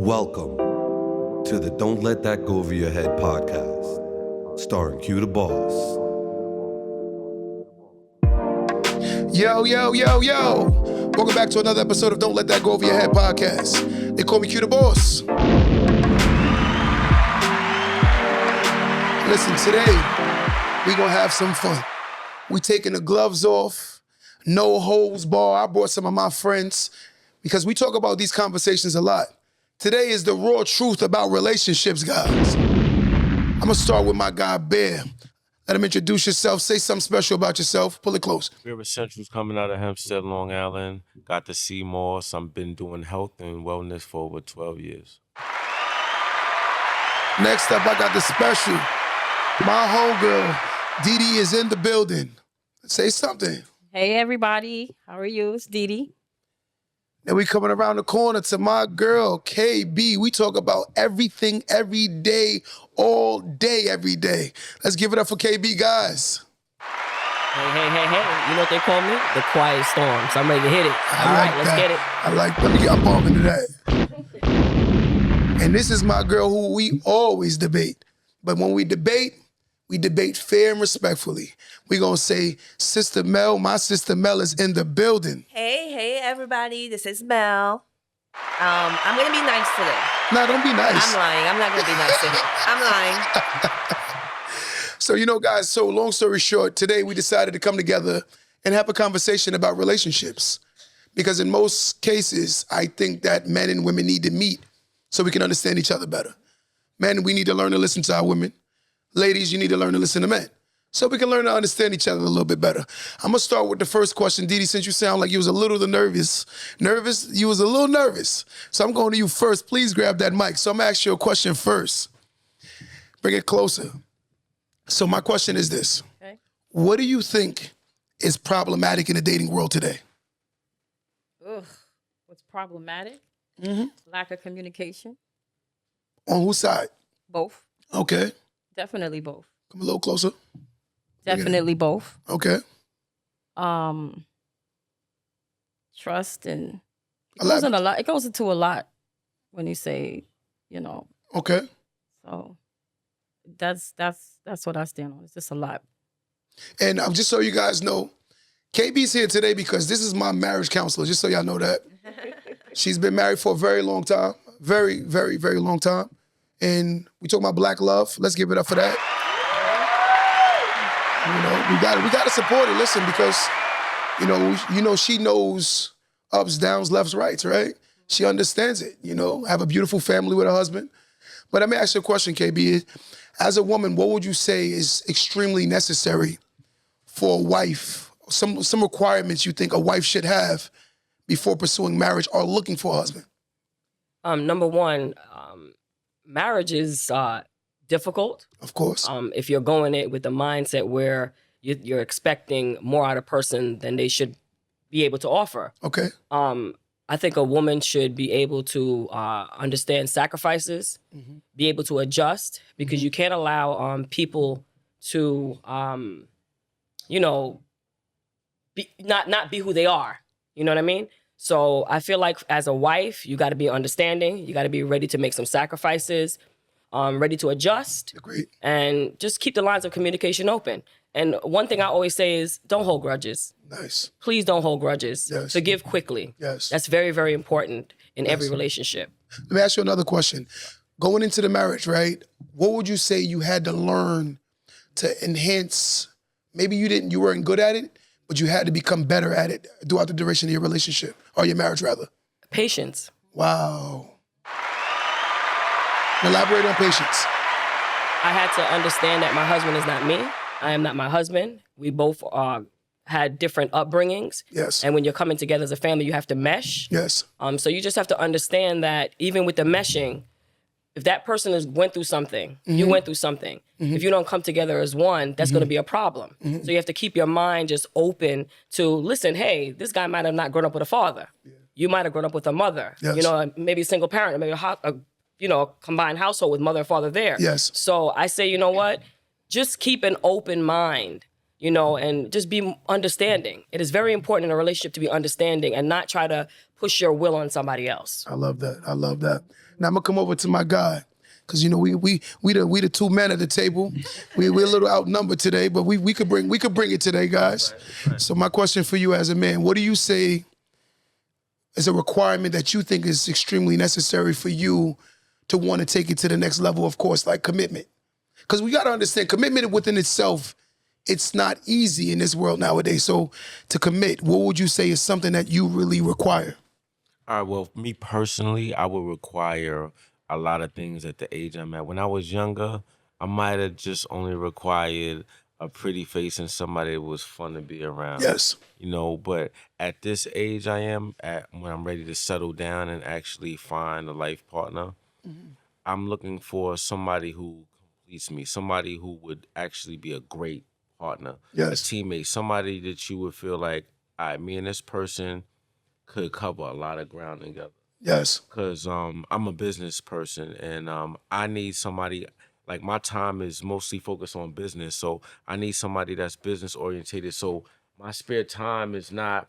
Welcome to the Don't Let That Go Over Your Head podcast, starring Q the Boss. Yo. Welcome back to another episode of Don't Let That Go Over Your Head podcast. They call me Q the Boss. Listen, today we gonna have some fun. We taking the gloves off, no holds bar. I brought some of my friends because we talk about these conversations a lot. Today is the raw truth about relationships, guys. I'm gonna start with my guy, Bear. Let him introduce yourself. Say something special about yourself. Pull it close. Beer Essentials coming out of Hempstead, Long Island. Got to see more. So I've been doing health and wellness for over 12 years. Next up, I got the special. My homegirl, Dee Dee, is in the building. Say something. Hey, everybody. How are you? It's Dee Dee. Then we coming around the corner to my girl, KB. We talk about everything, every day, all day, every day. Let's give it up for KB, guys. Hey. You know what they call me? The quiet storm. So I'm ready to hit it. All right, let's get it. I like that. Let me get up on into that. And this is my girl who we always debate. But when we debate fair and respectfully. We gonna say, Sister Mel, my sister Mel is in the building. Hey, everybody. This is Mel. I'm gonna be nice today. Nah, don't be nice. I'm lying. I'm not gonna be nice today. I'm lying. So, guys, long story short, today we decided to come together and have a conversation about relationships. Because in most cases, I think that men and women need to meet so we can understand each other better. Men, we need to learn to listen to our women. Ladies, you need to learn to listen to men. So we can learn to understand each other a little bit better. I'm gonna start with the first question. Dee Dee, since you sound like you was a little nervous. You was a little nervous. So I'm going to you first. Please grab that mic. So I'm gonna ask you a question first. Bring it closer. So my question is this. Okay. What do you think is problematic in the dating world today? Ugh. What's problematic? Lack of communication. On whose side? Both. Okay. Definitely both. Come a little closer. Definitely both. Okay. Trust and Elaborate. it goes into a lot when you say, Okay. So that's what I stand on. It's just a lot. And just so you guys know, KB's here today because this is my marriage counselor, just so y'all know that. She's been married for a very long time. Very, very, very long time. And we talk about black love. Let's give it up for that. We gotta support it. Listen, because she knows ups, downs, lefts, rights, right? She understands it. Have a beautiful family with her husband. But let me ask you a question, KB. As a woman, what would you say is extremely necessary for a wife? Some requirements you think a wife should have before pursuing marriage or looking for a husband? Number one, marriage is difficult. Of course. If you're going it with the mindset where you're expecting more out of a person than they should be able to offer. Okay. I think a woman should be able to understand sacrifices, be able to adjust, because you can't allow people to, not be who they are. You know what I mean? So I feel like as a wife, you got to be understanding. You got to be ready to make some sacrifices, ready to adjust. Agreed. And just keep the lines of communication open. And one thing I always say is don't hold grudges. Nice. Please don't hold grudges. Yes. Forgive quickly. Yes. That's very, very important in every relationship. Let me ask you another question. Going into the marriage, right? What would you say you had to learn to enhance? Maybe you weren't good at it, but you had to become better at it throughout the duration of your relationship, or your marriage, rather. Patience. Wow. Elaborate on patience. I had to understand that my husband is not me. I am not my husband. We both had different upbringings. Yes. And when you're coming together as a family, you have to mesh. Yes. So you just have to understand that even with the meshing, if that person went through something, you went through something. If you don't come together as one, that's going to be a problem. So you have to keep your mind just open to listen, hey, this guy might have not grown up with a father. Yeah. You might have grown up with a mother. Yes. Maybe a single parent, or maybe a combined household with mother and father there. Yes. So I say, you know what? Just keep an open mind you know, and just be understanding. It is very important in a relationship to be understanding and not try to push your will on somebody else. I love that. I love that. Now I'm gonna come over to my guy, because you know we the two men at the table. We're a little outnumbered today, but we could bring it today, guys. So my question for you as a man, what do you say is a requirement that you think is extremely necessary for you to want to take it to the next level? Of course, like commitment, because we got to understand commitment within itself. It's not easy in this world nowadays. So to commit, what would you say is something that you really require? All right, well, me personally, I would require a lot of things at the age I'm at. When I was younger, I might have just only required a pretty face and somebody that was fun to be around. Yes. You know, but at this age I am at, when I'm ready to settle down and actually find a life partner, I'm looking for somebody who completes me, somebody who would actually be a great partner, Yes. a teammate, somebody that you would feel like, all right, me and this person could cover a lot of ground together. Yes. Because I'm a business person, and I need somebody, like my time is mostly focused on business, so I need somebody that's business orientated, so my spare time is not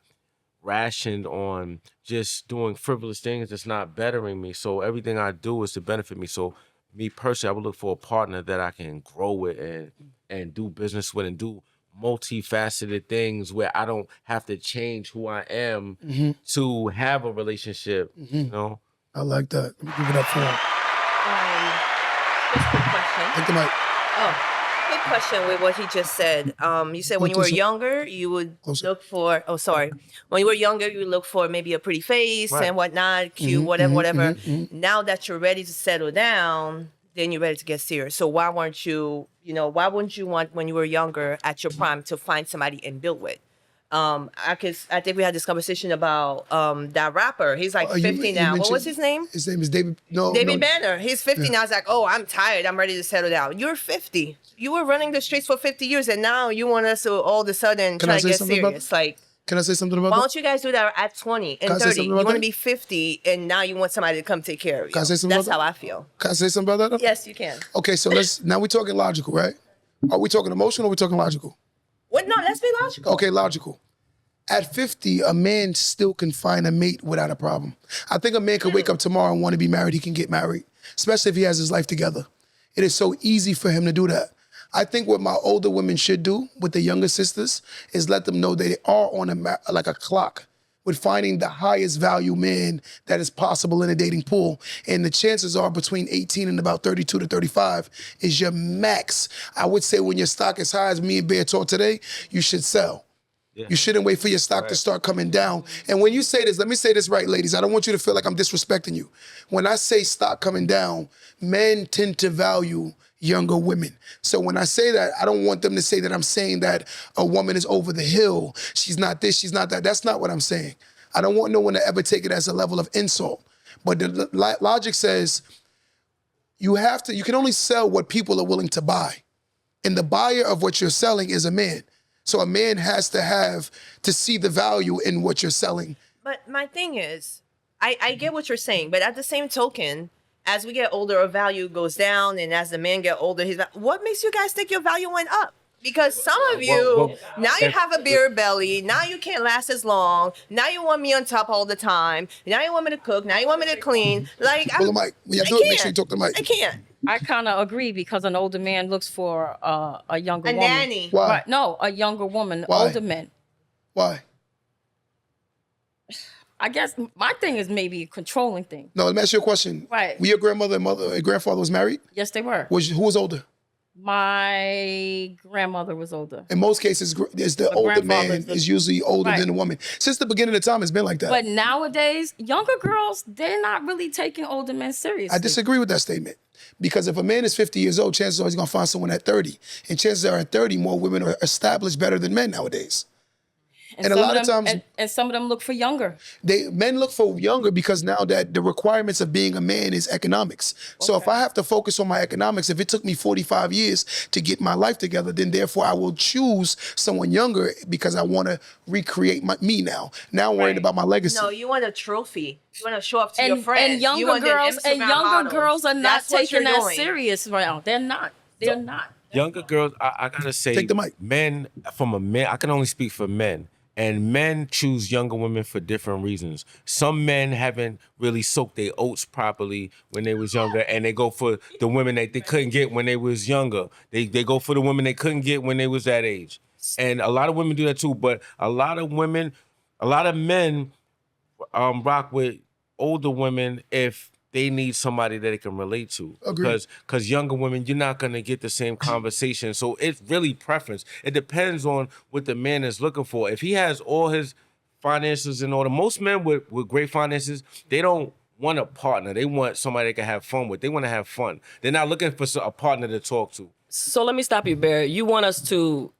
rationed on just doing frivolous things that's not bettering me. So everything I do is to benefit me. So me personally, I would look for a partner that I can grow with and do business with and do multifaceted things where I don't have to change who I am to have a relationship, you know? I like that. Let me give it up for him. Just a quick question. Take the mic. Quick question with what he just said. You said when you were younger, you would look for, when you were younger, you would look for maybe a pretty face and whatnot, cute, whatever. Now that you're ready to settle down, then you're ready to get serious. So why wouldn't you want when you were younger at your prime to find somebody and build with? I think we had this conversation about that rapper. He's like 50 now. What was his name? His name is David. David Banner. He's 50 now. It's like, oh, I'm tired. I'm ready to settle down. You're 50. You were running the streets for 50 years, and now you want us to all of a sudden try to get serious. Like, can I say something about why that? don't you guys do that at 20 and 30? You want to be 50, and now you want somebody to come take care of you. Can I say something That's about how that? I feel. Can I say something about that? Yes, you can. Okay, so now we're talking logical, right? Are we talking emotional or are we talking logical? What? No, let's be logical. Okay, logical. At 50, a man still can find a mate without a problem. I think a man could wake up tomorrow and want to be married. He can get married, especially if he has his life together. It is so easy for him to do that. I think what my older women should do with the younger sisters is let them know they are on like a clock with finding the highest value man that is possible in a dating pool. And the chances are between 18 and about 32 to 35 is your max. I would say when your stock is high, as me and Bear talked today, you should sell. You shouldn't wait for your stock to start coming down. And when you say this, let me say this right, ladies. I don't want you to feel like I'm disrespecting you. When I say stock coming down, men tend to value younger women. So when I say that, I don't want them to say that I'm saying that a woman is over the hill. She's not this, she's not that. That's not what I'm saying. I don't want no one to ever take it as a level of insult. But the logic says you can only sell what people are willing to buy. And the buyer of what you're selling is a man. So a man has to see the value in what you're selling. But my thing is, I get what you're saying, but at the same token, as we get older, our value goes down, and as the men get older, what makes you guys think your value went up? Because some of you, now you have a beer belly, now you can't last as long, now you want me on top all the time, now you want me to cook, now you want me to clean. Like, Pull the mic. When you do it, make sure you talk to the mic. I can't. I kind of agree because an older man looks for a younger woman. nanny. Why? Right. No, a younger woman. Why? Older men. Why? I guess my thing is maybe a controlling thing. No, let me ask you a question. Right. Were your grandmother and grandfather was married? Yes, they were. Who was older? My grandmother was older. In most cases, the older man is usually older than the woman. Since the beginning of time, it's been like that. But nowadays, younger girls, they're not really taking older men seriously. I disagree with that statement. Because if a man is 50 years old, chances are he's going to find someone at 30. And chances are at 30, more women are established better than men nowadays. And a lot of times, and some of them look for younger. Men look for younger because now that the requirements of being a man is economics. So if I have to focus on my economics, if it took me 45 years to get my life together, then therefore I will choose someone younger because I want to recreate me now. Now I'm worried about my legacy. No, you want a trophy. You want to show up to your friends. And younger girls are not taking that serious right now. They're not. They're not. younger girls, I gotta say, Take the mic. men, from a man, I can only speak for men. And men choose younger women for different reasons. Some men haven't really soaked their oats properly when they was younger, and they go for the women that they couldn't get when they was younger. They go for the women they couldn't get when they was that age. And a lot of women do that too, but a lot of men rock with older women if they need somebody that they can relate to. Agreed. Because younger women, you're not gonna get the same conversation. So it's really preference. It depends on what the man is looking for. If he has all his finances in order, most men with great finances, they don't want a partner. They want somebody they can have fun with. They want to have fun. They're not looking for a partner to talk to. So let me stop you, Bear. You want us to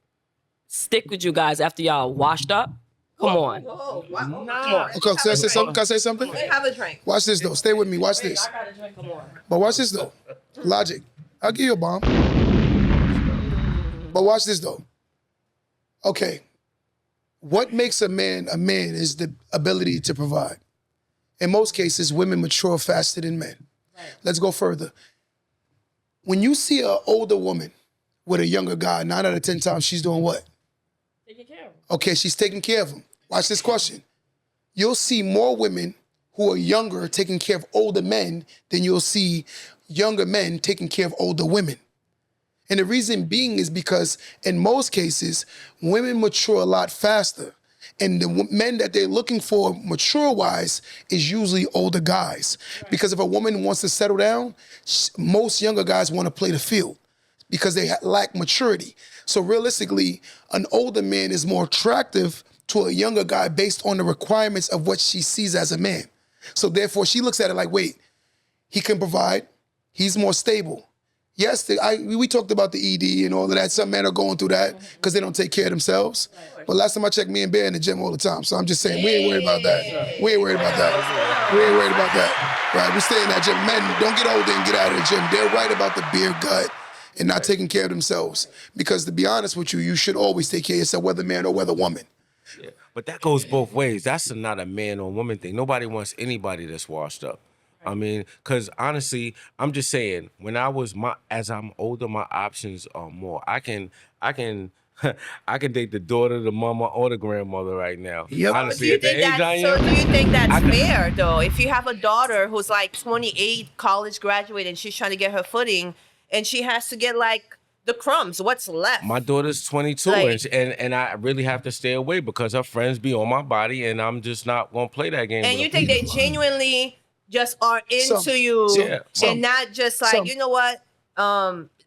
stick with you guys after y'all washed up? Come on. Whoa, wow. Okay, can I say something? Can I say something? Have a drink. Watch this though. Stay with me. Watch this. I got a drink. Come on. But watch this though. Logic. I'll give you a bomb. But watch this though. Okay. What makes a man is the ability to provide. In most cases, women mature faster than men. Right. Let's go further. When you see an older woman with a younger guy, 9 out of 10 times she's doing what? Taking care of him. Okay, she's taking care of him. Watch this question. You'll see more women who are younger taking care of older men than you'll see younger men taking care of older women. And the reason being is because in most cases, women mature a lot faster. And the men that they're looking for mature-wise is usually older guys. Right. Because if a woman wants to settle down, most younger guys want to play the field because they lack maturity. So realistically, an older man is more attractive to a younger guy based on the requirements of what she sees as a man. So therefore, she looks at it like, wait, he can provide, he's more stable. Yes, we talked about the ED and all of that. Some men are going through that because they don't take care of themselves. But last time I checked, me and Bear in the gym all the time. So I'm just saying, we ain't worried about that. We ain't worried about that. We ain't worried about that. Right, we stay in that gym. Men, don't get older and get out of the gym. They're right about the beer gut and not taking care of themselves. Because to be honest with you, you should always take care of yourself, whether man or whether woman. Yeah. But that goes both ways. That's not a man or woman thing. Nobody wants anybody that's washed up. I mean, because honestly, I'm just saying, when as I'm older, my options are more. I can date the daughter, the mama, or the grandmother right now. Yep. So Honestly, do you think that's fair, though? If you have a daughter who's like 28, college graduate, and she's trying to get her footing, and she has to get like the crumbs, what's left? My daughter's 22, and I really have to stay away because her friends be on my body, and I'm just not gonna play that game. And with you them. think they genuinely just are into you and not just like, you know what,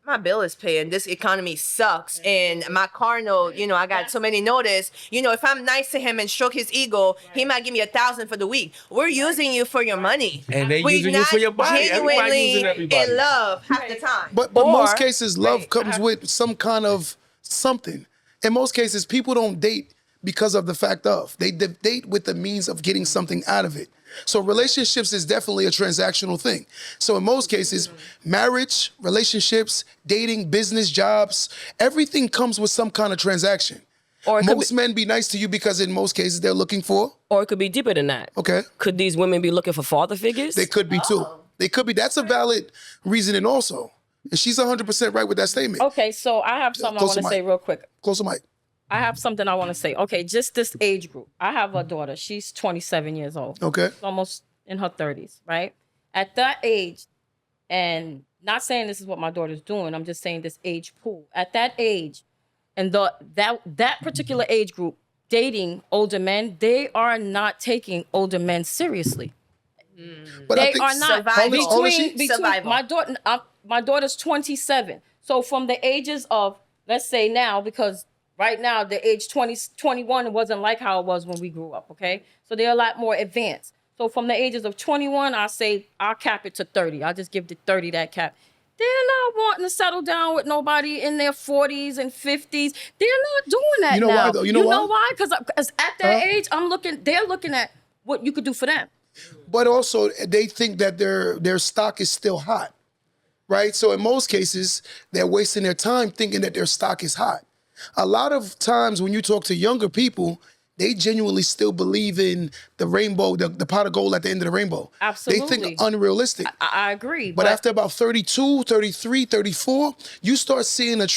my bill is paying, this economy sucks, and my car note, I got so many notice, if I'm nice to him and stroke his ego, he might give me $1,000 for the week. We're using you for your money. And they using you for your body. Everybody using everybody. In love half the time. But most cases, love comes with some kind of something. In most cases, people don't date because of the fact of. They date with the means of getting something out of it. So relationships is definitely a transactional thing. So in most cases, marriage, relationships, dating, business, jobs, everything comes with some kind of transaction. Or most men be nice to you because in most cases they're looking for. Or it could be deeper than that. Okay. Could these women be looking for father figures? They could be too. They could be. That's a valid reasoning also. And she's 100% right with that statement. Okay, so I have something I want to say real quick. Close the mic. I have something I want to say. Okay, just this age group. I have a daughter. She's 27 years old. Okay. She's almost in her 30s, right? At that age, and not saying this is what my daughter's doing, I'm just saying this age pool. At that age, and that particular age group, dating older men, they are not taking older men seriously. But they are not. Survival. My daughter's 27. So from the ages of, let's say now, because right now, the age 20, 21, it wasn't like how it was when we grew up, okay? So they're a lot more advanced. So from the ages of 21, I'll cap it to 30. I'll just give the 30 that cap. They're not wanting to settle down with nobody in their 40s and 50s. They're not doing that now. You know why, though? You know why? Because at that age, they're looking at what you could do for them. But also, they think that their stock is still hot, right? So in most cases, they're wasting their time thinking that their stock is hot. A lot of times when you talk to younger people, they genuinely still believe in the rainbow, the pot of gold at the end of the rainbow. Absolutely. They think unrealistic. I agree. But after about 32, 33, 34, you start seeing a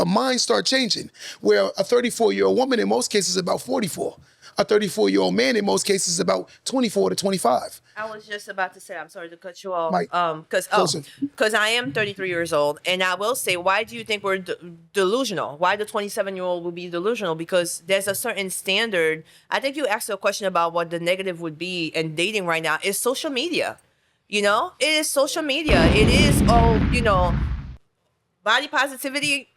mind start changing, where a 34-year-old woman in most cases is about 44. A 34-year-old man in most cases is about 24 to 25. I was just about to say, I'm sorry to cut you off, Mike, because I am 33 years old, and I will say, why do you think we're delusional? Why the 27-year-old will be delusional? Because there's a certain standard. I think you asked a question about what the negative would be in dating right now. Is social media. You know, it is social media. It is, body positivity.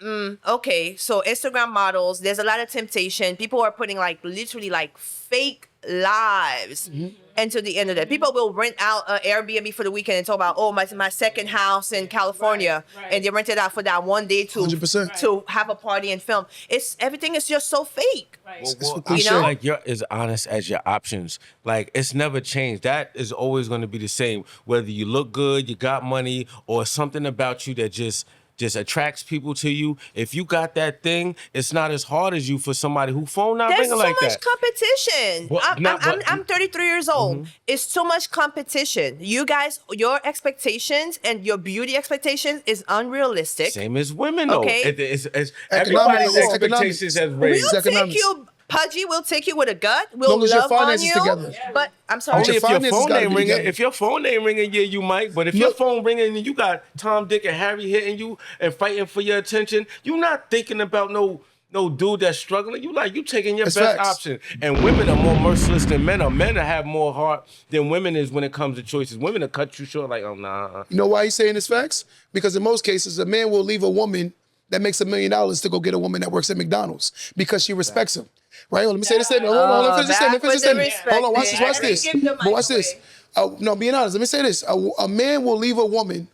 Okay, so Instagram models. There's a lot of temptation. People are putting literally fake lives into the internet. People will rent out an Airbnb for the weekend and talk about, my second house in California, and they rent it out for that one day to 100%. to have a party and film. Everything is just so fake. Well, I feel like you're as honest as your options. Like, it's never changed. That is always going to be the same. Whether you look good, you got money, or something about you that just attracts people to you. If you got that thing, it's not as hard as you for somebody who phone not ringing like that. There's so much competition. I'm 33 years old. It's too much competition. You guys, your expectations and your beauty expectations is unrealistic. Same as women, though. Okay. Everybody's expectations have raised. We'll take you, Pudgy, we'll take you with a gut. We'll Long as your love on finances you. together. But I'm sorry. Only if your finances phone gotta ain't be ringing. together. If your phone ain't ringing, yeah, you might. But if your phone ringing and you got Tom, Dick, and Harry hitting you and fighting for your attention, you not thinking about no dude that's struggling. You taking your That's best facts. option. And women are more merciless than men are. Men have more heart than women is when it comes to choices. Women will cut you short like, oh, nah. You know why he's saying this facts? Because in most cases, a man will leave a woman that makes $1 million to go get a woman that works at McDonald's because she respects him. Right? Let me say this statement. Hold on, let me finish this statement. Hold on, watch this. But watch this. No, being honest, let me say this. A man will leave a woman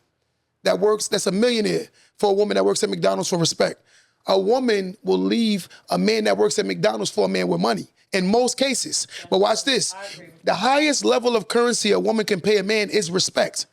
that's a millionaire for a woman that works at McDonald's for respect. A woman will leave a man that works at McDonald's for a man with money. In most cases. But watch this. The highest level of currency a woman can pay a man is respect.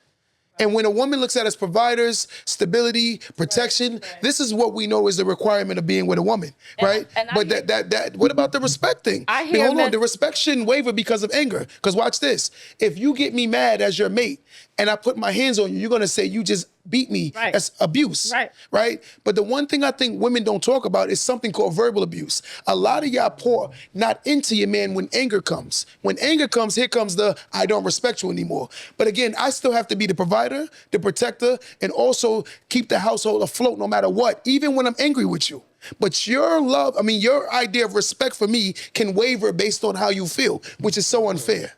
And when a woman looks at as providers, stability, protection, this is what we know is the requirement of being with a woman, right? But what about the respect thing? Hold on, the respect shouldn't waver because of anger. Because watch this. If you get me mad as your mate and I put my hands on you, you're gonna say you just beat me. Right. That's abuse, right? But the one thing I think women don't talk about is something called verbal abuse. A lot of y'all pour not into your man when anger comes. When anger comes, here comes the I don't respect you anymore. But again, I still have to be the provider, the protector, and also keep the household afloat no matter what, even when I'm angry with you. But your idea of respect for me can waver based on how you feel, which is so unfair.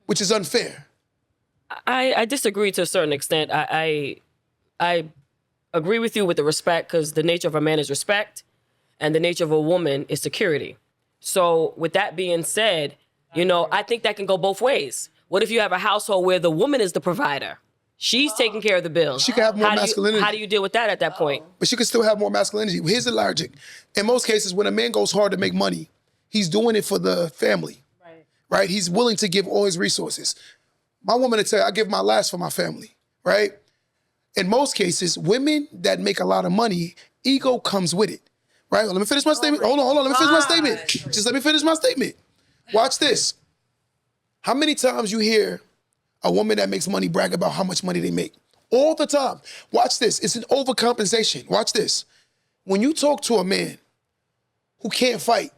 Which is unfair. I disagree to a certain extent. I agree with you with the respect because the nature of a man is respect and the nature of a woman is security. So with that being said, I think that can go both ways. What if you have a household where the woman is the provider? She's taking care of the bills. She can have more masculinity. How do you deal with that at that point? But she can still have more masculinity. Here's the logic. In most cases, when a man goes hard to make money, he's doing it for the family. Right? He's willing to give all his resources. My woman would tell you, I give my last for my family, right? In most cases, women that make a lot of money, ego comes with it, right? Let me finish my statement. Hold on. Let me finish my statement. Just let me finish my statement. Watch this. How many times you hear a woman that makes money brag about how much money they make? All the time. Watch this. It's an overcompensation. Watch this. When you talk to a man who can't fight,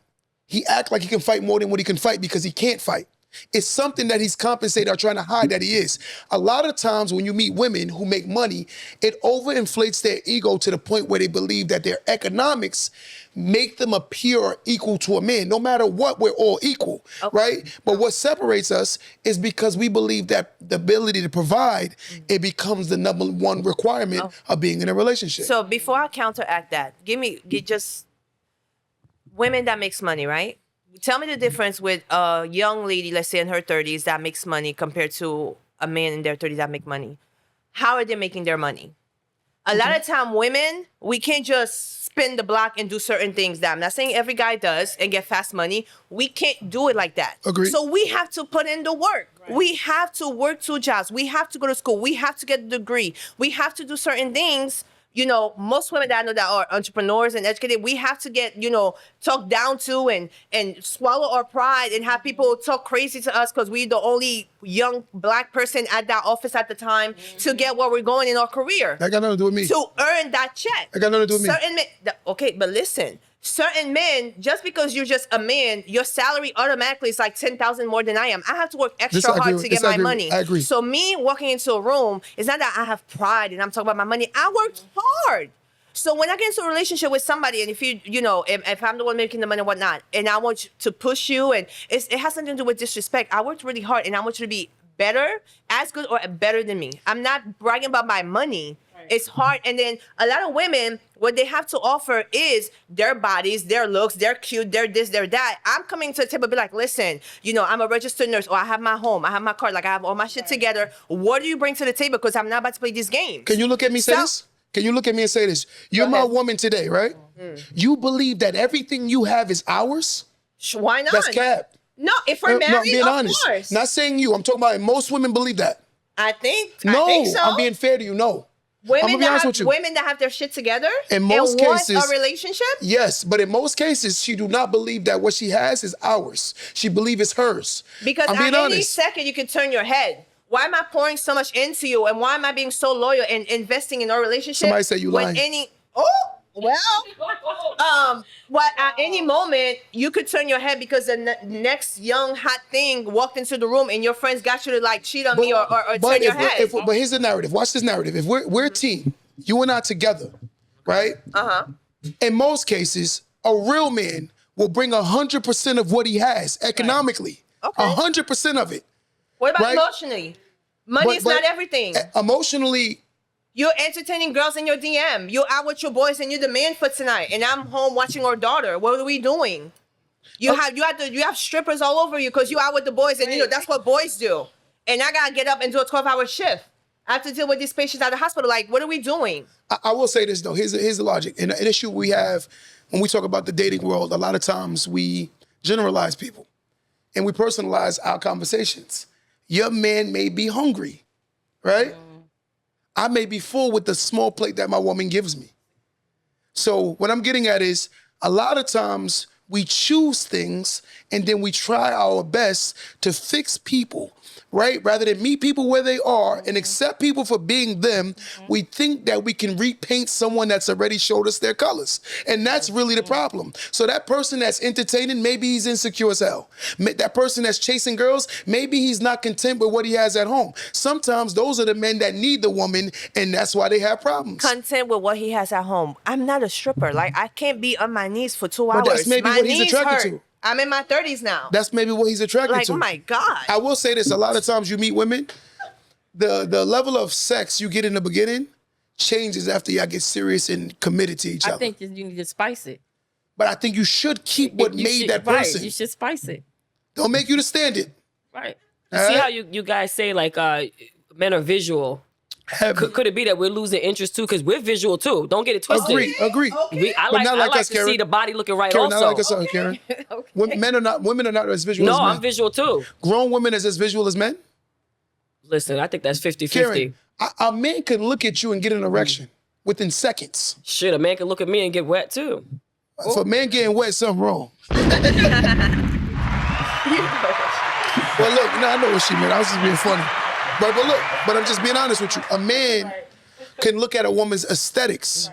he act like he can fight more than what he can fight because he can't fight. It's something that he's compensated or trying to hide that he is. A lot of times when you meet women who make money, it overinflates their ego to the point where they believe that their economics make them appear equal to a man. No matter what, we're all equal, right? But what separates us is because we believe that the ability to provide, it becomes the number one requirement of being in a relationship. So before I counteract that, just women that makes money, right? Tell me the difference with a young lady, let's say in her 30s, that makes money compared to a man in their 30s that make money. How are they making their money? A lot of time, women, we can't just spin the block and do certain things that I'm not saying every guy does and get fast money. We can't do it like that. Agreed. So we have to put in the work. Right. We have to work 2 jobs. We have to go to school. We have to get a degree. We have to do certain things you know, most women that I know that are entrepreneurs and educated, we have to get, you know, talked down to and swallow our pride and have people talk crazy to us because we're the only young Black person at that office at the time to get where we're going in our career. That got nothing to do with me. To earn that check. That got nothing to do with me. Certain men, okay, but listen, certain men, just because you're just a man, your salary automatically is like 10,000 more than I am. I have to work extra hard to get my money. I agree. So me walking into a room, it's not that I have pride and I'm talking about my money. I worked hard. So when I get into a relationship with somebody, and if you know, if I'm the one making the money and whatnot, and I want to push you, and it has nothing to do with disrespect. I worked really hard, and I want you to be better, as good or better than me. I'm not bragging about my money. It's hard. And then a lot of women, what they have to offer is their bodies, their looks, they're cute, they're this, they're that. I'm coming to the table and be like, listen, you know, I'm a registered nurse, or I have my home, I have my car, like I have all my shit together. What do you bring to the table? Because I'm not about to play these games. Can you look at me and say this? Can you look at me and say this? You're my woman today, right? You believe that everything you have is ours? Why not? That's cap. No, if we're married, no, I'm being of honest. course. Not saying you. I'm talking about most women believe that. I think No, so. I'm being fair to you. No. I'm Women gonna be honest with you. Women that have their shit together In most and want cases, a relationship. Yes, but in most cases, she do not believe that what she has is ours. She believes it's hers. Because I'm at being any honest. second you can turn your head. Why am I pouring so much into you, and why am I being so loyal and investing in our relationship? Somebody say you lying. Well, at any moment you could turn your head because the next young hot thing walked into the room and your friends got you to like cheat on me or turn your head. But here's the narrative. Watch this narrative. If we're a team, you and I together, right? In most cases, a real man will bring 100% of what he has economically. 100% of it. What about right? emotionally? Money is not everything. Emotionally, you're entertaining girls in your DM. You're out with your boys and you're the man for tonight. And I'm home watching our daughter. What are we doing? You have strippers all over you because you out with the boys, and you know that's what boys do. And I gotta get up and do a 12-hour shift. I have to deal with these patients at the hospital. Like, what are we doing? I will say this though. Here's the logic. And an issue we have when we talk about the dating world, a lot of times we generalize people and we personalize our conversations. Your man may be hungry, right? I may be full with the small plate that my woman gives me. So what I'm getting at is a lot of times we choose things and then we try our best to fix people, right? Rather than meet people where they are and accept people for being them, we think that we can repaint someone that's already showed us their colors. And that's really the problem. So that person that's entertaining, maybe he's insecure as hell. That person that's chasing girls, maybe he's not content with what he has at home. Sometimes those are the men that need the woman, and that's why they have problems. Content with what he has at home. I'm not a stripper. Like, I can't be on my knees for 2 hours. But that's maybe my what he's knees attracted hurt. to. I'm in my 30s now. That's maybe what he's attracted like, to. oh my God. I will say this, a lot of times you meet women, the level of sex you get in the beginning changes after y'all get serious and committed to each other. I think you need to spice it. But I think you should keep what made that person. Right, you should spice it. Don't make you to stand it. Right. See how you guys say like men are visual. Could it be that we're losing interest too? Because we're visual too. Don't get it twisted. Agree. I like us, to Karen. see the body looking right Karen, also. not like us, Karen. Women are not as visual as men. No, I'm visual too. Grown women is as visual as men? Listen, I think that's 50-50. Karen, a man can look at you and get an erection within seconds. Shit, a man can look at me and get wet too. If a man getting wet, something wrong. Well, look, I know what she meant. I was just being funny. But I'm just being honest with you. A man can look at a woman's aesthetics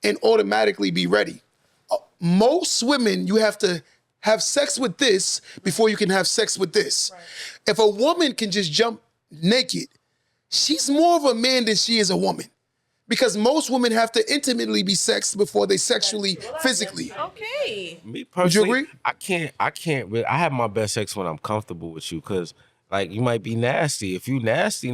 and automatically be ready. Most women, you have to have sex with this before you can have sex with this. If a woman can just jump naked, she's more of a man than she is a woman. Because most women have to intimately be sexed before they sexually, physically. Okay. Me personally, Would you agree? I can't really, I have my best sex when I'm comfortable with you, because like you might be nasty. If you nasty,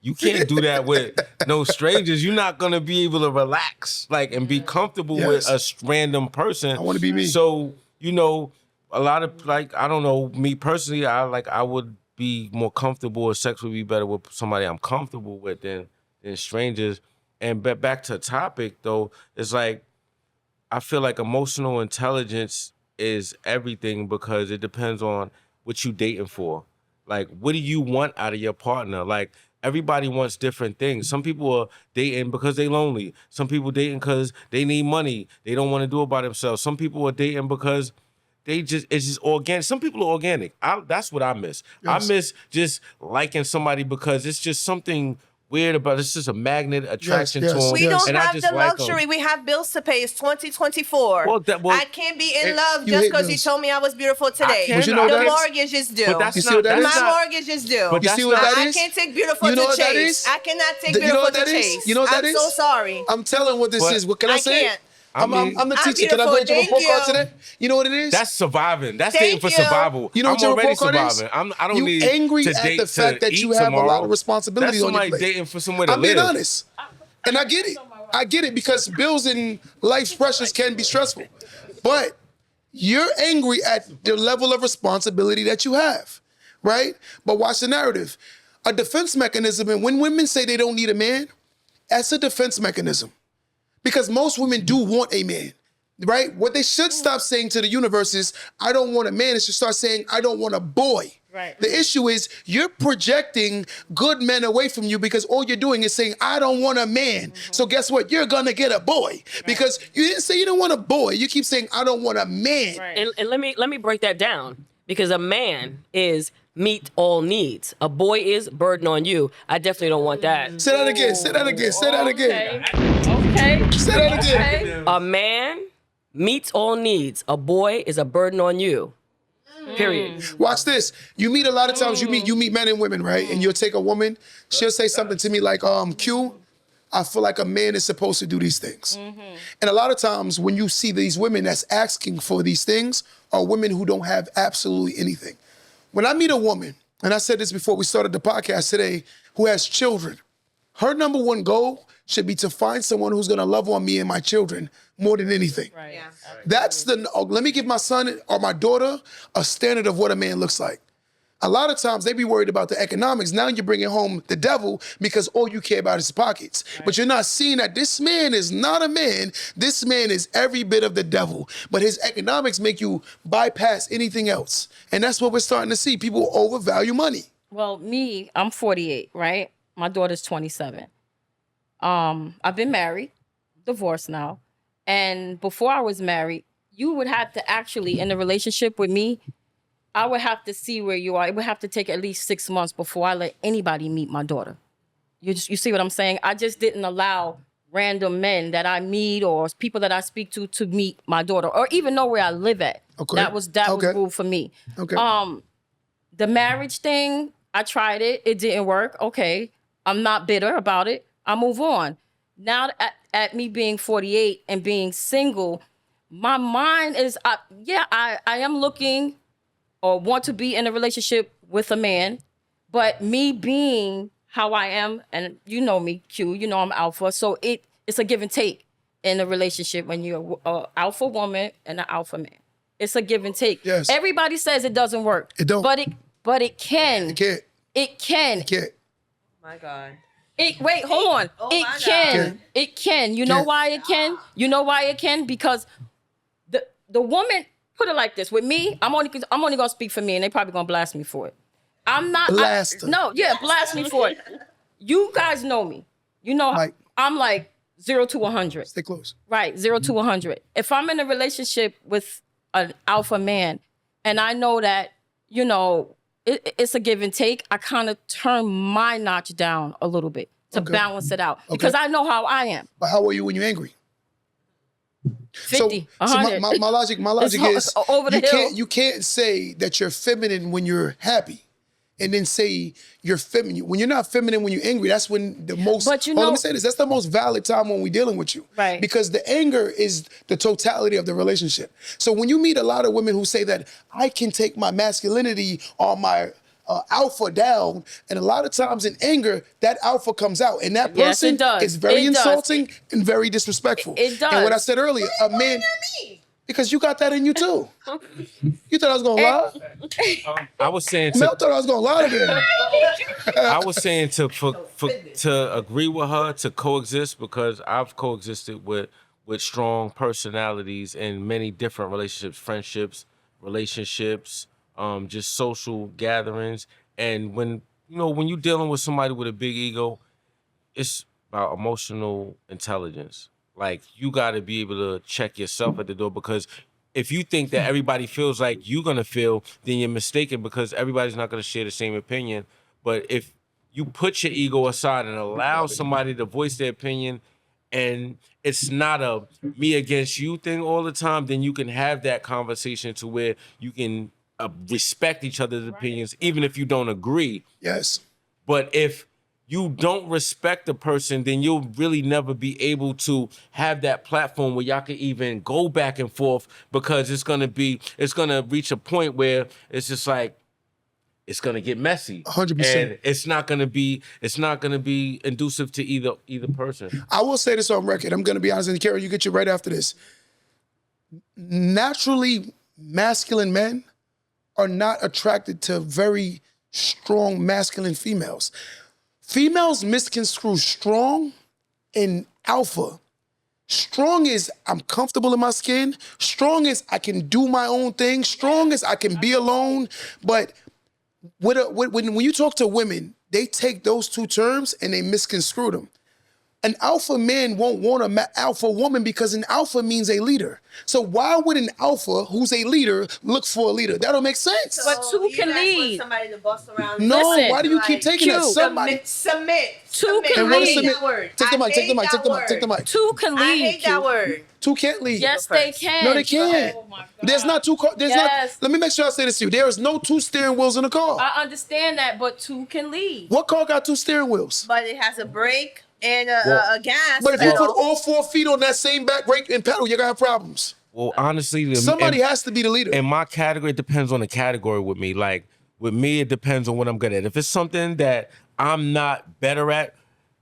you can't do that with no strangers. You're not gonna be able to relax like and be comfortable with a random person. I want to be me. So, you know, a lot of like, I don't know, me personally, I would be more comfortable, or sex would be better with somebody I'm comfortable with than strangers. And back to the topic though, it's like I feel like emotional intelligence is everything, because it depends on what you dating for. Like, what do you want out of your partner? Like, everybody wants different things. Some people are dating because they lonely. Some people dating because they need money. They don't want to do it by themselves. Some people are dating because it's just organic. Some people are organic. That's what I miss. Yes. I miss just liking somebody because it's just something weird about it. It's just a magnet attraction to them. We don't and I have just the like 'em. luxury. We have bills to pay. It's 2024. I can't be in love You just hate because you bills. told me I was beautiful today. can't. But you know what the that is? mortgage is due. But that's You see not, what that that's is? My not- mortgage is due. But You that's see what not- that I is? can't take beautiful You know to what that chase. is? I cannot take You know beautiful what to that is? chase. You know what that I'm is? so sorry. I'm telling what this But- is. What can I I say? can't. I'm the I'm teacher. Can I go beautiful. into a report Thank card you. today? You know what it is? That's surviving. That's Thank dating for you. survival. You know what I'm your already report card is? surviving. I don't You need angry to at date the fact to that you eat have a lot tomorrow. of responsibility That's on your somebody plate. dating for somewhere to I'm live. being honest. And I get it. I get it because bills and life's pressures can be stressful. But you're angry at the level of responsibility that you have, right? But watch the narrative. A defense mechanism, and when women say they don't need a man, that's a defense mechanism. Because most women do want a man, right? What they should stop saying to the universe is, I don't want a man. They should start saying, I don't want a boy. Right. The issue is you're projecting good men away from you because all you're doing is saying, I don't want a man. So guess what? You're gonna get a boy. Because you didn't say you don't want a boy. You keep saying, I don't want a man. Right. And let me break that down, because a man is meet all needs. A boy is burden on you. I definitely don't want that. Say that again. Say that again. Say that again. Okay. Say that again. Okay. A man meets all needs. A boy is a burden on you. Period. Watch this. You meet a lot of times. You meet men and women, right? And you'll take a woman. She'll say something to me like, "Q, I feel like a man is supposed to do these things." And a lot of times, when you see these women that's asking for these things, are women who don't have absolutely anything. When I meet a woman, and I said this before we started the podcast today, who has children, her number one goal should be to find someone who's gonna love on me and my children more than anything. Right. Yeah. That's let me give my son or my daughter a standard of what a man looks like. A lot of times they be worried about the economics. Now you're bringing home the devil because all you care about is pockets. But you're not seeing that this man is not a man. This man is every bit of the devil. But his economics make you bypass anything else. And that's what we're starting to see. People overvalue money. Well, me, I'm 48, right? My daughter's 27. I've been married, divorced now. And before I was married, you would have to actually, in a relationship with me, I would have to see where you are. It would have to take at least 6 months before I let anybody meet my daughter. You see what I'm saying? I just didn't allow random men that I meet or people that I speak to meet my daughter or even know where I live at. Okay. That was rule for me. Okay. The marriage thing, I tried it. It didn't work. Okay. I'm not bitter about it. I move on. Now at me being 48 and being single, my mind is, I am looking or want to be in a relationship with a man, but me being how I am, and you know me, Q, you know I'm alpha, so it's a give and take in a relationship when you're an alpha woman and an alpha man. It's a give and take. Yes. Everybody says it doesn't work. It don't. But it can. You can't. It can. You can't. My God. Wait, hold on. Oh It my can. God. It can. You know Can. why it can? You know why it can? Because the woman, put it like this, with me, I'm only gonna speak for me, and they probably gonna blast me for it. I'm not Blast her. blast me for it. You guys know me. You know Mike. I'm like 0 to 100. Stay close. Right, 0 to 100. If I'm in a relationship with an alpha man, and I know that, you know, it's a give and take, I kind of turn my notch down a little bit to Okay. balance it out because I know how I am. But how are you when you're angry? 50, So 100. my logic It's is over the hill. you can't say that you're feminine when you're happy, and then say you're feminine when you're not feminine when you're angry. That's when the most. But you let know- me say this. That's the most valid time when we're dealing with you, Right. Because the anger is the totality of the relationship. So when you meet a lot of women who say that I can take my masculinity or my alpha down, and a lot of times in anger, that alpha comes out, and that Yes, person it does. is very It does. insulting and very disrespectful. It does. And what I said earlier, a man, because you got that in you too. You thought I was gonna lie? I was saying Mel to, thought I was gonna lie to them. I was saying to agree with her to coexist, because I've coexisted with strong personalities in many different relationships, friendships, relationships, just social gatherings. And when when you're dealing with somebody with a big ego, it's about emotional intelligence. Like, you got to be able to check yourself at the door, because if you think that everybody feels like you're going to feel, then you're mistaken, because everybody's not going to share the same opinion. But if you put your ego aside and allow somebody to voice their opinion, and it's not a me against you thing all the time, then you can have that conversation to where you can respect each other's opinions, even if you don't agree. Yes. But if you don't respect the person, then you'll really never be able to have that platform where y'all can even go back and forth, because it's gonna reach a point where it's just like, it's gonna get messy. 100%. And it's not gonna be inducive to either person. I will say this on record. I'm going to be honest, and Kara, you get you right after this. Naturally masculine men are not attracted to very strong masculine females. Females misconstrue strong and alpha. Strong is I'm comfortable in my skin. Strong is I can do my own thing. Strong is I can be alone. But when you talk to women, they take those two terms and they misconstrue them. An alpha man won't want an alpha woman because an alpha means a leader. So why would an alpha who's a leader look for a leader? That don't make sense. But two can lead. Somebody to bust around. No, Listen, why do you keep taking that? Somebody. Submit. Two can And what is lead. submit? That word. Take the I mic, take the mic, hate take the that mic, take the mic. Two can lead. I hate that word. Two can't lead. Yes, they can. No, they can't. Oh my God. There's not two cars. Yes. Let me make sure I say this to you. There is no two steering wheels in a car. I understand that, but two can lead. What car got two steering wheels? But it has a brake and a gas. But if you pedal. put all 4 feet on that same back brake and pedal, you're gonna have problems. Well, honestly, Somebody has to be the leader. in my category, it depends on the category with me. Like, with me, it depends on what I'm good at. If it's something that I'm not better at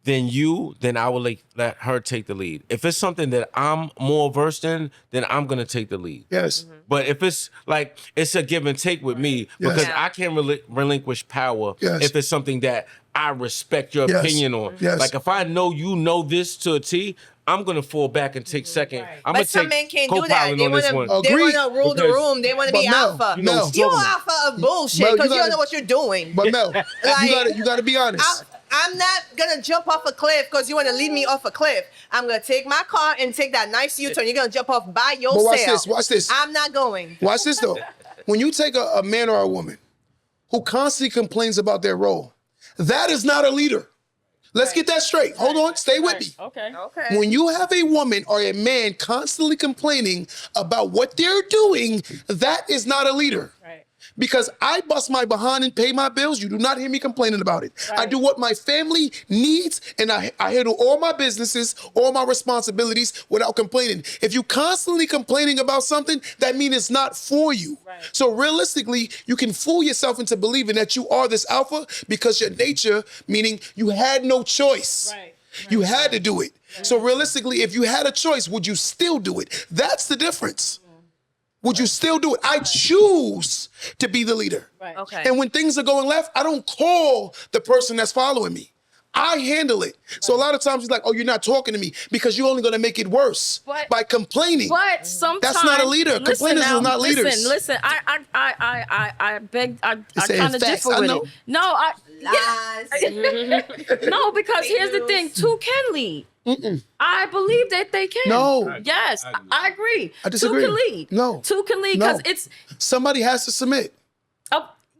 than you, then I will let her take the lead. If it's something that I'm more versed in, then I'm gonna take the lead. Yes. But if it's like, it's a give and take with me, because Yeah. I can't relinquish power Yes. if it's something that I respect your Yes. opinion on. Yes. Like, if I know you know this to a T, I'm gonna fall back and take second. I'm gonna But some take men can't do that. co-pilot They on this want one. to Agreed. rule the Because- room. They want to But be Mel, alpha. Mel. You alpha of bullshit Mel, you because you gotta- don't know what you're doing. But Mel, you gotta be honest. I'm not gonna jump off a cliff because you want to lead me off a cliff. I'm gonna take my car and take that nice U-turn. You're gonna jump off by yourself. But watch this, watch this. I'm not going. Watch this though. When you take a man or a woman who constantly complains about their role, that is not a leader. Let's get that straight. Hold on, stay with me. Okay. Okay. When you have a woman or a man constantly complaining about what they're doing, that is not a leader. Right. Because I bust my behind and pay my bills. You do not hear me complaining about it. I do what my family needs, and I handle all my businesses, all my responsibilities without complaining. If you constantly complaining about something, that means it's not for you. Right. So realistically, you can fool yourself into believing that you are this alpha because your nature, meaning you had no choice. Right. You had to do it. So realistically, if you had a choice, would you still do it? That's the difference. Would you still do it? I choose to be the leader. Right. Okay. And when things are going left, I don't call the person that's following me. I handle it. So a lot of times he's like, oh, you're not talking to me because you're only going to make it worse But- by complaining. But sometimes That's not a leader. Listen Complainers now, are not leaders. Listen. I beg. I saying kind of facts, differ I with know. it. No, Lies. no, because here's the thing: two can lead. I believe that they can. No. Yes, I agree. I disagree. Two can lead. No. Two can lead No. because it's Somebody has to submit.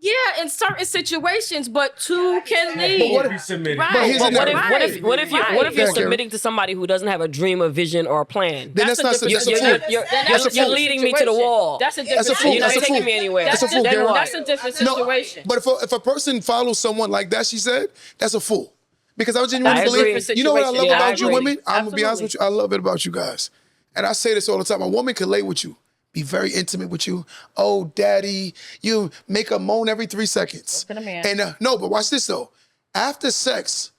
yeah in certain situations, but two can lead. But what if- You submitted. Right. But here's But the what Right. if you're Yeah, Karen. submitting to somebody who doesn't have a dream, a vision, or a plan? Then that's a not different that's a situation. fool. That's a You're fool. leading me to the wall. That's a different That's a fool. You're not That's a taking fool. me anywhere. That's a fool, Then Karen. what? That's a different situation. But if a person follows someone like that, she said, that's a fool. Because I was genuinely I believe, agree. you know what I love Yeah, I about you agree. women? I'm gonna be honest Absolutely. with you. I love it about you guys. And I say this all the time. A woman can lay with you, be very intimate with you. Oh, daddy, you make her moan every 3 seconds. Working a man. And no, but watch this though. After sex,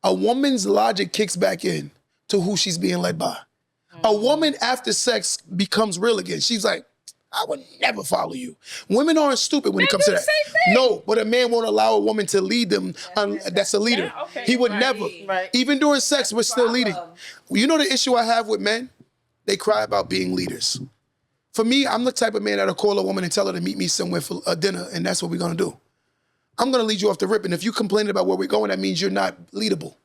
a woman's logic kicks back in to who she's being led by. A woman after sex becomes real again. She's like, I would never follow you. Women aren't stupid when it comes to do that. the same thing. No, but a man won't allow a woman to lead them. That's a leader. Yeah, okay. He would Right. never. Right. Even during sex, we're still leading. You know the issue I have with men? They cry about being leaders. For me, I'm the type of man that'll call a woman and tell her to meet me somewhere for a dinner, and that's what we're gonna do. I'm gonna lead you off the rip. And if you complaining about where we're going, that means you're not leadable.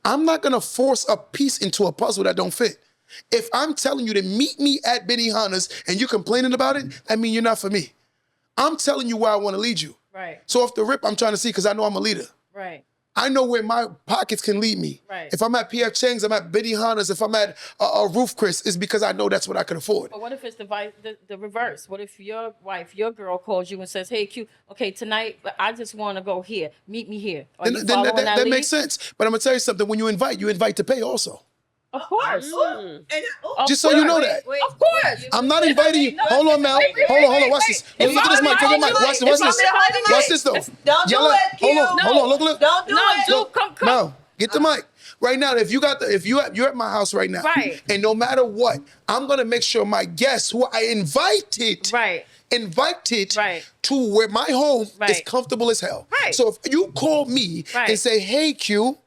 I'm not gonna force a piece into a puzzle that don't fit. If I'm telling you to meet me at Benihana's and you're complaining about it, that means you're not for me. I'm telling you where I want to lead you. Right. So off the rip, I'm trying to see because I know I'm a leader. Right. I know where my pockets can lead me. Right. If I'm at P.F. Chang's, I'm at Benihana's. If I'm at Roof Chris, it's because I know that's what I can afford. But what if it's the reverse? What if your wife, your girl calls you and says, hey, Q, okay, tonight, I just want to go here. Meet me here. Are you following that lead? makes sense. But I'm going to tell you something. When you invite to pay also. Of course. Just so you know that. Of course. I'm not inviting you. Hold on, Mel. Hold on. Watch this. Look at this mic. Take your mic. Watch this. Watch this, though. Don't do it, Q. Hold on. Look. Don't do it. No, come. Mel, get the mic. Right now, if you're at my house right now, Right. and no matter what, I'm gonna make sure my guests who I invited Right. to where my home is Right. comfortable as hell. Right. So if you call me Right. and say, hey, Q,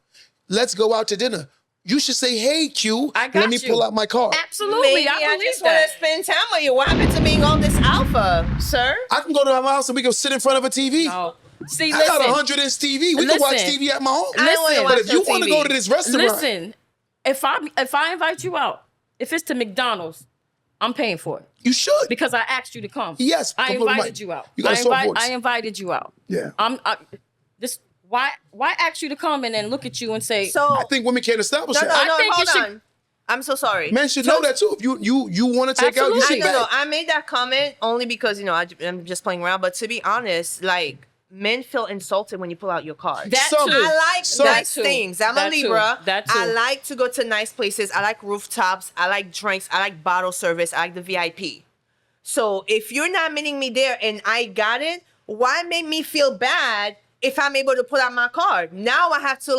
let's go out to dinner, you should say, hey, Q, I got let me you. pull out my card. Absolutely. Maybe I I believe just want that. to spend time with you. What happened to being all this alpha, sir? I can go to my house and we can sit in front of a TV. No. See, I got listen. 100-inch TV. We can watch Listen. TV at my home. I don't wanna Listen. watch But if you no want to TV. go to this restaurant, Listen, if I invite you out, if it's to McDonald's, I'm paying for it you should. because I asked you to come. Yes, I come on the invited mic. you out. You got a soft voice. I invited you out. Yeah. Why ask you to come and then look at you and say, So I think women can't establish no, that. no, think you hold should- on. I'm so sorry. Men should know that too. If you want to take out, you Absolutely. should No, pay. I made that comment only because I'm just playing around. But to be honest, like men feel insulted when you pull out your card. That Some. too. I like Some. nice That too. things. I'm That a too. Libra. That too. I like to go to nice places. I like rooftops. I like drinks. I like bottle service. I like the VIP. So if you're not meeting me there and I got it, why make me feel bad if I'm able to pull out my card? Now I have to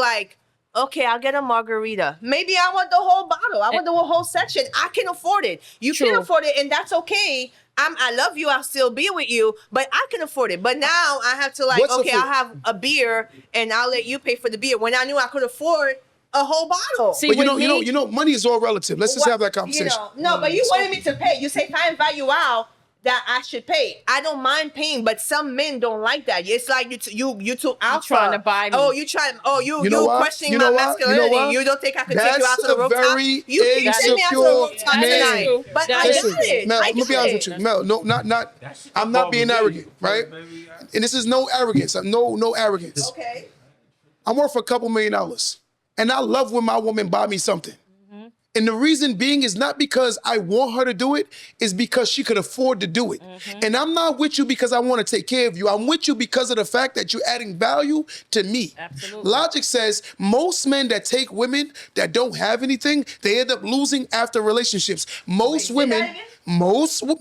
okay, I'll get a margarita. Maybe I want the whole bottle. I want the whole section. I can afford it. You True. can afford it, and that's okay. I love you. I'll still be with you, but I can afford it. But now I have to What's the okay, food? I'll have a beer and I'll let you pay for the beer when I knew I could afford a whole bottle. See, But with me, you know, money is all relative. Let's just have that conversation. No, but you wanted me to pay. You say if I invite you out, that I should pay. I don't mind paying, but some men don't like that. It's like you too alpha. trying to buy me. Oh, you trying? Oh, you You know what? questioning You know my what? You know masculinity. what? You don't think I could take you out That's to the a rooftop? very You can take me out to the insecure rooftop man. tonight. But I Listen, got it. Mel, I I'm gonna be got honest it. with you. Mel, no, not. I'm not being arrogant, right? And this is no arrogance. No arrogance. Okay. I'm worth a couple $1 million, and I love when my woman buy me something. And the reason being is not because I want her to do it, is because she could afford to do it. And I'm not with you because I want to take care of you. I'm with you because of the fact that you're adding value to me. Absolutely. Logic says most men that take women that don't have anything, they end up losing after relationships. Most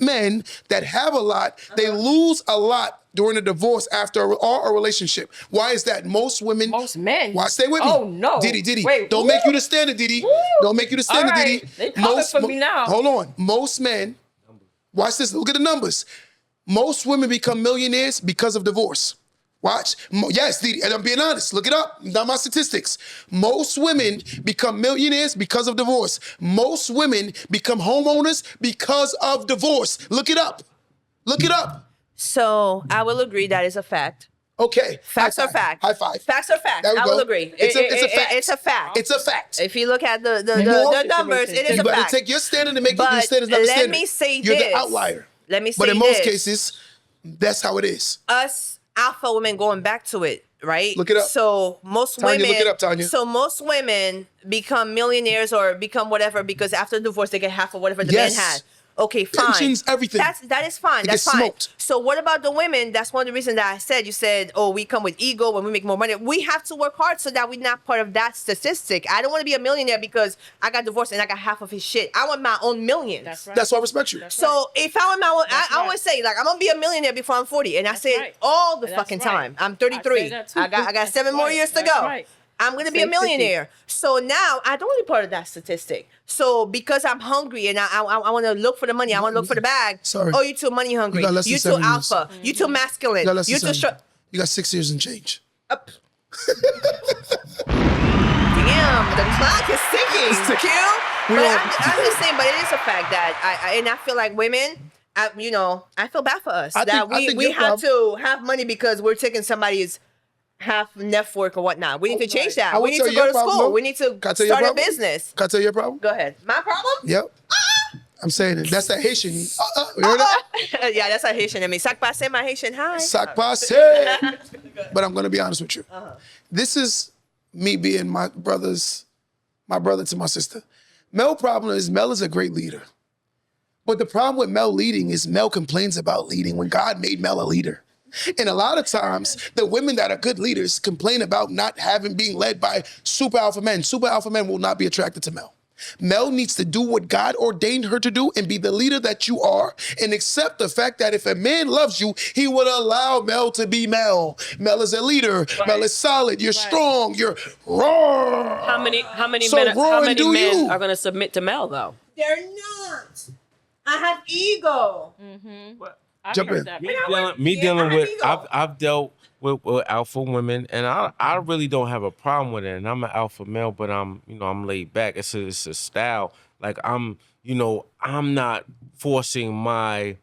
men that have a lot, they lose a lot during a divorce after a relationship. Why is that? Most women. Most men? Why? Stay with me. Oh, no. Diddy. Wait, Don't woo. make you the standard, Diddy. Woo. Don't make you the standard, All right. Diddy. They coming for me now. Hold on. Most men, watch this. Look at the numbers. Most women become millionaires because of divorce. Watch. Yes, Diddy. And I'm being honest. Look it up. Not my statistics. Most women become millionaires because of divorce. Most women become homeowners because of divorce. Look it up. Look it up. So I will agree that is a fact. Okay. Facts High are five. facts. High five. Facts are facts. There we I go. will agree. It's a fact. It's a fact. It's a fact. If you look at the More- numbers, it is You a better fact. take your standard and make it your But standard not the let standard. me say You're this. the outlier. Let me say But in most this. cases, that's how it is. Us alpha women going back to it, right? Look it up. So most Tanya, women look it up, Tanya. So most women become millionaires or become whatever because after divorce they get half of whatever the Yes. man had. Okay, fine. Pensions, everything. That is fine. It That's gets fine. smoked. So what about the women? That's one of the reasons that I said, you said, oh, we come with ego when we make more money. We have to work hard so that we're not part of that statistic. I don't want to be a millionaire because I got divorced and I got half of his shit. I want my own millions. That's right. That's why I respect you. So if I want my own, That's I right. always say, like, I'm gonna be a millionaire before I'm 40. And I say it right. all the That's fucking right. time. I'm I 33. say that too. I got That's 7 more right. years to That's go. right. I'm gonna be Say a millionaire. So now I don't want to be part of that statistic. So because I'm hungry and I want to look for the money, I want to look for the bag. Sorry. Oh, you too money hungry. You got less than You too 7 years. alpha. You too masculine. You got less You than too 7. short. You got 6 years and change. Damn, the clock is ticking. It's ticking. Q. We But don't- I'm just saying, but it is a fact that I feel like women, I feel bad for us I that think we your have problem- to have money because we're taking somebody's have network or whatnot. We need to change that. I We would need tell to you go your to problem, school. though. We need to Can I tell you your start a problem? business. Can I tell you your problem? Go ahead. My problem? Yep. I'm saying it. That's that Haitian. You heard that? Yeah, that's a Haitian in me. Sac passe, my Haitian. Hi. Sac passe. But I'm gonna be honest with you. This is me being my brother to my sister. Mel problem is Mel is a great leader. But the problem with Mel leading is Mel complains about leading when God made Mel a leader. And a lot of times, the women that are good leaders complain about not being led by super alpha men. Super alpha men will not be attracted to Mel. Mel needs to do what God ordained her to do and be the leader that you are and accept the fact that if a man loves you, he would allow Mel to be Mel. Mel is a leader. Right. Mel is solid. You're strong. You're raw. How many So men, raw how and many do men you. are going to submit to Mel, though? They're not. I have ego. Jump in. I've dealt with alpha women, and I really don't have a problem with it. And I'm an alpha male, but I'm laid back. It's a style. Like I'm not forcing my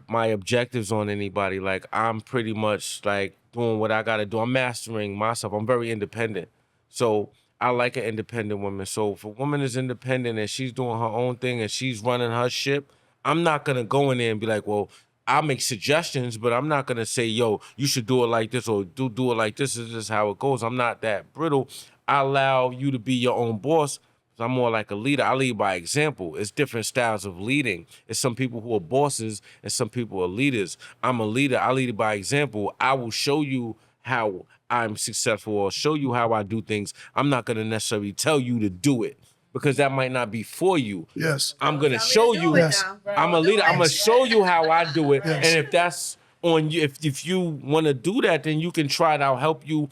objectives on anybody. Like I'm pretty much like doing what I gotta do. I'm mastering myself. I'm very independent. So I like an independent woman. So if a woman is independent and she's doing her own thing and she's running her ship, I'm not gonna go in there and be like, well, I'll make suggestions, but I'm not gonna say, yo, you should do it like this or do it like this. This is how it goes. I'm not that brittle. I allow you to be your own boss. I'm more like a leader. I lead by example. It's different styles of leading. It's some people who are bosses and some people are leaders. I'm a leader. I lead by example. I will show you how I'm successful or show you how I do things. I'm not gonna necessarily tell you to do it, because that might not be for you. Yes. I'm gonna show you. Yes. I'm a leader. I'm gonna show you how I do it. Yes. And if that's on you, if you want to do that, then you can try it. I'll help you,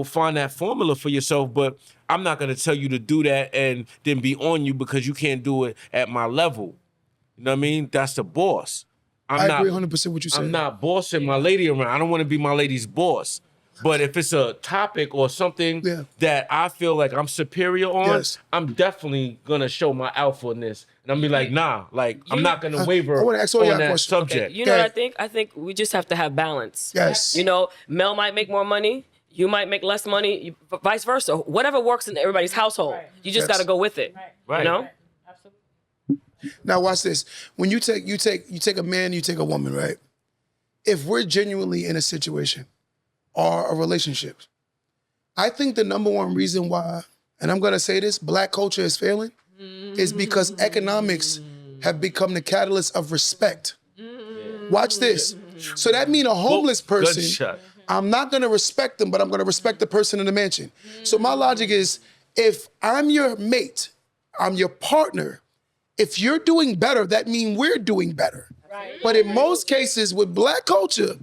find that formula for yourself. But I'm not gonna tell you to do that and then be on you because you can't do it at my level. You know what I mean? That's the boss. I agree 100% what you said. I'm not bossing my lady around. I don't want to be my lady's boss. But if it's a topic or something that I feel like I'm superior on, I'm definitely gonna show my alpha in this. And I'm be like, nah, like I'm not gonna waver I want to ask all y'all on that questions. subject. Okay. You know what I think? I think we just have to have balance. Yes. Mel might make more money. You might make less money. Vice versa. Whatever works in everybody's household, you just got to go with it. Right. You know. Now watch this. When you take a man, you take a woman, right? If we're genuinely in a situation or a relationship, I think the number one reason why, and I'm gonna say this, black culture is failing, is because economics have become the catalyst of respect. Watch this. So that means a homeless person, I'm not gonna respect them, but I'm gonna respect the person in the mansion. So my logic is, if I'm your mate, I'm your partner, if you're doing better, that means we're doing better. Right. But in most cases with black culture,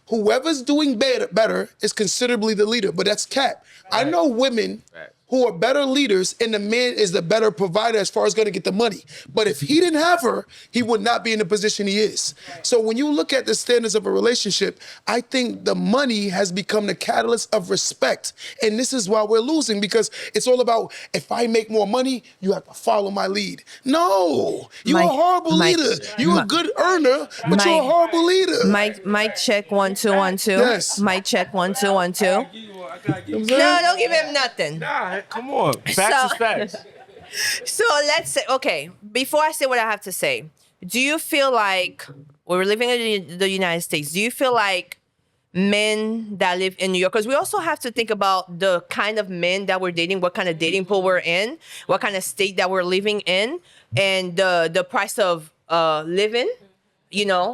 whoever's doing better is considerably the leader, but that's cap. Right. I know women who are better leaders and the man is the better provider as far as gonna get the money. But if he didn't have her, he would not be in the position he is. Right. So when you look at the standards of a relationship, I think the money has become the catalyst of respect. And this is why we're losing, because it's all about, if I make more money, you have to follow my lead. No, you're a horrible leader. You're a good earner, but you're a horrible leader. Mic check 1 2 1 2. Yes. Mic check 1 2 1 2. No, don't give him nothing. Nah, come on. Facts is facts. So let's say, okay, before I say what I have to say, do you feel like, we're living in the United States, do you feel like men that live in New York, because we also have to think about the kind of men that we're dating, what kind of dating pool we're in, what kind of state that we're living in, and the price of living,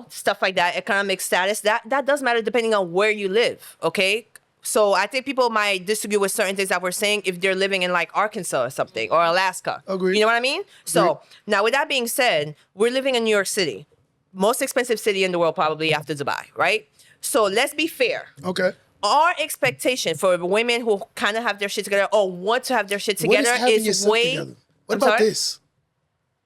stuff like that, economic status, that does matter depending on where you live, okay? So I think people might disagree with certain things that we're saying if they're living in like Arkansas or something, or Alaska. Agreed. You know what I mean? So now with that being said, we're living in New York City, most expensive city in the world probably after Dubai, right? So let's be fair. Okay. Our expectation for women who kind of have their shit together or want to have their shit together is way... Together? What about this?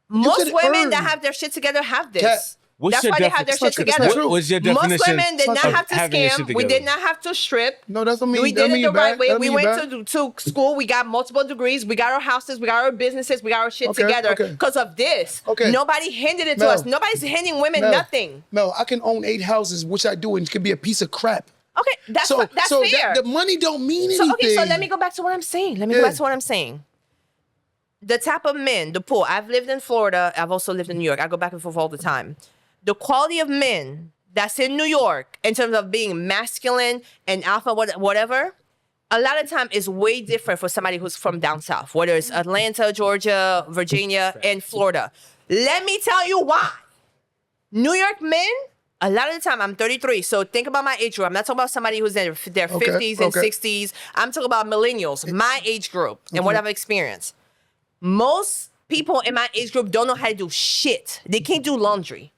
Most women that have their shit together have this. That's why they have their shit together. What's your definition? Most women did not have to scam. We did not have to strip. No, that's what I mean. We did it the right way. We went to school. We got multiple degrees. We got our houses. We got our businesses. We got our shit together because of this. Nobody handed it to us. Nobody's handing women nothing. No, I can own 8 houses, which I do, and it could be a piece of crap. Okay, that's so fair. the money don't mean anything. So, okay, so let me go back to what I'm saying. The type of men, the pool. I've lived in Florida. I've also lived in New York. I go back and forth all the time. The quality of men that's in New York in terms of being masculine and alpha, whatever, a lot of time is way different for somebody who's from down south, whether it's Atlanta, Georgia, Virginia, and Florida. Let me tell you why. New York men, a lot of the time, I'm 33, so think about my age group. I'm not talking about somebody who's in their 50s and 60s. I'm talking about millennials, my age group, and what I've experienced. Most people in my age group don't know how to do shit. They can't do laundry.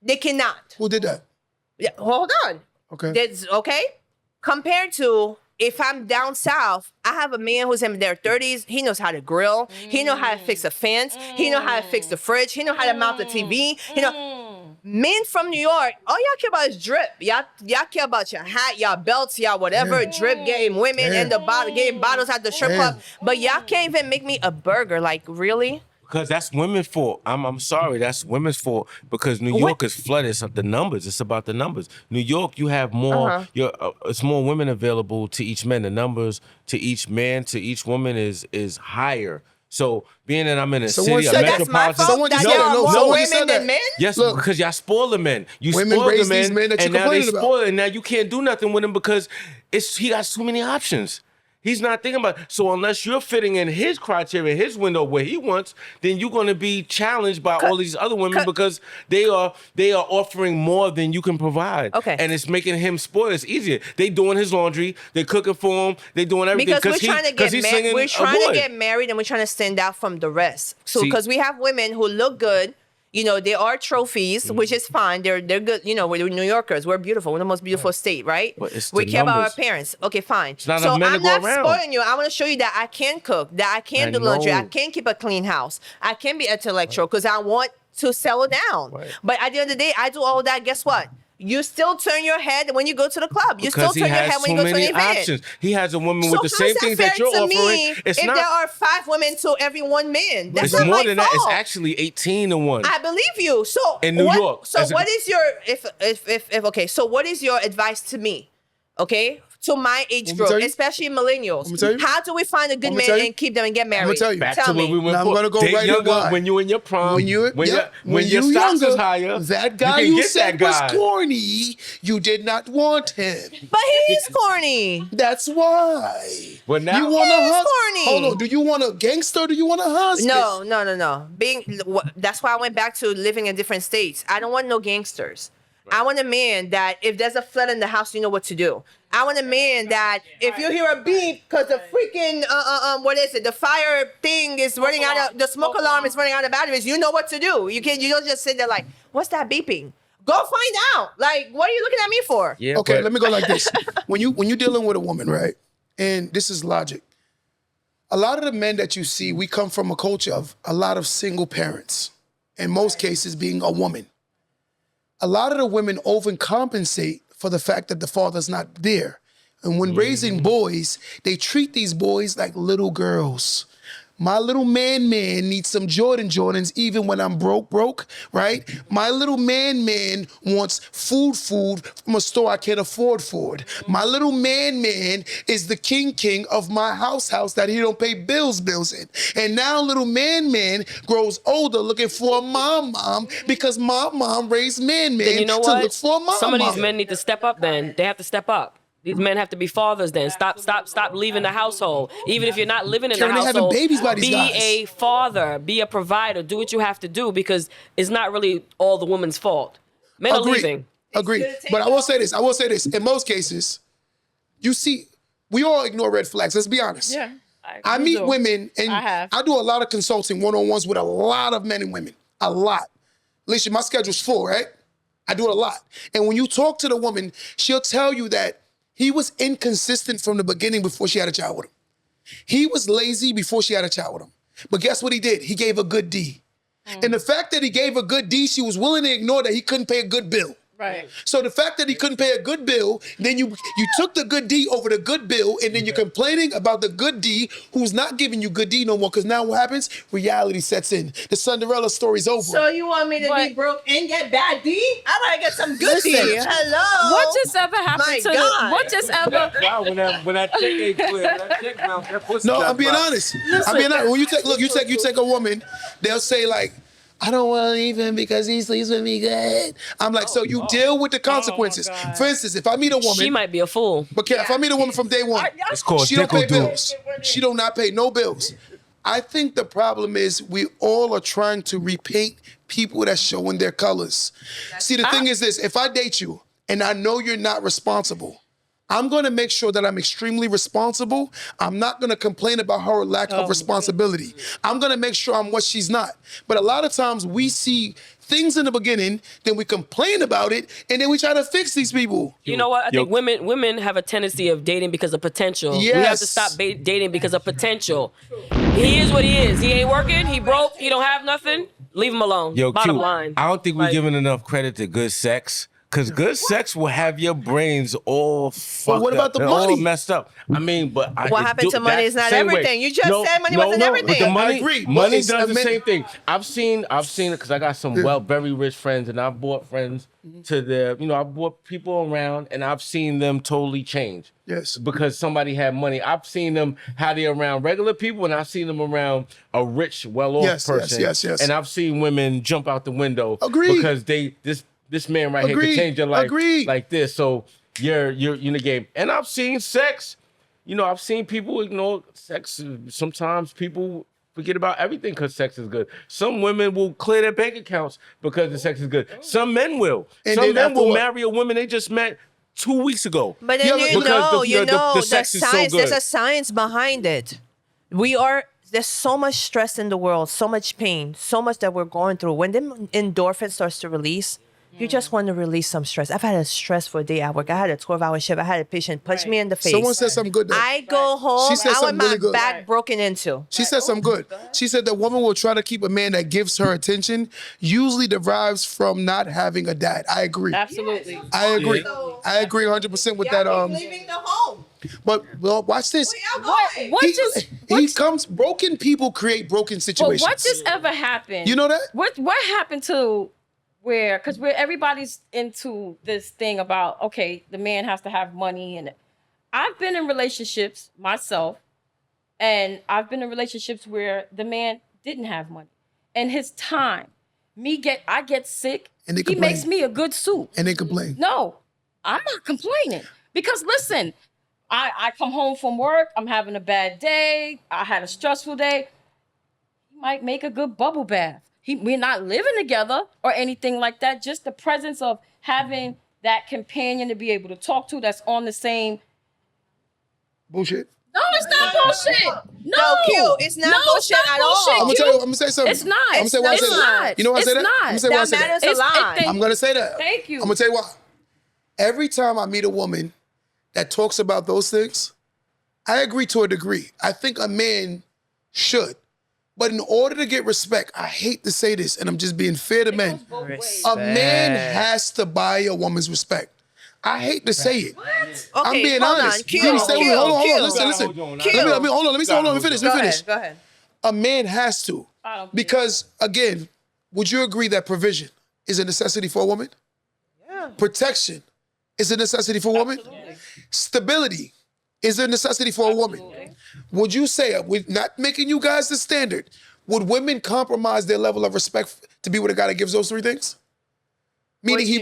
They cannot. Who did that? Yeah, hold on. Okay. That's okay. Compared to if I'm down south, I have a man who's in their 30s. He knows how to grill. He knows how to fix a fence. He knows how to fix the fridge. He knows how to mount the TV. Men from New York, all y'all care about is drip. Y'all care about your hat, y'all belts, y'all whatever. Drip, getting women in the bottle, getting bottles at the strip club. But y'all can't even make me a burger. Like, really? Because that's women's fault. I'm sorry, that's women's fault. Because New York is flooded. It's the numbers. It's about the numbers. New York, you have more. It's more women available to each man. The numbers to each man, to each woman is higher. So being that I'm in a city, a that's my fault. That there are more women than men. Yes, because y'all spoil the men. You women spoil raise the men, these men that and you now they complaining about. spoil, and now you can't do nothing with him because he got too many options. He's not thinking about it. So unless you're fitting in his criteria, his window where he wants, then you're going to be challenged by all these other women because they are offering more than you can provide. Okay. And it's making him spoil. It's easier. They doing his laundry. They cooking for him. They doing everything. Because we're trying to get married and we're trying to stand out from the rest. So because we have women who look good. You know, they are trophies, which is fine. They're good. You know, we're New Yorkers. We're beautiful. We're the most beautiful state, right? We care about our parents. Okay, fine. So I'm not spoiling you. I want to show you that I can cook, that I can do laundry, I can keep a clean house, I can be intellectual because I want to settle down. But at the end of the day, I do all that. Guess what? You still turn your head when you go to the club. You still turn your head when you go to an event. Options. He has a woman with the same things that you're offering. If there are 5 women to every 1 man, that's it's not more my than fault. that. It's actually 18 to 1. I believe you. So in New York. So what is your okay? So what is your advice to me? Okay, to my age group, especially millennials. How do we find a good man and keep them and get married? I'm gonna tell you. Back to where we went. I'm gonna go right now. When you in your prime, when your younger, stocks is higher, that guy you said was corny. You did not want him. But he's corny. That's why. But now you want a husband. Corny. Hold on. Do you want a gangster or do you want a husband? No. That's why I went back to living in different states. I don't want no gangsters. I want a man that if there's a flood in the house, you know what to do. I want a man that if you hear a beep because the freaking what is it? The fire thing is running out of the smoke alarm is running out of batteries. You know what to do. You don't just sit there like, what's that beeping? Go find out. Like, what are you looking at me for? Yeah, okay, let me go like this. When you're dealing with a woman, right? And this is logic. A lot of the men that you see, we come from a culture of a lot of single parents. In most cases, being a woman. A lot of the women overcompensate for the fact that the father's not there. And when raising boys, they treat these boys like little girls. My little man needs some Jordans even when I'm broke, right? My little man wants food from a store I can't afford. My little man is the king of my house that he don't pay bills in. And now little man grows older looking for a mom because my mom raised man then you know to what? look for a mom. Some of these men need to step up then. They have to step up. These men have to be fathers then. Stop leaving the household. Even if you're not living in the household, having babies by these be guys. a father, be a provider, do what you have to do because it's not really all the woman's fault. Men are leaving. Agreed. But I will say this. In most cases, you see, we all ignore red flags. Let's be honest. Yeah. I meet women and I do a lot of consulting one-on-ones with a lot of men and women. A lot. Alicia, my schedule's full, right? I do it a lot. And when you talk to the woman, she'll tell you that he was inconsistent from the beginning before she had a child with him. He was lazy before she had a child with him. But guess what he did? He gave a good D. And the fact that he gave a good D, she was willing to ignore that he couldn't pay a good bill. Right. So the fact that he couldn't pay a good bill, then you took the good D over the good bill, and then you're complaining about the good D who's not giving you good D no more. Because now what happens? Reality sets in. The Cinderella story's over. So you want me to be broke and get bad D? I gotta get some good D. Hello. What just ever happened to God. what just ever? Wow, when that chick ain't clear, when that chick bounce, that pussy. No, got I'm being dropped. honest. I'm being honest. When you take a woman, they'll say like, I don't want to leave him because he sleeps with me good. I'm like, so you deal with the consequences. For instance, if I meet a woman, She might be a fool. but if I meet a woman from day one, It's called she don't pay dickle-doo. bills. She do not pay no bills. I think the problem is we all are trying to repaint people that's showing their colors. See, the thing is this: if I date you and I know you're not responsible, I'm going to make sure that I'm extremely responsible. I'm not going to complain about her lack of responsibility. I'm going to make sure I'm what she's not. But a lot of times we see things in the beginning, then we complain about it, and then we try to fix these people. You know what? I think women have a tendency of dating because of potential. We have to Yes. stop dating because of potential. He is what he is. He ain't working. He broke. He don't have nothing. Leave him alone. Yo, Bottom Q, line. I don't think we're giving enough credit to good sex. Cause good sex will have your brains all fucked what about up the and all money? messed up. I mean, but What happened to money is not everything. You just said money wasn't But everything. the money, I agree, but money it's does the a same thing. I've seen it because I got some very rich friends, and I've brought friends to their, I brought people around, and I've seen them totally change. Yes. Because somebody had money. I've seen them how they around regular people, and I've seen them around a rich, well-off Yes, person. yes. And I've seen women jump out the window. Agreed. Because this man right here Agreed. can change your life Agreed. like this. So you're in the game. And I've seen sex. I've seen people ignore sex. Sometimes people forget about everything because sex is good. Some women will clear their bank accounts because the sex is good. Some men will. And Some then men after will what? marry a woman they just met 2 weeks ago. But then Yeah, you because know, the sex is so science. There's good. a science behind it. There's so much stress in the world, so much pain, so much that we're going through. When the endorphin starts to release, you just want to release some stress. I've had a stressful day at work. I had a 12-hour shift. I had a patient punch me in the face. Someone said something good. Though. I go home. She said I want something my really good. back broken into. She said something good. She said the woman will try to keep a man that gives her attention, usually derives from not having a dad. I agree. Absolutely. I agree. I agree 100% with that. Leaving the home. But well, watch this. Broken people create broken But situations. what just ever happened? You know that? What happened to because everybody's into this thing about, okay, the man has to have money, and I've been in relationships myself, and I've been in relationships where the man didn't have money, and his time, I get sick, And they he complain. makes me a good soup. And they complain. No, I'm not complaining because listen, I come home from work, I'm having a bad day, I had a stressful day. He might make a good bubble bath. We're not living together or anything like that. Just the presence of having that companion to be able to talk to that's on the same. Bullshit. No, it's not bullshit. No, Q, it's not bullshit it's not at all. bullshit, I'm gonna Q. tell you. I'm gonna say something. It's not. I'm gonna say why I It's say that. not. You know why I say It's that? not. I'm gonna say why I That say that. matters a lot. I'm gonna say that. Thank you. I'm gonna tell you why. Every time I meet a woman that talks about those things, I agree to a degree. I think a man should. But in order to get respect, I hate to say this, and I'm just being fair to men. A man has to buy a woman's respect. I hate to say it. I'm Okay, being hold honest. on. Q, Give me- stay with me. Hold on. Q. Listen. Q. Let me finish. Go ahead. A man has to. Because, again, would you agree that provision is a necessity for a woman? Yeah. Protection is a necessity for a woman? Stability is a necessity for a woman. Would you say, with not making you guys the standard, would women compromise their level of respect to be with a guy that gives those three things? Meaning he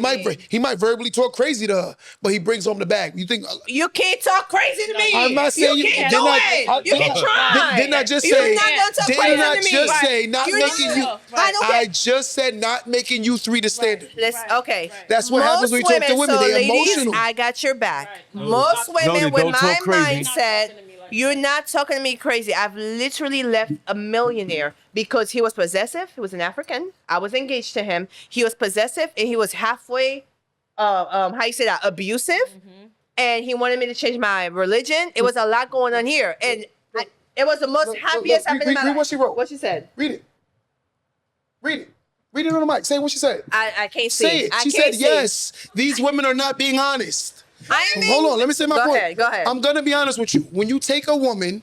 might verbally talk crazy to her, but he brings home the bag. You think You can't talk crazy to me. I'm not saying you can't do it. You can try. Didn't I just You're say? not gonna talk Didn't crazy I to me. just say not You're making you? not. I don't I care. just said not making you three the standard. Okay. That's what happens when you talk to women. So They're ladies, emotional. I got your back. Most they women with don't my talk crazy. mindset, you're not talking to me crazy. I've literally left a millionaire because he was possessive. He was an African. I was engaged to him. He was possessive and he was halfway, how you say that, abusive. And he wanted me to change my religion. It was a lot going on here. And it was the most happiest I've been in my life. Read what she wrote. What she said. Read it. Read it. Read it on the mic. Say what she said. I can't see. Say it. I She can't said, see. yes, these women are not being honest. Hold on, let me say my point. Go ahead. I'm gonna be honest with you. When you take a woman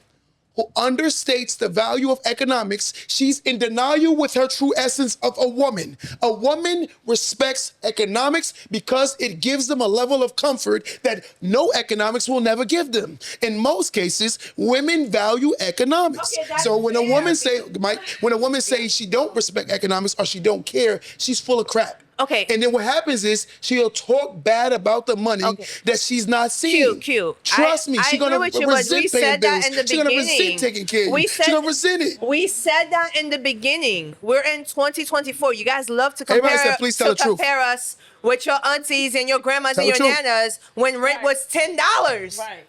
who understates the value of economics, she's in denial with her true essence of a woman. A woman respects economics because it gives them a level of comfort that no economics will never give them. In most cases, women value economics. Okay, that's so when a fair. woman say, Mike, when a woman says she don't respect economics or she don't care, she's full of crap. Okay. And then what happens is she'll talk bad about the money that she's not seeing. Cute. Trust me, she's I gonna agree with you, but resent we paying said that bills. in the She's gonna beginning. resent taking care of We you. said- She's gonna resent it. We said that in the beginning. We're in 2024. You guys love to Everybody compare, said, please tell the truth. compare us with your aunties and your grandmas Tell and the your truth. nanas when rent was $10. Right.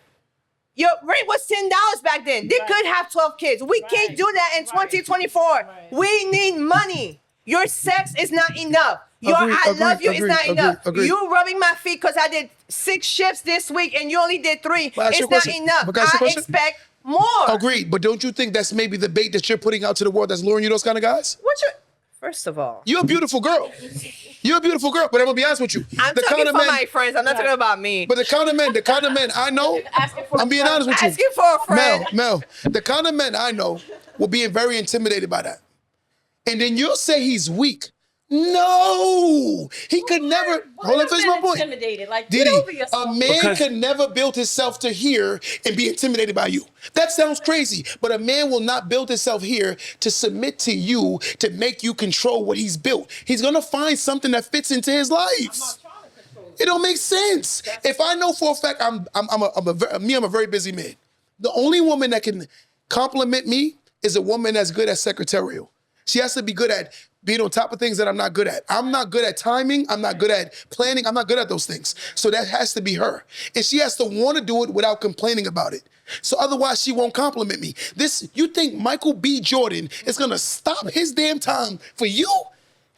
Your rent was $10 back then. They could have 12 kids. We can't do that in 2024. We need money. Your sex is not enough. Your Agreed, I love you agreed, is not agreed, enough. agreed. You rubbing my feet because I did 6 shifts this week and you only did 3. Well, ask It's you a not question. enough. But can I ask you a I question? expect more. Agreed, but don't you think that's maybe the bait that you're putting out to the world that's luring you those kind of guys? First of all, You're a beautiful girl. You're a beautiful girl, but I'm gonna be honest with you. I'm the talking kind for of men, my friends. I'm not talking about me. but the kind of men I know, I'm being honest with you. Asking for a friend. Mel, the kind of men I know will be very intimidated by that. And then you'll say he's weak. No, he could never. Hold on, finish my point. Intimidated. Like, Did get he? over yourself. A man Because- could never build himself to here and be intimidated by you. That sounds crazy, but a man will not build himself here to submit to you to make you control what he's built. He's gonna find something that fits into his life. It don't make sense. If I know for a fact I'm a very busy man. The only woman that can compliment me is a woman that's good at secretarial. She has to be good at being on top of things that I'm not good at. I'm not good at timing. I'm not good at planning. I'm not good at those things. So that has to be her. And she has to want to do it without complaining about it. So otherwise she won't compliment me. You think Michael B. Jordan is gonna stop his damn time for you?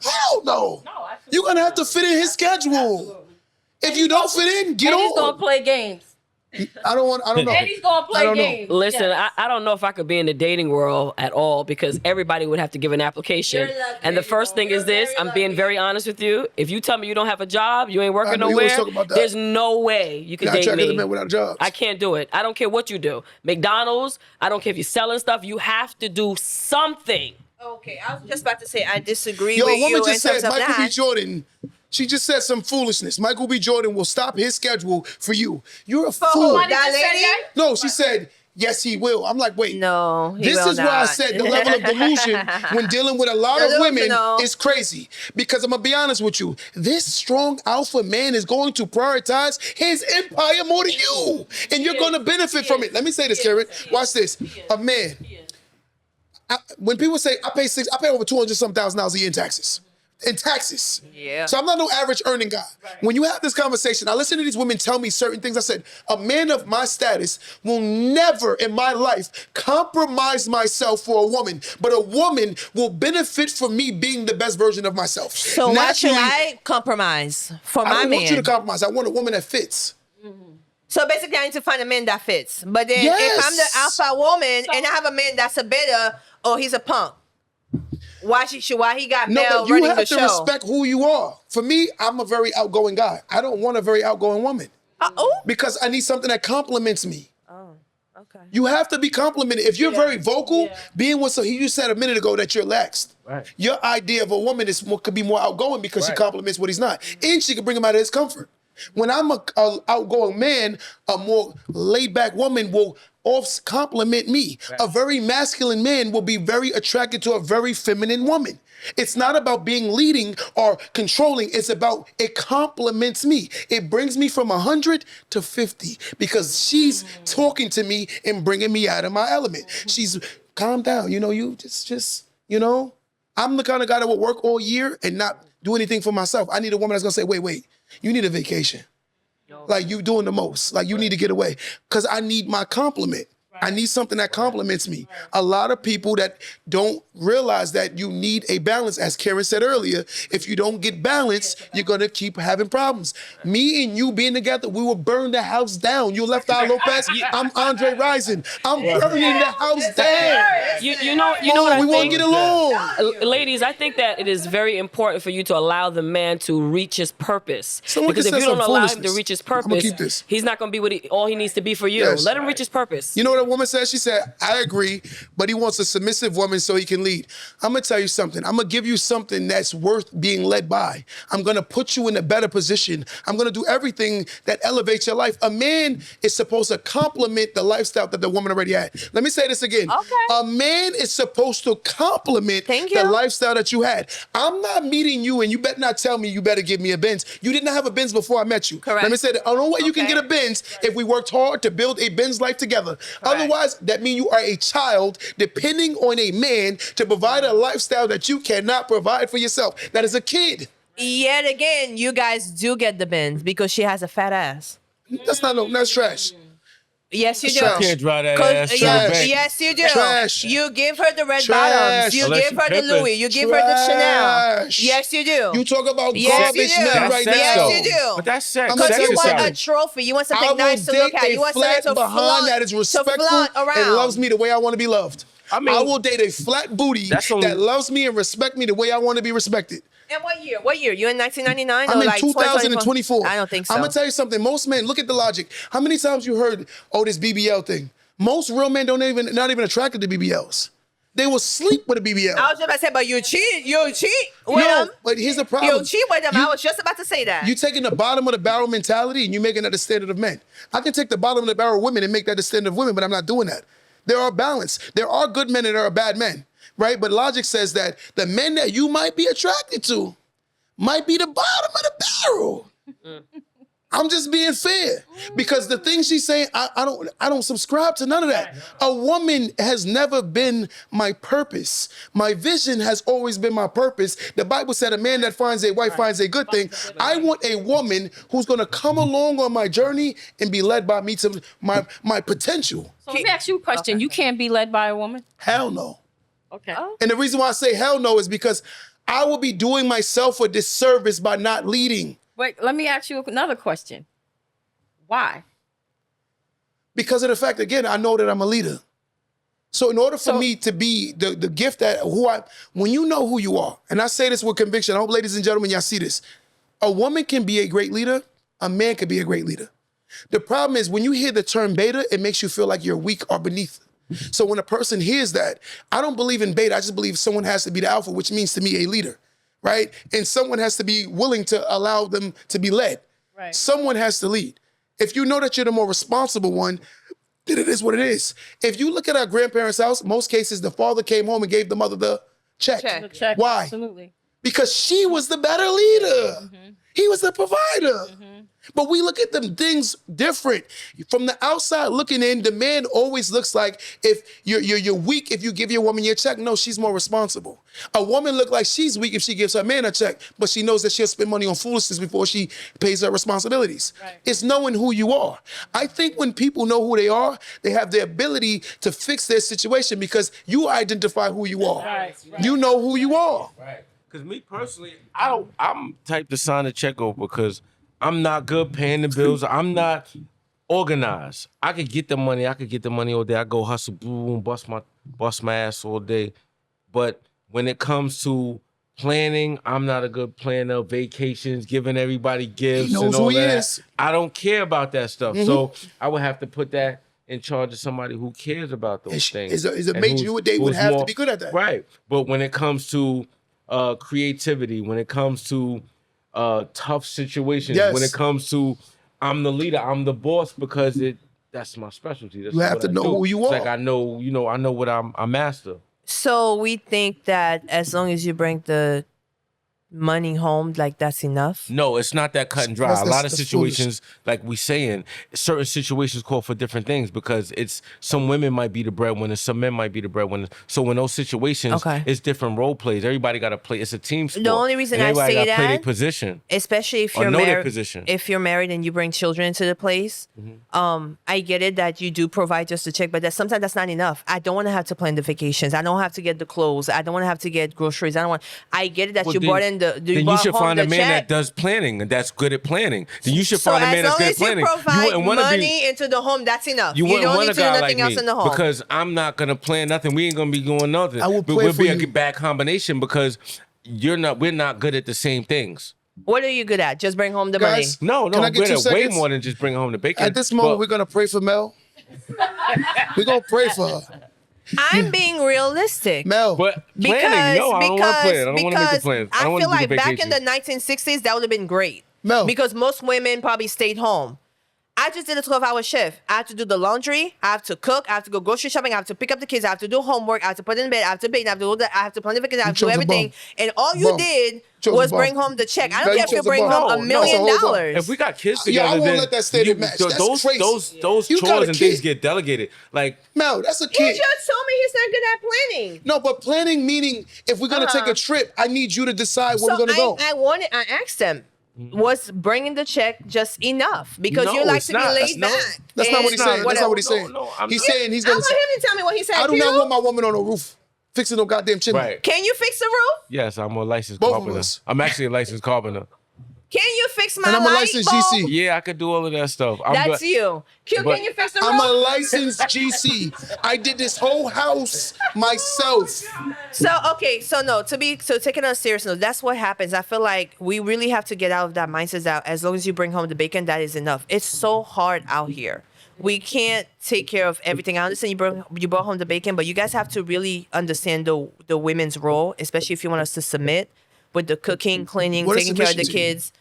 Hell no. You're gonna have to fit in his schedule. If you don't fit in, get And he's gonna on. play games. I don't know. And he's gonna I play don't know. games. Listen, Yes. I don't know if I could be in the dating world at all because everybody would have to give an application. You're lucky. And the first thing is this, You're I'm being lucky. very honest with you. If you tell me you don't have a job, you ain't working know you always nowhere, talk about that. there's no way you can Not date attracted to me. men without jobs. I can't do it. I don't care what you do. McDonald's, I don't care if you're selling stuff, you have to do something. Okay, I was just about to say I disagree Yo, with a woman you in just said terms of Michael B. that. Jordan. She just said some foolishness. Michael B. Jordan will stop his schedule for you. You're a For fool. who? Somebody That just said lady? that? No, she said, yes, he will. I'm like, wait. No, he This will is why I not. said the level of delusion when dealing with a lot of women Delusional. is crazy. Because I'm going to be honest with you. This strong alpha man is going to prioritize his empire more than you. And you're going to benefit from it. Let me say this, Karen. Watch this. A man. When people say, I pay over $200,000 a year in taxes. Yeah. So I'm not no average earning guy. When you have this conversation, I listen to these women tell me certain things. I said, a man of my status will never in my life compromise myself for a woman, but a woman will benefit from me being the best version of myself. So why should Naturally, I compromise for I my don't man? want you to compromise. I want a woman that fits. So basically, I need to find a man that fits. But then Yes. if I'm the alpha woman and I have a man that's a beta, oh, he's a punk. Why he got No, Mel but you running have the to show? respect who you are. For me, I'm a very outgoing guy. I don't want a very outgoing woman Oh, because I need something that compliments me. okay. You have to be complimented. If you're very vocal, being with you said a minute ago that you're laxed. Right. Your idea of a woman could be more outgoing because she compliments what he's not. And she can bring him out of his comfort. When I'm a outgoing man, a more laid back woman will compliment me. A very masculine man will be very attracted to a very feminine woman. It's not about being leading or controlling. It's about it compliments me. It brings me from 100 to 50 because she's talking to me and bringing me out of my element. She's calm down. You know, you just, you know, I'm the kind of guy that will work all year and not do anything for myself. I need a woman that's going to say, wait, you need a vacation. Like you doing the most. Like you need to get away because I need my compliment. I need something that complements me. A lot of people that don't realize that you need a balance. As Karen said earlier, if you don't get balance, you're going to keep having problems. Me and you being together, we will burn the house down. You left out Lopez. I'm Andre Rison. I'm burning the house down. You know what I we think? won't get along. Ladies, I think that it is very important for you to allow the man to reach his purpose. Someone Because can if say you don't some allow him to foolishness. reach his I'ma purpose, keep this. he's not going to be what all he needs to be for you. Yes. Let him reach his purpose. You know what a woman said? She said, I agree, but he wants a submissive woman so he can lead. I'm going to tell you something. I'm going to give you something that's worth being led by. I'm going to put you in a better position. I'm going to do everything that elevates your life. A man is supposed to complement the lifestyle that the woman already had. Let me say this again. Okay. A man is supposed to complement the lifestyle that you had. I'm not meeting you, and you better not tell me you better give me a Benz. You didn't have a Benz before I met you. Correct. Let me say that. The only way you can get a Benz if we worked hard to build a Benz life together. Otherwise, that means you are a child depending on a man to provide a lifestyle that you cannot provide for yourself. That is a kid. Yet again, you guys do get the Benz because she has a fat ass. That's trash. Yes, you do. Trash. Can't drive that 'Cause- ass to the Trash. bank. Yes, you do. Trash. You give her the red Trash. bottoms. You Unless give you her the pimping. Louis. You give her the Chanel. Trash. Yes, you do. You talk about Yes, garbage you do. men That's right sex, now. Yes, though. you do. But that's sex. I'm Because tell you you want something. a trophy. You want I something will nice to look date at. You a want something flat to behind flaunt, that is to respectful flaunt around. and loves me the way I want to be loved. I mean, I will date a flat booty That's only- that loves me and respect me the way I want to be respected. And what year? What year? You in 1999 I'm or in like 2024. I don't think so. I'm gonna tell you something. Most men, look at the logic. How many times you heard, oh, this BBL thing? Most real men not even attracted to BBLs. They will sleep with a BBL. I was just about to say, but you cheat with No, them. but here's the problem. You cheat with them. I was just about to say that. You taking the bottom of the barrel mentality and you making that the standard of men. I can take the bottom of the barrel of women and make that the standard of women, but I'm not doing that. There are balance. There are good men and there are bad men, right? But logic says that the men that you might be attracted to might be the bottom of the barrel. I'm just being fair because the things she's saying, I don't subscribe to none of that. A woman has never been my purpose. My vision has always been my purpose. The Bible said a man that finds a wife finds a good thing. I want a woman who's going to come along on my journey and be led by me to my potential. So let me ask you a question. You can't be led by a woman? Hell no. Okay. And the reason why I say hell no is because I will be doing myself a disservice by not leading. Wait, let me ask you another question. Why? Because of the fact, again, I know that I'm a leader. So in order for me to be the gift that when you know who you are, and I say this with conviction, I hope ladies and gentlemen, y'all see this. A woman can be a great leader, a man can be a great leader. The problem is when you hear the term beta, it makes you feel like you're weak or beneath. So when a person hears that, I don't believe in beta, I just believe someone has to be the alpha, which means to me a leader. Right? And someone has to be willing to allow them to be led. Right. Someone has to lead. If you know that you're the more responsible one, then it is what it is. If you look at our grandparents' house, most cases the father came home and gave the mother the check. The check. Why? Absolutely. Because she was the better leader. He was the provider. But we look at them things different. From the outside looking in, the man always looks like if you're weak if you give your woman your check. No, she's more responsible. A woman look like she's weak if she gives her man a check, but she knows that she'll spend money on foolishness before she pays her responsibilities. Right. It's knowing who you are. I think when people know who they are, they have the ability to fix their situation because you identify who you are. Right. You know who you are. Right. Because me personally, I'm type to sign a check over because I'm not good paying the bills. I'm not organized. I could get the money. All day. I go hustle, boom, bust my ass all day. But when it comes to planning, I'm not a good planner. Vacations, giving everybody gifts, He knows and all who he that. is. I don't care about that stuff. So I would have to put that in charge of somebody who cares about those things. Is a and mate they would who's have more- to be good at that. Right. But when it comes to creativity, when it comes to tough situations, Yes. when it comes to I'm the leader, I'm the boss because that's my specialty. That's You have what to I know do. who you It's are. like I know what I master. So we think that as long as you bring the money home, like that's enough? No, it's not that cut and dry. That's- A lot of that's situations, like we saying, certain situations call for different things because it's some women might be the breadwinners, some men might be the breadwinners. So in those situations, Okay. it's different role plays. Everybody got to play. It's a team sport. The only reason and I everybody say gotta play their that, position. especially if Or you're know their married, position. if you're married and you bring children into the place, I get it that you do provide just a check, but sometimes that's not enough. I don't want to have to plan the vacations. I don't have to get the clothes. I don't want to have to get groceries. I get it that Well, you then- brought in the. Then you brought should home find a the man that check. does planning and that's good at planning. Then you should So find a man as that's long good at as you planning. provide wouldn't wanna money into the home, that's enough. You wouldn't don't want need a to do guy nothing like else me in the home. because I'm not gonna plan nothing. We ain't gonna be doing nothing. I will But play we'll for be you. a bad combination because we're not good at the same things. What are you good at? Just bring home the Guys, No, Can I I'm get good 2 at way seconds? more than just bringing home the bacon. At this moment, But- we're gonna pray for Mel. We're gonna pray for her, money. I'm being realistic. Mel. But Because planning, no, I don't want to plan. I don't want to make the because plans. I I don't want feel to do like the back in vacation. the 1960s that would have been great. Mel. Because most women probably stayed home. I just did a 12-hour shift. I have to do the laundry. I have to cook. I have to go grocery shopping. I have to pick up the kids. I have to do homework. I have to put in bed. I have to bathe. I have to do that. I have to plan the vacation. I have to do chose a everything. bum. And all you Bum. did Chose a was bum. bring home the check. I No, don't you care if you chose a bring bum. home No, $1 million. that's a whole bum. If we got kids Yeah, I together, won't then let that standard match. That's those crazy. those You got chores a and kid. things get delegated. Like Mel, that's a He kid. just told me he's not good at planning. No, but planning meaning if we're gonna take a trip, I need you to decide where So we're gonna go. I asked them, was bringing the check just enough? Because No, you like it's to be not. laid No, back. That's not what he's and saying. That's whatever. not what he's saying. He's saying he's I gonna. want him to tell me what he said. I do not Q. want my woman on the roof fixing no goddamn chimney. right. Can you fix the roof? Yes, I'm a licensed Both of carpenter. us. I'm actually a licensed carpenter. Can you fix my And I'm a light licensed bulb? GC. Yeah, I could do all of that stuff. That's you. Q, but- can you fix the I'm a roof? licensed GC. I did this whole house myself. So taking on a serious note, that's what happens. I feel like we really have to get out of that mindset that as long as you bring home the bacon, that is enough. It's so hard out here. We can't take care of everything. I understand you brought home the bacon, but you guys have to really understand the women's role, especially if you want us to submit with the cooking, cleaning, What is taking care of the submission to you? kids.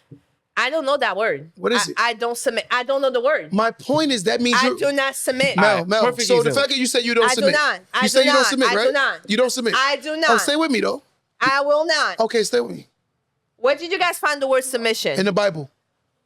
I don't know that word. What is it? I don't submit. I don't know the word. My point is that means I you're. do not submit. Mel, Mel. perfect So the example. fact that you said you don't I do submit. not. I You do say you don't not. submit, I do right? not. You don't submit. I do Oh, not. stay with me though. I will not. Okay, stay with me. Where did you guys find the word submission? In the Bible.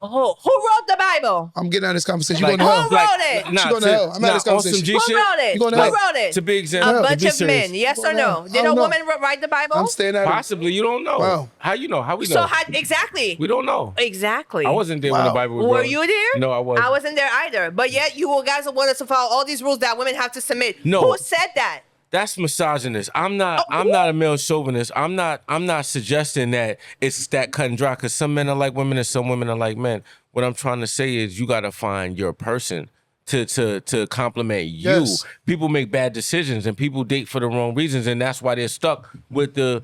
Oh, who wrote the Bible? I'm getting out of this conversation. You Like, going to hell? Who wrote it? She going to hell. I'm out of this on some conversation. G Who shit. wrote it? You going Who to hell? wrote it? To be A example, bunch to be of serious. men. Yes or Going to hell. no? I Did a don't know. woman write the Bible? I'm staying out of it. Possibly, you don't know. Wow. How you know? How we know? So exactly. We don't know. Exactly. I wasn't there when the Wow. Bible was Were wrote. you there? No, I wasn't. I wasn't there either. But yet you guys want us to follow all these rules that women have to submit. No. Who said that? That's misogynist. I'm not a male chauvinist. I'm not suggesting that it's that cut and dry because some men are like women and some women are like men. What I'm trying to say is you gotta find your person to complement you. Yes. People make bad decisions and people date for the wrong reasons, and that's why they're stuck with the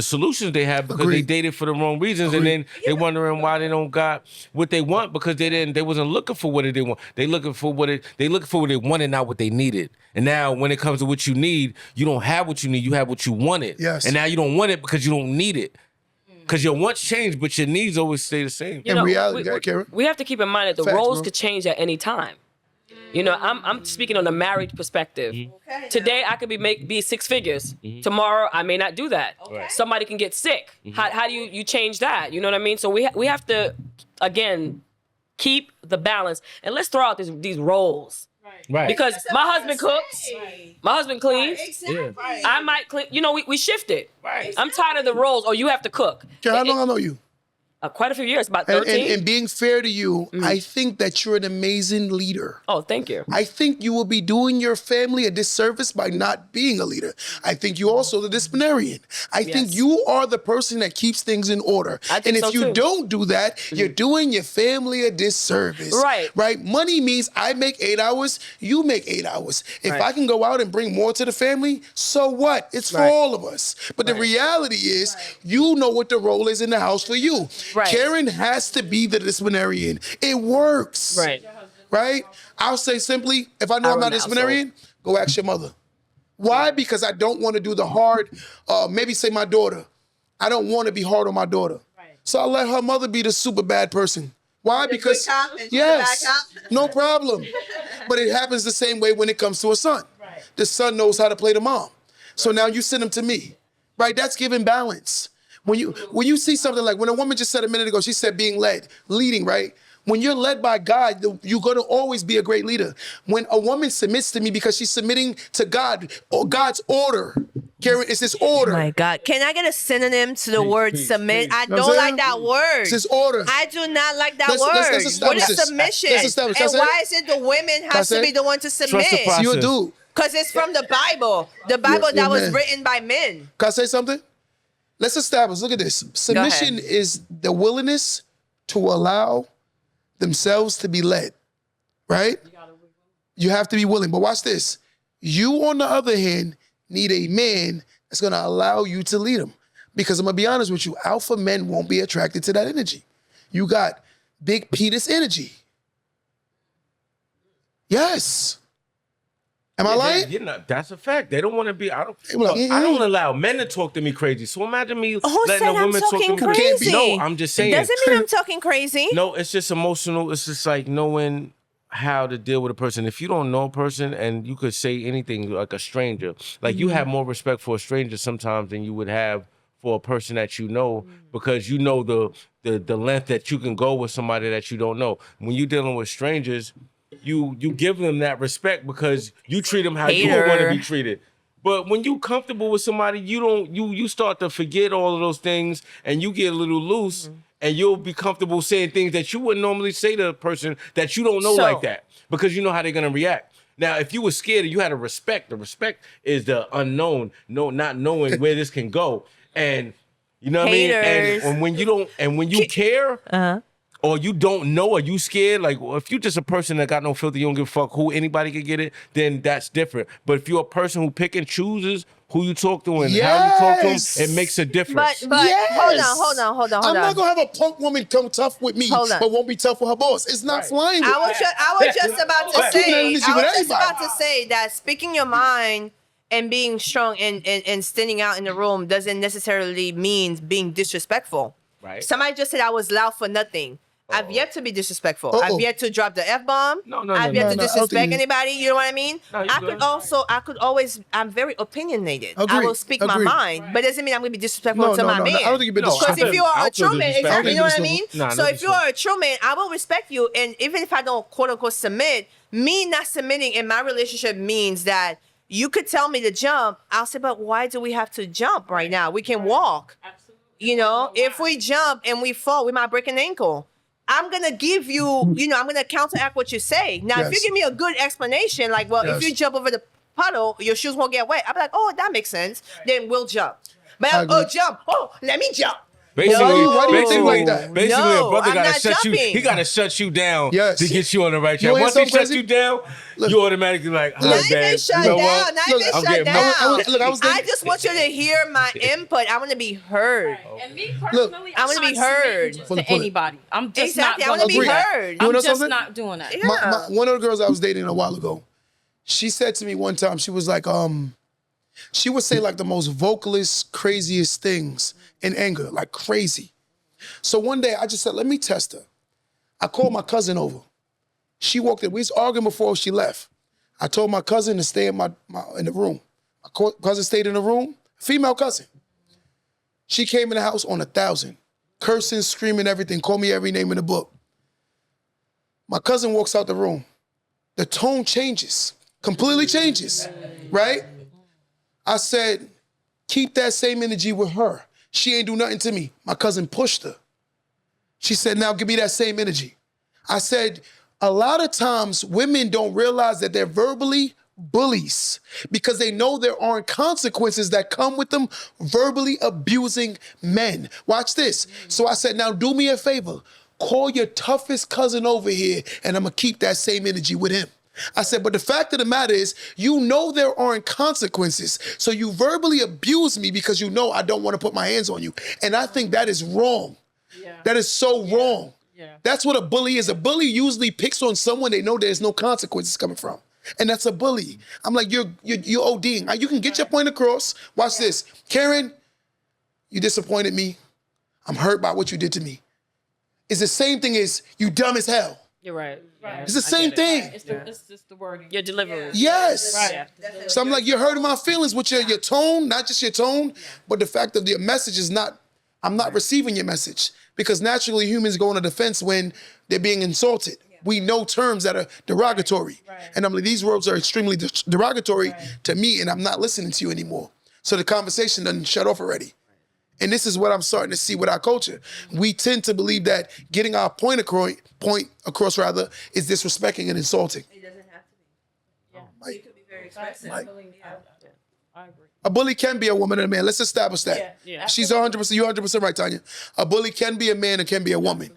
solutions they have because they Agreed. dated for the wrong reasons, and then they wondering why they don't got what they want because they wasn't looking for what they want. They looking for what they wanted, not what they needed. And now when it comes to what you need, you don't have what you need. You have what you wanted. Yes. And now you don't want it because you don't need it. Because your wants change, but your needs always stay the same. In reality, go ahead, Karen. we have to keep in mind that the Facts, roles bro. could change at any time. You know, I'm speaking on the marriage perspective. Today I could be 6 figures. Tomorrow I may not do that. Somebody can get sick. How do you change that? You know what I mean? So we have to again keep the balance and let's throw out these roles. Right. Because my husband cooks, my husband cleans. Exactly. I might clean. You know, we shift it. Right. I'm tired of the roles. Or you have to cook. Karen, how long I know you? Quite a few years, about And, 13. and being fair to you, I think that you're an amazing leader. Oh, thank you. I think you will be doing your family a disservice by not being a leader. I think you also the disciplinarian. I think you are the person that keeps things in order. I think and if so, you too. don't do that, you're doing your family a disservice. Right. Right? Money means I make 8 hours, you make 8 hours. If Right. I can go out and bring more to the family, so what? It's for Right. all of us. But the reality is, you know what the role is in the house for you. Right. Karen has to be the disciplinarian. It works. Right. Right? I'll say simply, if I know I'm run not a the disciplinarian, go ask your mother. Why? Because I don't want to do the hard, maybe say my daughter. I don't want to be hard on my daughter. So I'll let her mother be the super bad person. Why? Because, cop and she's the yes, bad cop? no problem. But it happens the same way when it comes to a son. The son knows how to play the mom. So now you send him to me. Right? That's giving balance. When you see something like when a woman just said a minute ago, she said being led, leading, right? When you're led by God, you're going to always be a great leader. When a woman submits to me because she's submitting to God or God's order, Karen, it's His order. Oh my God. Can I get a synonym to the word submit? I You know don't what I'm like saying? that word. It's His order. I do not like that Let's word. establish What is this. submission? Let's establish. Can I And say why it? is it the women I has say to be it? the one to Trust the submit? process. You do. Because it's from the Bible. The Bible that was amen. written by men. Can I say something? Let's establish. Look at this. Submission is the willingness to allow themselves to be led, right? You have to be willing. But watch this. You, on the other hand, need a man that's going to allow you to lead them. Because I'm going to be honest with you, alpha men won't be attracted to that energy. You got big penis energy. Yes. Am I lying? That's a fact. They don't want to be. I don't. They be like, Look, I don't allow men to talk to me crazy. So imagine me Who letting said a I'm woman talk to talking me crazy? No, I'm just saying. It doesn't mean I'm talking crazy. No, it's just emotional. It's just like knowing how to deal with a person. If you don't know a person and you could say anything like a stranger, like you have more respect for a stranger sometimes than you would have for a person that you know, because you know the length that you can go with somebody that you don't know. When you're dealing with strangers, you give them that respect because you treat them how you would want to be treated. But when you comfortable with somebody, you start to forget all of those things and you get a little loose and you'll be comfortable saying things that you wouldn't normally say to a person that you don't know like that because you know how they're gonna react. Now, if you were scared and you had a respect, the respect is the unknown, not knowing where this can go. And you know what I mean? And when you don't, and when you care, or you don't know, or you scared, like if you're just a person that got no filter, you don't give a fuck who anybody can get it, then that's different. But if you're a person who pick and chooses who you talk to and how you talk to them, it makes a difference. But Yes. hold on. I'm not going to have a punk woman come tough with me, Hold on. but won't be tough with her boss. It's not flying with I was just about to Right. say, Keeping energy with everybody. that speaking your mind and being strong and standing out in the room doesn't necessarily mean being disrespectful. Right. Somebody just said I was loud for nothing. I've yet to be disrespectful. Uh-oh. I've yet to drop the F-bomb. No, I've yet to I don't think disrespect you- anybody. You know what I mean? No, you I good. could always, I'm very opinionated. I Agreed. will speak my Agreed. mind, but it doesn't mean I'm going to be disrespectful No, to my no, man. I don't think you've been No, Because if you are I a feel true man, disrespectful. exactly, you know what I mean? Nah, So no if you are a true man, I will respect you. And even if I don't quote unquote submit, me not submitting in my relationship means that you could tell me to jump. I'll say, but why do we have to jump right now? We can walk. You know, if we jump and we fall, we might break an ankle. I'm going to give you, I'm going to counteract what you say. Now, if you Yes. give me a good explanation, like, well, if Yes. you jump over the puddle, your shoes won't get wet. I'll be like, oh, that makes sense. Then we'll jump. But, I agree. jump. Oh, let me jump. Basically, Why do you think like that? Basically, No, a brother I'm gotta not shut you. jumping. He gotta shut you down Yes. to get you on the right track. You ain't Once he so shuts crazy? you down, Look. you automatically like, oh, Not even babe, shut you know down. what? Not Look, even I'm shut getting- down. I was I thinking- just want you to hear my input. I want to be heard. And me personally, I wanna be heard. To Pull it. anybody. I'm just Exactly. I not want going to be do that. heard. You I'm know just something? not doing that. Yeah. One of the girls I was dating a while ago, she said to me one time, she was like, she would say like the most vocalist, craziest things in anger, like crazy. So one day I just said, let me test her. I called my cousin over. She walked in. We was arguing before she left. I told my cousin to stay in in the room. My cousin stayed in the room, female cousin. She came in the house on 1,000, cursing, screaming, everything, called me every name in the book. My cousin walks out the room. The tone changes, completely changes, right? I said, keep that same energy with her. She ain't do nothing to me. My cousin pushed her. She said, now give me that same energy. I said, a lot of times women don't realize that they're verbally bullies because they know there aren't consequences that come with them verbally abusing men. Watch this. So I said, now do me a favor. Call your toughest cousin over here and I'm going to keep that same energy with him. I said, but the fact of the matter is, you know there aren't consequences. So you verbally abuse me because you know I don't want to put my hands on you. And I think that is wrong. Yeah. That is so wrong. Yeah. That's what a bully is. A bully usually picks on someone they know there's no consequences coming from. And that's a bully. I'm like, you're ODing. You can get your point across. Watch this. Karen, you disappointed me. I'm hurt by what you did to me. It's the same thing as you dumb as hell. You're right. It's the same thing. It's just the wording. Your delivery. Yes. Right. So I'm like, you're hurting my feelings with your tone, not just your tone, but the fact that your message is not I'm not receiving your message. Because naturally humans go on a defense when they're being insulted. We know terms that are derogatory. And I'm like, these words are extremely derogatory to me, and I'm not listening to you anymore. So the conversation doesn't shut off already. And this is what I'm starting to see with our culture. We tend to believe that getting our point across is disrespecting and insulting. It doesn't have to be. Yeah. You could be very expressive. I agree. A bully can be a woman and a man. Let's establish that. Yeah. She's 100%, you're 100% right, Tanya. A bully can be a man and can be a woman.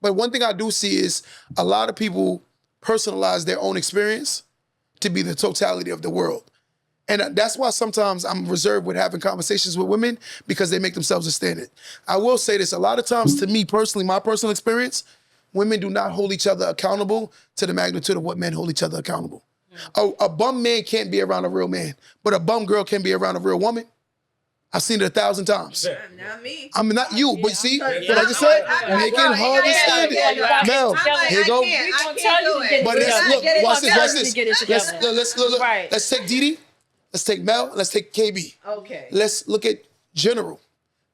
But one thing I do see is a lot of people personalize their own experience to be the totality of the world. And that's why sometimes I'm reserved with having conversations with women, because they make themselves a standard. I will say this, a lot of times to me personally, my personal experience, women do not hold each other accountable to the magnitude of what men hold each other accountable. A bum man can't be around a real man, but a bum girl can be around a real woman. I've seen it 1,000 times. Not me. I'm not you, but see what I just said? Make it hard to stand it. Mel, here you go. But look, watch this. Look. Right. Let's take Didi. Let's take Mel. Let's take KB. Okay. Let's look at general.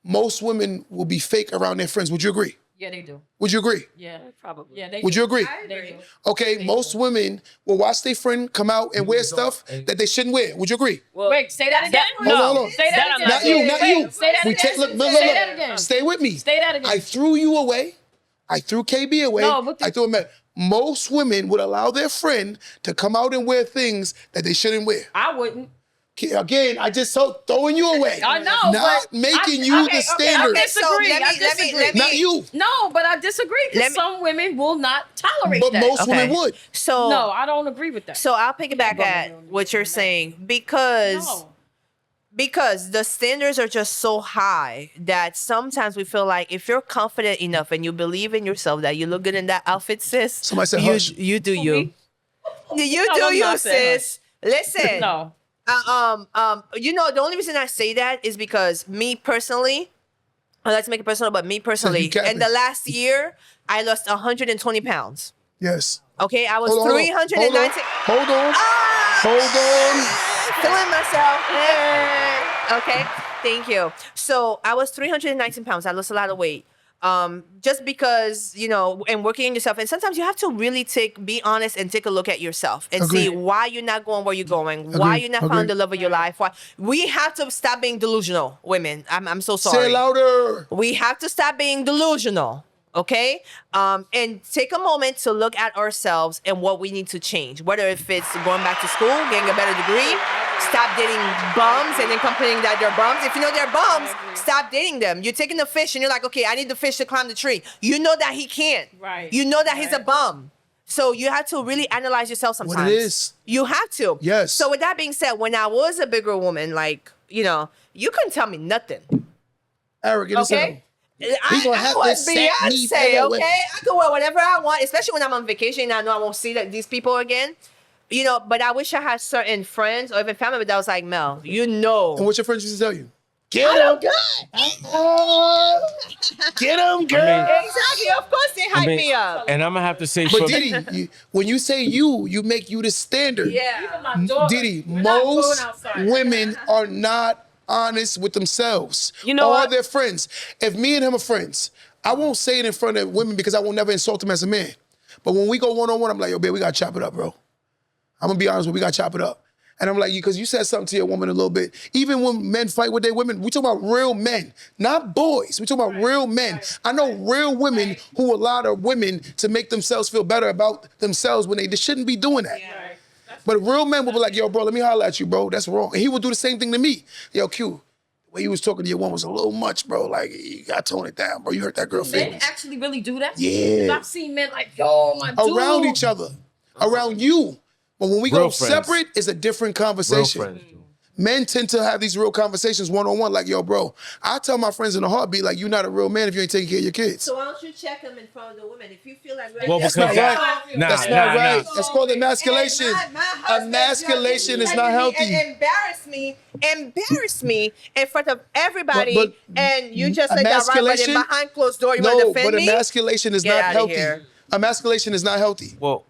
Most women will be fake around their friends. Would you agree? Yeah, they do. Would you agree? Yeah, Probably. Yeah, they Would do. you agree? They do. Okay, most women will watch their friend come out and wear stuff that they shouldn't wear. Would you agree? Well, Wait, say that again. Hold on. Say that again. Not you, not you. Say that We again. take, look, Say that again. Stay with me. Say that again. I threw you away. I threw KB away. No, but I threw him away. Most women would allow their friend to come out and wear things that they shouldn't wear. I wouldn't. Again, I just throwing you away. I know, Not but making you the standard. I disagree. I disagree. Not you. No, but I disagree because some women will not tolerate But that. most women would. So No, I don't agree with that. So I'll piggyback at what you're saying because the standards are just so high that sometimes we feel like if you're confident enough and you believe in yourself that you look good in that outfit, sis. Somebody said hush. You do you. You No, do I'm you, not saying sis. Listen. No. The only reason I say that is because me personally, let's make it personal, but me personally, in the last year, I lost 120 pounds. Yes. Okay, I was Hold on, 390. Hold on. Feeling myself. Okay, thank you. So I was 319 pounds. I lost a lot of weight. Just because, and working on yourself. And sometimes you have to really be honest and take a look at yourself and see why you're not going where you're going, why you're not finding the love of your life. Why we have to stop being delusional, women. I'm so sorry. Say it louder. We have to stop being delusional. Okay? And take a moment to look at ourselves and what we need to change. Whether if it's going back to school, getting a better degree, stop dating bums and then complaining that they're bums. If you know they're bums, stop dating them. You're taking the fish and you're like, okay, I need the fish to climb the tree. You know that he can't. Right. You know that he's a bum. So you have to really analyze yourself sometimes. What it is. You have to. Yes. So with that being said, when I was a bigger woman, you couldn't tell me nothing. Arrogant as hell. I was Beyonce, okay? I can wear whatever I want, especially when I'm on vacation and I know I won't see these people again. But I wish I had certain friends or even family that was like, Mel, And what your friends used to tell you? Get him. Get him, girl. Exactly. Of course they hype me up. And I'm gonna have to say, But Didi, when you say you make you the standard. Yeah. Didi, most women are not honest with themselves. All their friends. If me and him are friends, I won't say it in front of women because I will never insult him as a man. But when we go one-on-one, I'm like, yo, babe, we gotta chop it up, bro. I'm gonna be honest with you, we gotta chop it up. And I'm like, because you said something to your woman a little bit. Even when men fight with their women, we talk about real men, not boys. We talk about real men. I know real women who allow their women to make themselves feel better about themselves when they shouldn't be doing that. But real men will be like, yo, bro, let me holler at you, bro. That's wrong. And he will do the same thing to me. Yo, Q, the way you was talking to your woman was a little much, bro. Like, you got to tone it down, bro. You hurt that girl Men feelings. actually really do that? Yeah. 'Cause I've seen men like, yo, my dude. Around each other. Around you. But when we Real go friends. separate, it's a different conversation. Real friends do. Men tend to have these real conversations one-on-one, like, yo, bro, I tell my friends in a heartbeat, like, you're not a real man if you ain't taking care of your kids. So why don't you check them in front of the women? If you feel like Well, That's because not right. That's not right. That's called emasculation. Emasculation is not healthy. Embarrass me in front of everybody, But and you just let that ride, but then behind closed door, you want to defend but me? emasculation is Get not outta healthy. here. Emasculation is not healthy. Well,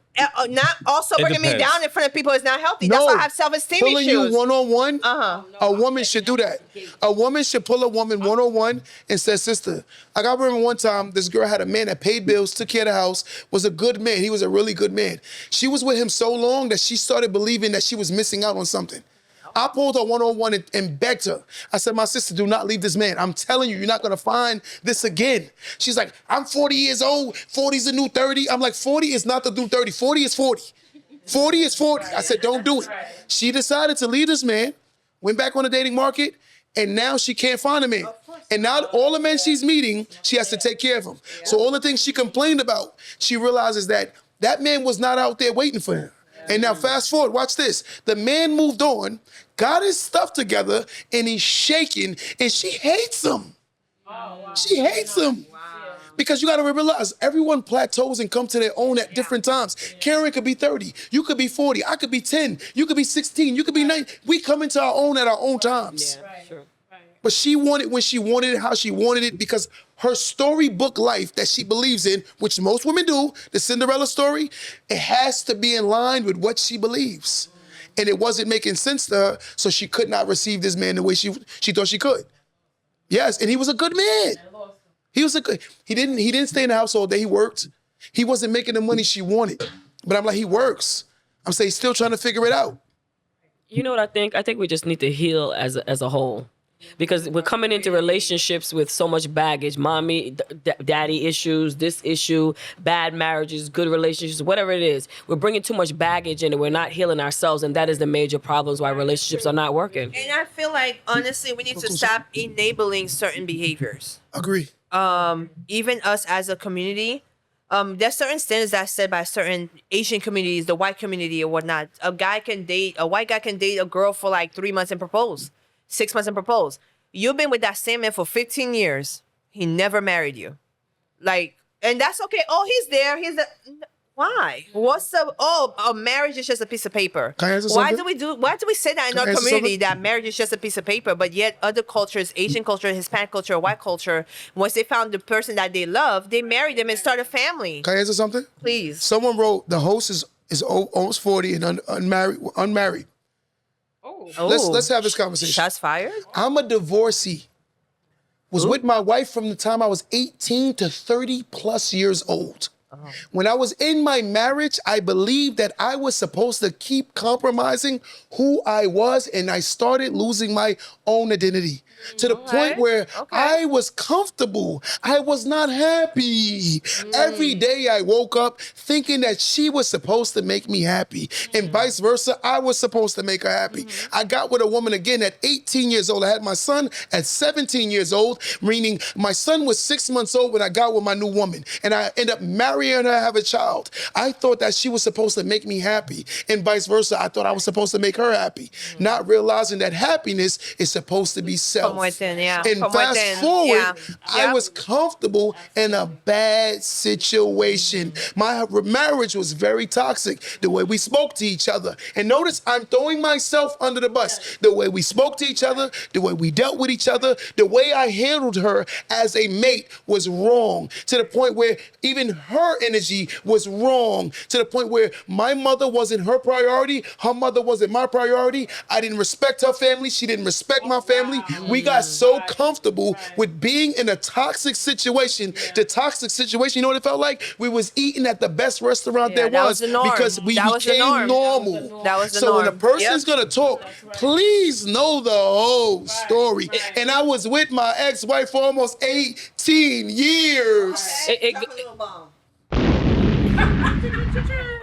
not also bringing me depends. down in front of people is not healthy. That's why I have self-esteem pulling issues. you one-on-one, Uh-huh. a woman should do that. A woman should pull a woman one-on-one and say, sister, like I remember one time, this girl had a man that paid bills, took care of the house, was a good man. He was a really good man. She was with him so long that she started believing that she was missing out on something. I pulled her one-on-one and begged her. I said, my sister, do not leave this man. I'm telling you, you're not gonna find this again. She's like, I'm 40 years old. 40's the new 30. I'm like, 40 is not the new 30. 40 is 40. 40 is 40. I said, don't do it. She decided to leave this man, went back on the dating market, and now she can't find a man. And now all the men she's meeting, she has to take care of them. So all the things she complained about, she realizes that that man was not out there waiting for her. And now fast forward, watch this. The man moved on, got his stuff together, and he's shaking, and she hates him. She hates him. Because you gotta realize, everyone plateaus and come to their own at different times. Karen could be 30, you could be 40, I could be 10, you could be 16, you could be 9. We come into our own at our own times. But she wanted when she wanted it, how she wanted it, because her storybook life that she believes in, which most women do, the Cinderella story, it has to be in line with what she believes. And it wasn't making sense to her, so she could not receive this man the way she thought she could. Yes, and he was a good man. He was a good, he didn't stay in the house all day, he worked. He wasn't making the money she wanted. But I'm like, he works. I'm saying he's still trying to figure it out. You know what I think? I think we just need to heal as a whole. Because we're coming into relationships with so much baggage, mommy, daddy issues, this issue, bad marriages, good relationships, whatever it is. We're bringing too much baggage in and we're not healing ourselves. And that is the major problems why relationships are not working. And I feel like, honestly, we need to stop enabling certain behaviors. Agree. Even us as a community, there's certain standards that's set by certain Asian communities, the white community or whatnot. A white guy can date a girl for like 3 months and propose. 6 months and propose. You've been with that same man for 15 years. He never married you. Like, and that's okay. Oh, he's there. Why? A marriage is just a piece of paper. Can I answer Why something? do we say that in Can I our answer community something? that marriage is just a piece of paper, but yet other cultures, Asian culture, Hispanic culture, white culture, once they found the person that they love, they marry them and start a family. Can I answer something? Please. Someone wrote, the host is almost 40 and unmarried. Oh. Let's have this conversation. Shots fired? I'm a divorcee. Was with my wife from the time I was 18 to 30 plus years old. When I was in my marriage, I believed that I was supposed to keep compromising who I was, and I started losing my own identity to the point where I was comfortable. I was not happy. Every day I woke up thinking that she was supposed to make me happy, and vice versa, I was supposed to make her happy. I got with a woman again at 18 years old. I had my son at 17 years old, meaning my son was 6 months old when I got with my new woman, and I ended up marrying her and have a child. I thought that she was supposed to make me happy, and vice versa, I thought I was supposed to make her happy, not realizing that happiness is supposed to be self. And fast forward, I was comfortable in a bad situation. My marriage was very toxic, the way we spoke to each other. And notice I'm throwing myself under the bus. The way we spoke to each other, the way we dealt with each other, the way I handled her as a mate was wrong, to the point where even her energy was wrong, to the point where my mother wasn't her priority, her mother wasn't my priority. I didn't respect her family, she didn't respect my family. We got so comfortable with being in a toxic situation. The toxic situation, you know what it felt like? We was eating at the best restaurant there was because we became normal. That was the so norm. when a person's gonna talk, please know the whole story. And I was with my ex-wife for almost 18 years.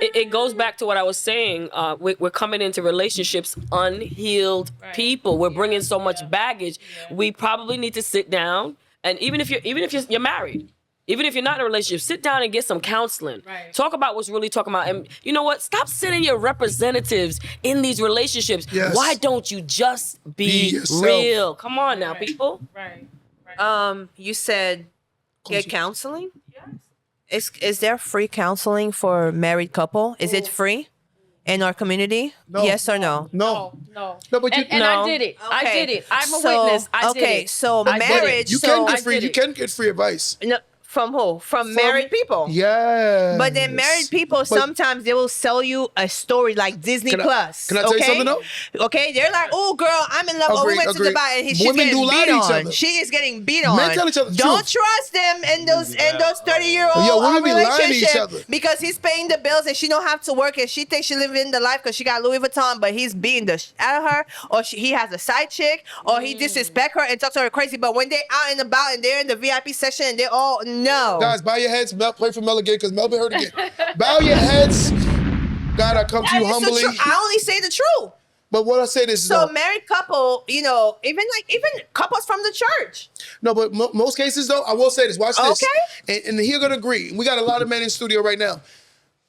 It goes back to what I was saying. We're coming into relationships unhealed people. We're bringing so much baggage. We probably need to sit down, and even if you're married, even if you're not in a relationship, sit down and get some counseling. Right. Talk about what's really talking about. And you know what? Stop sending your representatives in these relationships. Yes. Why don't you just be real? Come on now, people. Right. You said get counseling? Is there free counseling for married couple? Is it free in our community? No. Yes or no? No. No. But you I did it. I did it. I'm a witness. I did it. So But marriage. you can get free advice. No, From who? From married people. Yeah. But then married people, sometimes they will sell you a story like Disney Plus. Can I tell you something though? Okay, they're like, oh girl, I'm in love. Oh, we went to Dubai and she's Women getting do lie beat to each on. other. She is getting beat on. Men tell each other the Don't truth. trust them in those 30-year-old Yo, women be lying to each relationship other. because he's paying the bills and she don't have to work and she thinks she living the life because she got Louis Vuitton, but he's beating the out of her, or he has a side chick, or he disrespect her and talks to her crazy. But when they're out and about and they're in the VIP section and they're all no. Guys, bow your heads. Mel, play for Mel again because Mel been hurt again. Bow your heads. God, I come to you humbly. I only say the truth. But what I say this is So though, married couple, even couples from the church. no, but most cases though, I will say this. Watch this. Okay. And you're gonna agree. We got a lot of men in studio right now.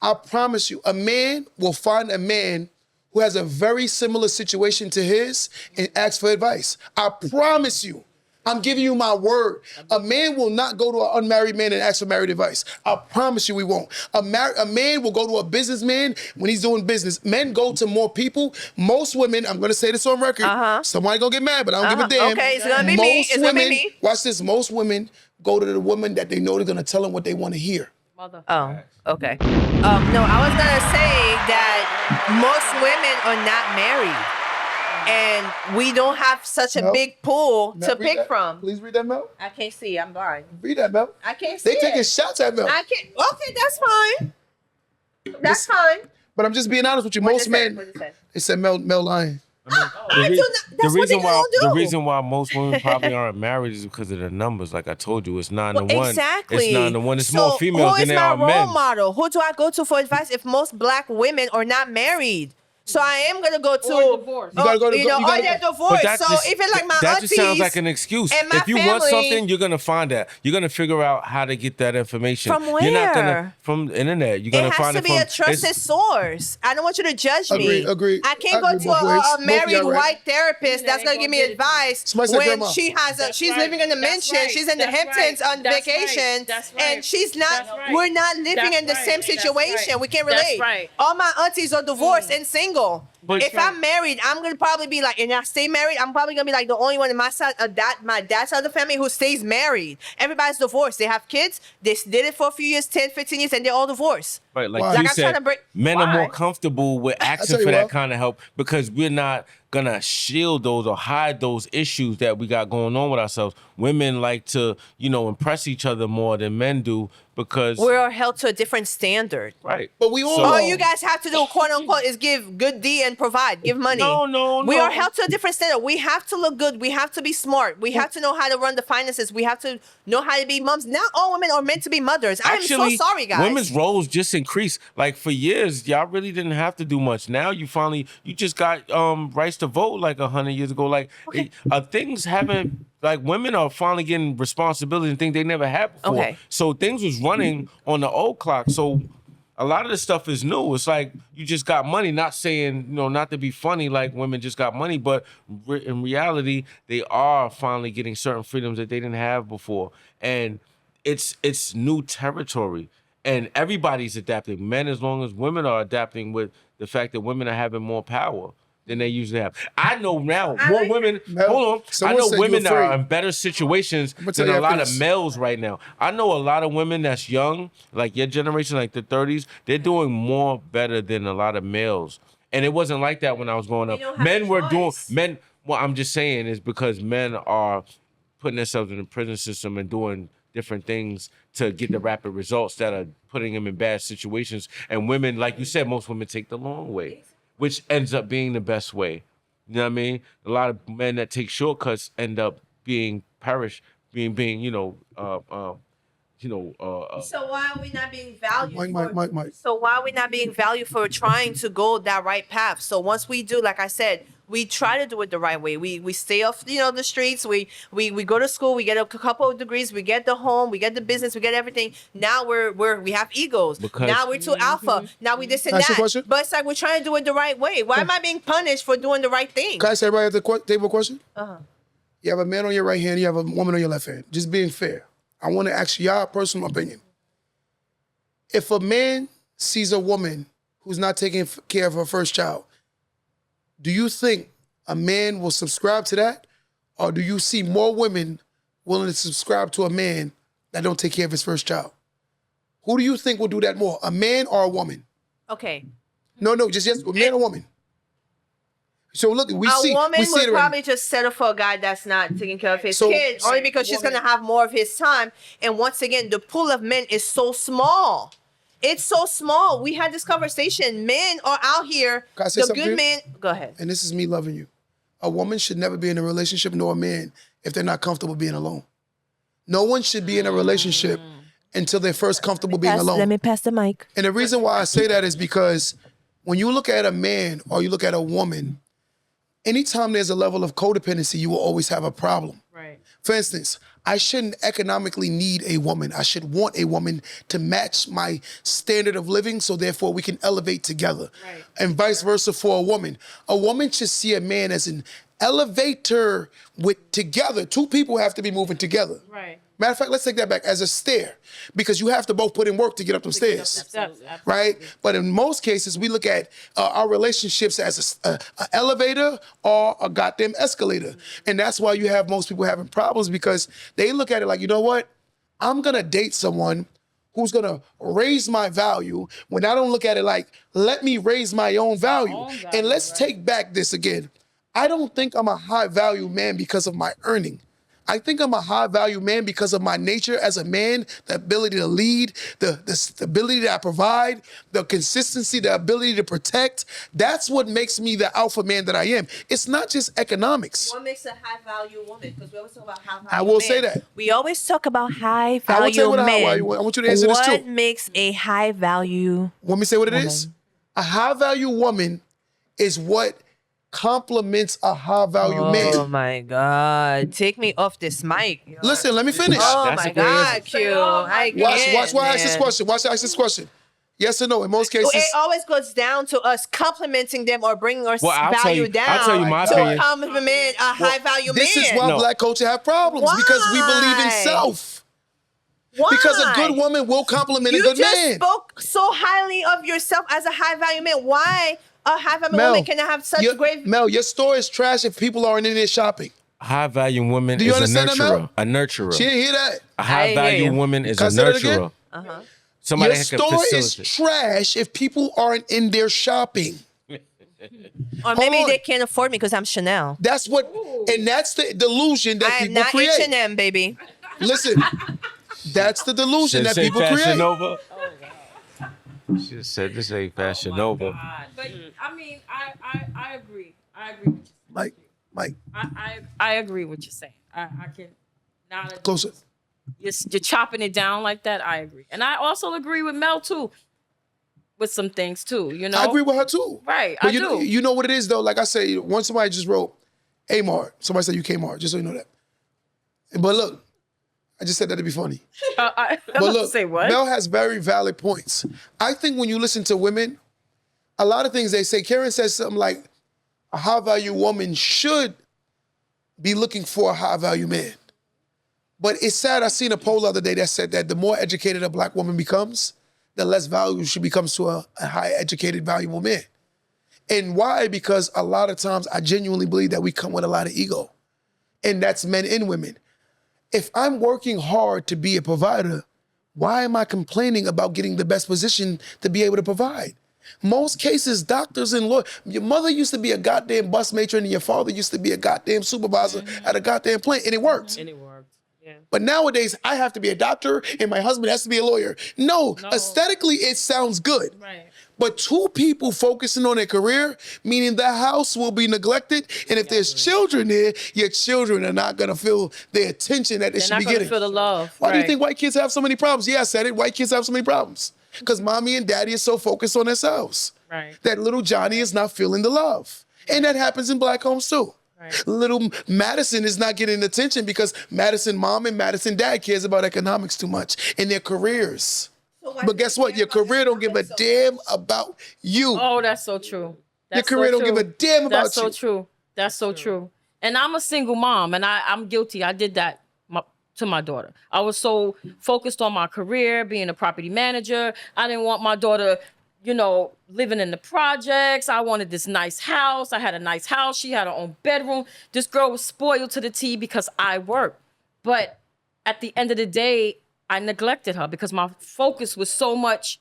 I promise you, a man will find a man who has a very similar situation to his and ask for advice. I promise you. I'm giving you my word. A man will not go to an unmarried man and ask for married advice. I promise you we won't. A man will go to a businessman when he's doing business. Men go to more people. Most women, I'm gonna say this on record, somebody gonna get mad, but I don't give a damn. Okay, it's gonna be me. It's gonna be me. Watch this, most women go to the woman that they know they're gonna tell them what they wanna hear. Oh, okay. No, I was gonna say that most women are not married. And we don't have such a big pool to pick that. from. Please read that, Mel. I can't see. I'm blind. Read that, Mel. I can't see. They taking shots at Mel. I can't. Okay, that's fine. That's fine. But I'm just being honest with you. What Most it men, say? they said Mel lying. The reason why most women probably aren't married is because of the numbers. Like I told you, it's 9 to 1. Exactly. It's 9 to 1. It's So more females than there are Who is my role men. model? Who do I go to for advice if most black women are not married? So I am gonna go to Or divorce. You gotta go to- or you gotta they're go- divorced. But So even like my that aunties, just sounds like an excuse. and my If you want family- something, you're gonna find that. You're gonna figure out how to get that information. From You're not where? gonna from the internet. You're gonna it has find to it be from a trusted source. I don't want you to judge me. Agree. I can't go Agree to both ways. a Both married y'all right. white therapist that's gonna give me advice Somebody said when grandma. she has she's right. living in the That's mansion, right. she's in the That's Hamptons right. on That's right. vacation, That's right. and she's not. That's right. We're not living That's in the right. same That's situation. right. We can't That's relate. right. All my aunties are divorced and single. But- If I'm married, I'm gonna probably be like, and I stay married, I'm probably gonna be like the only one in my side, my dad's side of the family who stays married. Everybody's divorced. They have kids. They did it for a few years, 10, 15 years, and they're all divorced. Right, like Why? you Like, I'm trying said, to break- men are more Why? comfortable with asking tell you for that what. kind of help because we're not gonna shield those or hide those issues that we got going on with ourselves. Women like to, impress each other more than men do because We're held to a different standard. right. But we all. So- All you guys have to do, quote unquote, is give good D and provide, give money. No. We are held to a different standard. We have to look good. We have to be smart. We have to know how to run the finances. We have to know how to be moms. Not all women are meant to be mothers. I am so sorry, guys. Women's roles just increased. Like for years, y'all really didn't have to do much. Now you just got rights to vote like 100 years ago. Like things haven't. Like women are finally getting responsibility and things they never had before. Okay. So things was running on the old clock. So a lot of this stuff is new. It's like you just got money. Not saying not to be funny, like women just got money, but in reality, they are finally getting certain freedoms that they didn't have before, and it's new territory. And everybody's adapting. Men, as long as women are adapting with the fact that women are having more power than they usually have. I know now more women. Mel, Hold on. I someone know said women you're that are afraid. in better situations gonna tell than you a lot after of this. males right now. I know a lot of women that's young, like your generation, like the 30s. They're doing more better than a lot of males. And it wasn't like that when I was growing up. don't have Men a were doing choice. men. What I'm just saying is because men are putting themselves in the prison system and doing different things to get the rapid results that are putting them in bad situations. And women, like you said, most women take the long way, which ends up being the best way. You know what I mean? A lot of men that take shortcuts end up being So why are we not being valued? Mike. So why are we not being valued for trying to go that right path? So once we do, like I said, we try to do it the right way. We stay off, the streets. We go to school. We get a couple of degrees. We get the home. We get the business. We get everything. Now we have egos. Because- Now we're too alpha. Now we this and Ask you a that. question? But it's like we're trying to do it the right way. Why am I being punished for doing the right thing? Can I say everybody at the table a question? You have a man on your right hand. You have a woman on your left hand. Just being fair. I want to ask y'all a personal opinion. If a man sees a woman who's not taking care of her first child, do you think a man will subscribe to that? Or do you see more women willing to subscribe to a man that don't take care of his first child? Who do you think will do that more, a man or a woman? Okay. No, just yes, a man or woman. So look, A woman it would already. probably just settle for a guy that's not taking care of his So- kid, only because she's gonna have more of his time. And once again, the pool of men is so small. It's so small. We had this conversation. Men are out here. Can I say The something? good men. Go ahead. And this is me loving you. A woman should never be in a relationship, nor a man, if they're not comfortable being alone. No one should be in a relationship until they're first comfortable being alone. Let me pass the mic. And the reason why I say that is because when you look at a man or you look at a woman, anytime there's a level of codependency, you will always have a problem. Right. For instance, I shouldn't economically need a woman. I should want a woman to match my standard of living, so therefore we can elevate together. Right. And vice versa for a woman. A woman should see a man as an elevator with together. Two people have to be moving together. Right. Matter of fact, let's take that back as a stair, because you have to both put in work to get up them stairs. Steps. Right? But in most cases, we look at our relationships as a elevator or a goddamn escalator. And that's why you have most people having problems, because they look at it like, you know what? I'm going to date someone who's going to raise my value, when I don't look at it like, let me raise my own value. And let's take back this again. I don't think I'm a high value man because of my earning. I think I'm a high value man because of my nature as a man, the ability to lead, the stability that I provide, the consistency, the ability to protect. That's what makes me the alpha man that I am. It's not just economics. What makes a high value woman? Because we always talk about high value I will men. say that. We always talk about high I will tell you value what I men. want you to answer this too. What makes a high value? Want me to say what it is? A high value woman is what complements a high value Oh man. my God! Take me off this mic. Listen, let me finish. Oh That's my a great answer. God, Q! I can't, Watch why I ask this man. question. Watch I ask this question. Yes or no? In most cases, It always goes down to us complimenting them or bringing our Well, I'll tell value you- down. I'll tell you my to opinion. compliment a high value this man. is why No. black culture have problems, because we believe in Why? self. Why? Because a good woman will compliment a You good just man. spoke so highly of yourself as a high value man. Why a high value Mel, woman cannot have such great? Mel, your store is trash if people aren't in there shopping. High value woman Do you is a understand that, Mel? nurturer. A nurturer. She didn't hear that. A high hear value you. woman is Can I a say that again? nurturer. Somebody Your that can store is facilitate. trash if people aren't in there shopping. Or maybe on. they can't afford me because I'm Chanel. That's what, and that's the delusion that I am people not create. H&M, baby. Listen, that's the delusion that Say people Fashion create. Nova. She just said this ain't Fashion Nova. But I mean, I agree. I agree with you. Mike, I agree with you saying. I can not closer. you're chopping it down like that. I agree, and I also agree with Mel too, with some things too. You know, I agree with her too. Right, But I do. You know what it is though? Like I say, once somebody just wrote Amar, somebody said you Kmart, just so you know that. But look, I just said that to be funny. I'm But about to look, say what? Mel has very valid points. I think when you listen to women, a lot of things they say, Karen says something like, a high value woman should be looking for a high value man. But it's sad, I seen a poll the other day that said that the more educated a black woman becomes, the less value she becomes to a high educated, valuable man. And why? Because a lot of times I genuinely believe that we come with a lot of ego. And that's men and women. If I'm working hard to be a provider, why am I complaining about getting the best position to be able to provide? Most cases, doctors and lawyers, your mother used to be a goddamn bus matron and your father used to be a goddamn supervisor at a goddamn plant, and it worked. And it worked. Yeah. But nowadays, I have to be a doctor and my husband has to be a lawyer. No, aesthetically, it sounds good. Right. But two people focusing on their career, meaning the house will be neglected. And if there's children there, your children are not going to feel the attention that they They're should not be going to getting. feel the love. Why do you Right. think white kids have so many problems? Yeah, I said it. White kids have so many problems. Because mommy and daddy are so focused on themselves. Right. That little Johnny is not feeling the love. And that happens in black homes too. Right. Little Madison is not getting attention because Madison mom and Madison dad cares about economics too much in their careers. But guess what? Your career don't give a damn about you. Oh, that's so true. That's career so don't give true. a damn about That's so you. true. That's so true. And I'm a single mom, and I'm guilty. I did that to my daughter. I was so focused on my career, being a property manager. I didn't want my daughter, living in the projects. I wanted this nice house. I had a nice house. She had her own bedroom. This girl was spoiled to the T because I worked. But at the end of the day, I neglected her because my focus was so much,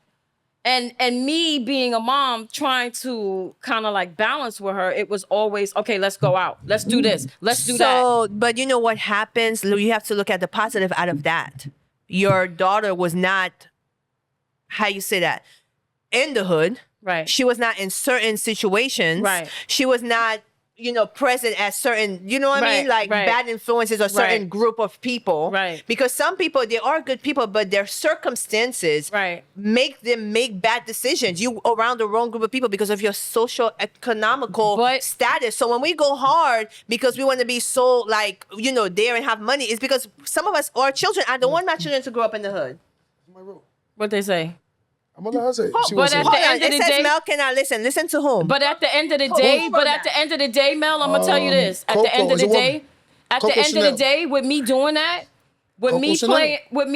and me being a mom trying to kind of like balance with her, it was always, okay, let's go out, let's do this, let's do that. So, but you know what happens? You have to look at the positive out of that. Your daughter was not, how you say that, in the hood. Right. She was not in certain situations. Right. She was not, present at certain, you know what I mean? Like bad influences or certain group of people. Right. Because some people, they are good people, but their circumstances make them make bad decisions. You around the wrong group of people because of your social economical status. So when we go hard because we want to be so like, there and have money, it's because some of us, our children, I don't want my children to grow up in the hood. What they say? I'm gonna let her say. But at the end of the day, Mel cannot listen. Listen to whom? But at the end of the day, Mel, I'm gonna tell you this. At the end of the day, with me doing that, with me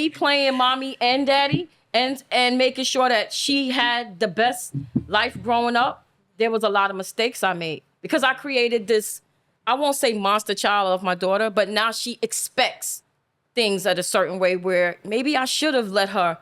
playing mommy and daddy, and making sure that she had the best life growing up, there was a lot of mistakes I made because I created this. I won't say monster child of my daughter, but now she expects things at a certain way where maybe I should have let her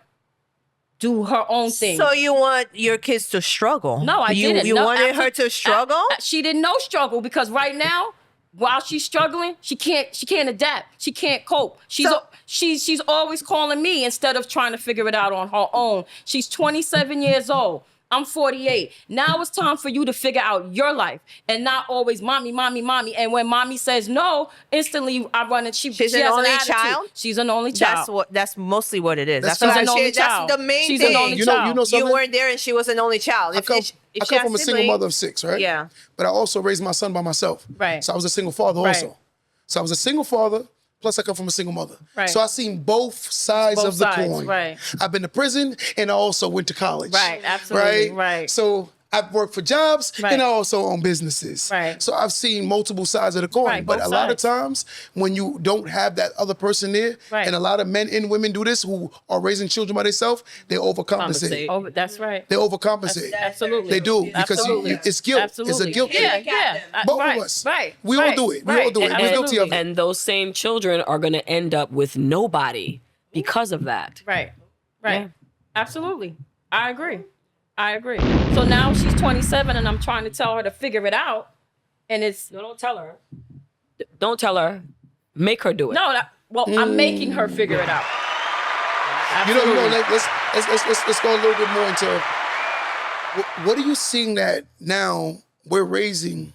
do her own thing. So you want your kids to struggle? No, I didn't. You wanted her to struggle? She didn't know struggle because right now, while she's struggling, she can't adapt. She can't cope. She's always calling me instead of trying to figure it out on her own. She's 27 years old. I'm 48. Now it's time for you to figure out your life and not always mommy, mommy, mommy. And when mommy says no, instantly I run and she's an only child. She's an only child. That's mostly what it is. That's an only child. That's the main She's thing. an only child. You know something? You weren't there and she was an only child. I come from a single mother of 6, right? Yeah. But I also raised my son by myself. Right. So I was a single father also. So I was a single father, plus I come from a single mother. Right. So I've seen both sides of the coin. Right. I've been to prison and I also went to college. Right, absolutely. Right. So I've worked for jobs and I also own businesses. Right. So I've seen multiple sides of the coin. Right, but both a lot of sides. times when you don't have that other person there, Right. and a lot of men and women do this who are raising children by themselves, they overcompensate. Oh, that's right. They overcompensate. Absolutely. They do because Absolutely. it's guilt. Absolutely. It's a guilt thing. Yeah. Both Right, of us. Right. We all do it. We all do it. We're guilty of it. And those same children are going to end up with nobody because of that. Right. Yeah. Absolutely. I agree. So now she's 27 and I'm trying to tell her to figure it out. And it's... No, don't tell her. Don't tell her. Make her do it. No, I'm making her figure it out. Absolutely. Let's go a little bit more into what are you seeing that now we're raising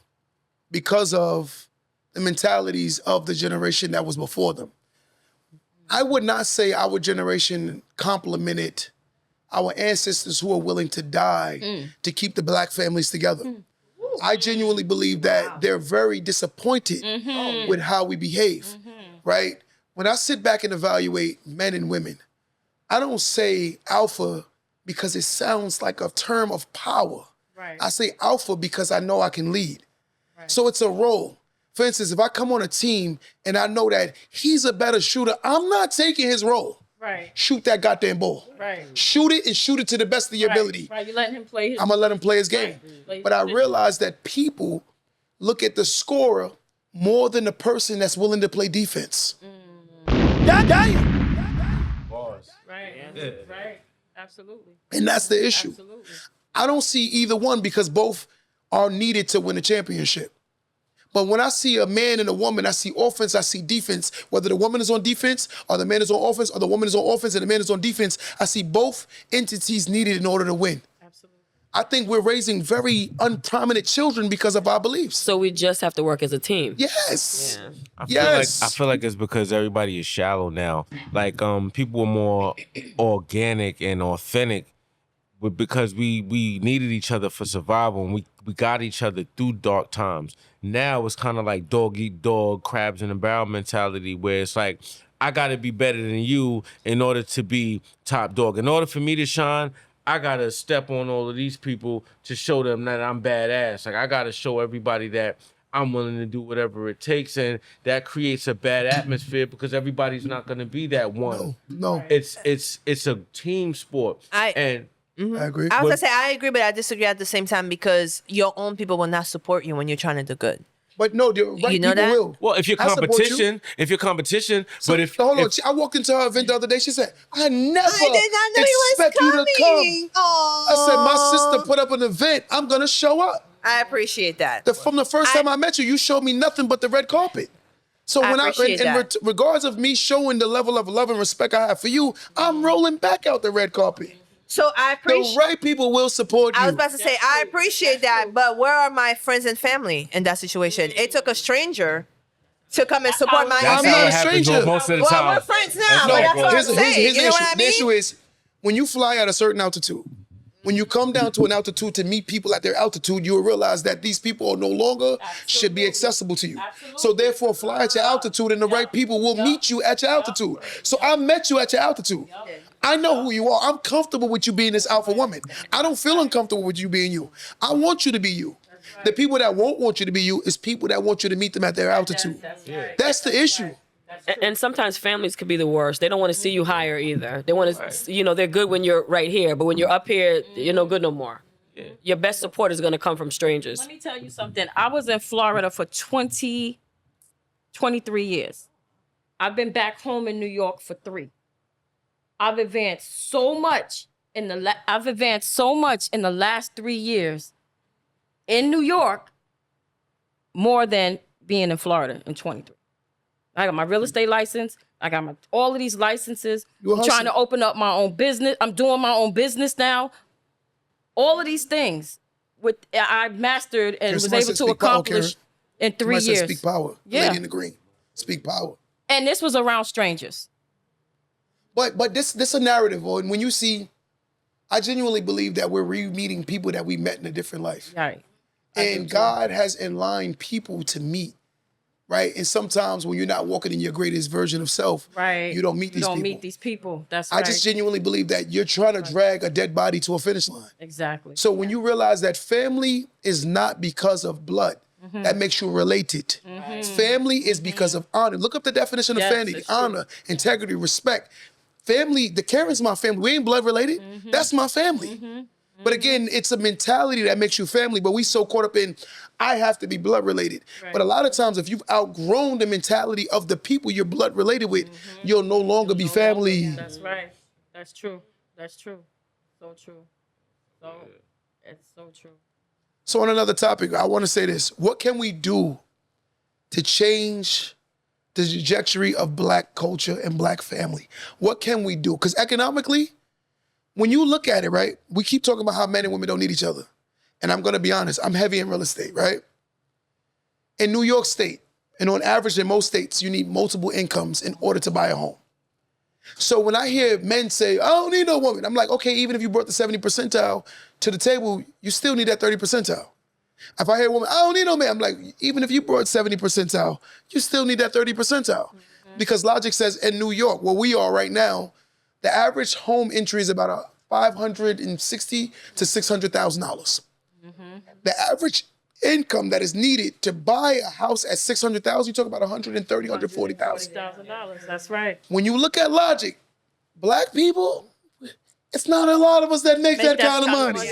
because of the mentalities of the generation that was before them. I would not say our generation complemented our ancestors who are willing to die to keep the black families together. I genuinely believe that they're very disappointed with how we behave, right? When I sit back and evaluate men and women, I don't say alpha because it sounds like a term of power. Right. I say alpha because I know I can lead. Right. So it's a role. For instance, if I come on a team and I know that he's a better shooter, I'm not taking his role. Right. Shoot that goddamn ball. Right. Shoot it and shoot it to the best of your ability. Right. You're letting him play his... I'm gonna let him play his game. Right. But I realize that people look at the scorer more than the person that's willing to play defense. Right. Yeah. Right. Absolutely. And that's the issue. Absolutely. I don't see either one because both are needed to win a championship. But when I see a man and a woman, I see offense, I see defense. Whether the woman is on defense or the man is on offense or the woman is on offense and the man is on defense, I see both entities needed in order to win. Absolutely. I think we're raising very unprominent children because of our beliefs. So we just have to work as a team. Yes. Yeah. I feel like it's because everybody is shallow now. Like people are more organic and authentic because we needed each other for survival and we got each other through dark times. Now it's kind of like dog eat dog, crabs in a barrel mentality where it's like, I got to be better than you in order to be top dog. In order for me to shine, I got to step on all of these people to show them that I'm badass. Like I got to show everybody that I'm willing to do whatever it takes. And that creates a bad atmosphere because everybody's not going to be that one. No. It's a team sport. I agree. I was gonna say I agree, but I disagree at the same time because your own people will not support you when you're trying to do good. But no, the right You know people that? will. Well, if you're I support you. competition, So, but if hold on, I walked into her event the other day. She said, "I never I did not know he was expect you to coming. come." I said, "My sister put up an event. I'm gonna show up." I appreciate that. From the first time I met you, you showed me nothing but the red carpet. So I when appreciate that. regards of me showing the level of love and respect I have for you, I'm rolling back out the red carpet. So I The appreciate. right people will support you. I was about to say I appreciate that, but where are my friends and family in that situation? It took a stranger to come and support my I'm event. not a happens stranger. most of the Well, time. we're friends now, That's but how it that's goes. what I'm Here's saying. the You know issue. what I The issue mean? is when you fly at a certain altitude, when you come down to an altitude to meet people at their altitude, you will realize that these people are no longer should be accessible to you. So therefore, fly at your altitude and the right people will meet you at your altitude. So I met you at your altitude. I know who you are. I'm comfortable with you being this alpha woman. I don't feel uncomfortable with you being you. I want you to be you. The people that won't want you to be you is people that want you to meet them at their altitude. That's the issue. And sometimes families could be the worst. They don't want to see you higher either. They want to, they're good when you're right here, but when you're up here, you're no good no more. Your best support is going to come from strangers. Let me tell you something. I was in Florida for 23 years. I've been back home in New York for 3. I've advanced so much in the last 3 years in New York more than being in Florida in 23. I got my real estate license. I got all of these licenses. I'm trying to open up my own business. I'm doing my own business now. All of these things I mastered and was able to accomplish in 3 years. Speak power. Yeah. Lady in the green. Speak power. And this was around strangers. But this a narrative, and when you see, I genuinely believe that we're re-meeting people that we met in a different life. Right. And God has aligned people to meet, right? And sometimes when you're not walking in your greatest version of self, Right. you don't meet these people. You don't meet these people. That's I right. just genuinely believe that you're trying to drag a dead body to a finish line. Exactly. So when you realize that family is not because of blood, that makes you related. Family is because of honor. Look up the definition of Yes, family: it's true. honor, integrity, respect. Family, the Karen's my family. We ain't blood related. That's my family. But again, it's a mentality that makes you family. But we so caught up in, I have to be blood related. Right. But a lot of times, if you've outgrown the mentality of the people you're blood related with, you'll no longer be family. That's right. That's true. That's true. So true. So it's so true. So on another topic, I want to say this. What can we do to change the trajectory of Black culture and Black family? What can we do? Because economically, when you look at it, right, we keep talking about how men and women don't need each other. And I'm going to be honest, I'm heavy in real estate, right? In New York State, and on average in most states, you need multiple incomes in order to buy a home. So when I hear men say, I don't need no woman, I'm like, okay, even if you brought the 70 percentile to the table, you still need that 30 percentile. If I hear a woman, I don't need no man, I'm like, even if you brought 70 percentile, you still need that 30 percentile. Because logic says in New York, where we are right now, the average home entry is about $560,000 to $600,000. The average income that is needed to buy a house at $600,000, you talk about $130,000, $140,000. $40,000. That's right. When you look at logic, Black people, it's not a lot of us that make that kind of money.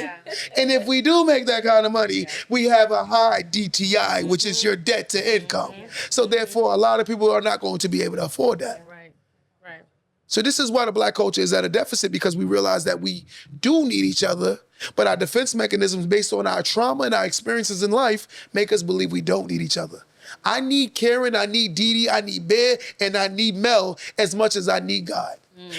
And if we do make that kind of money, we have a high DTI, which is your debt to income. So therefore, a lot of people are not going to be able to afford that. Right. Right. So this is why the Black culture is at a deficit, because we realize that we do need each other, but our defense mechanisms based on our trauma and our experiences in life make us believe we don't need each other. I need Karen, I need Dee Dee, I need Bear, and I need Mel as much as I need God.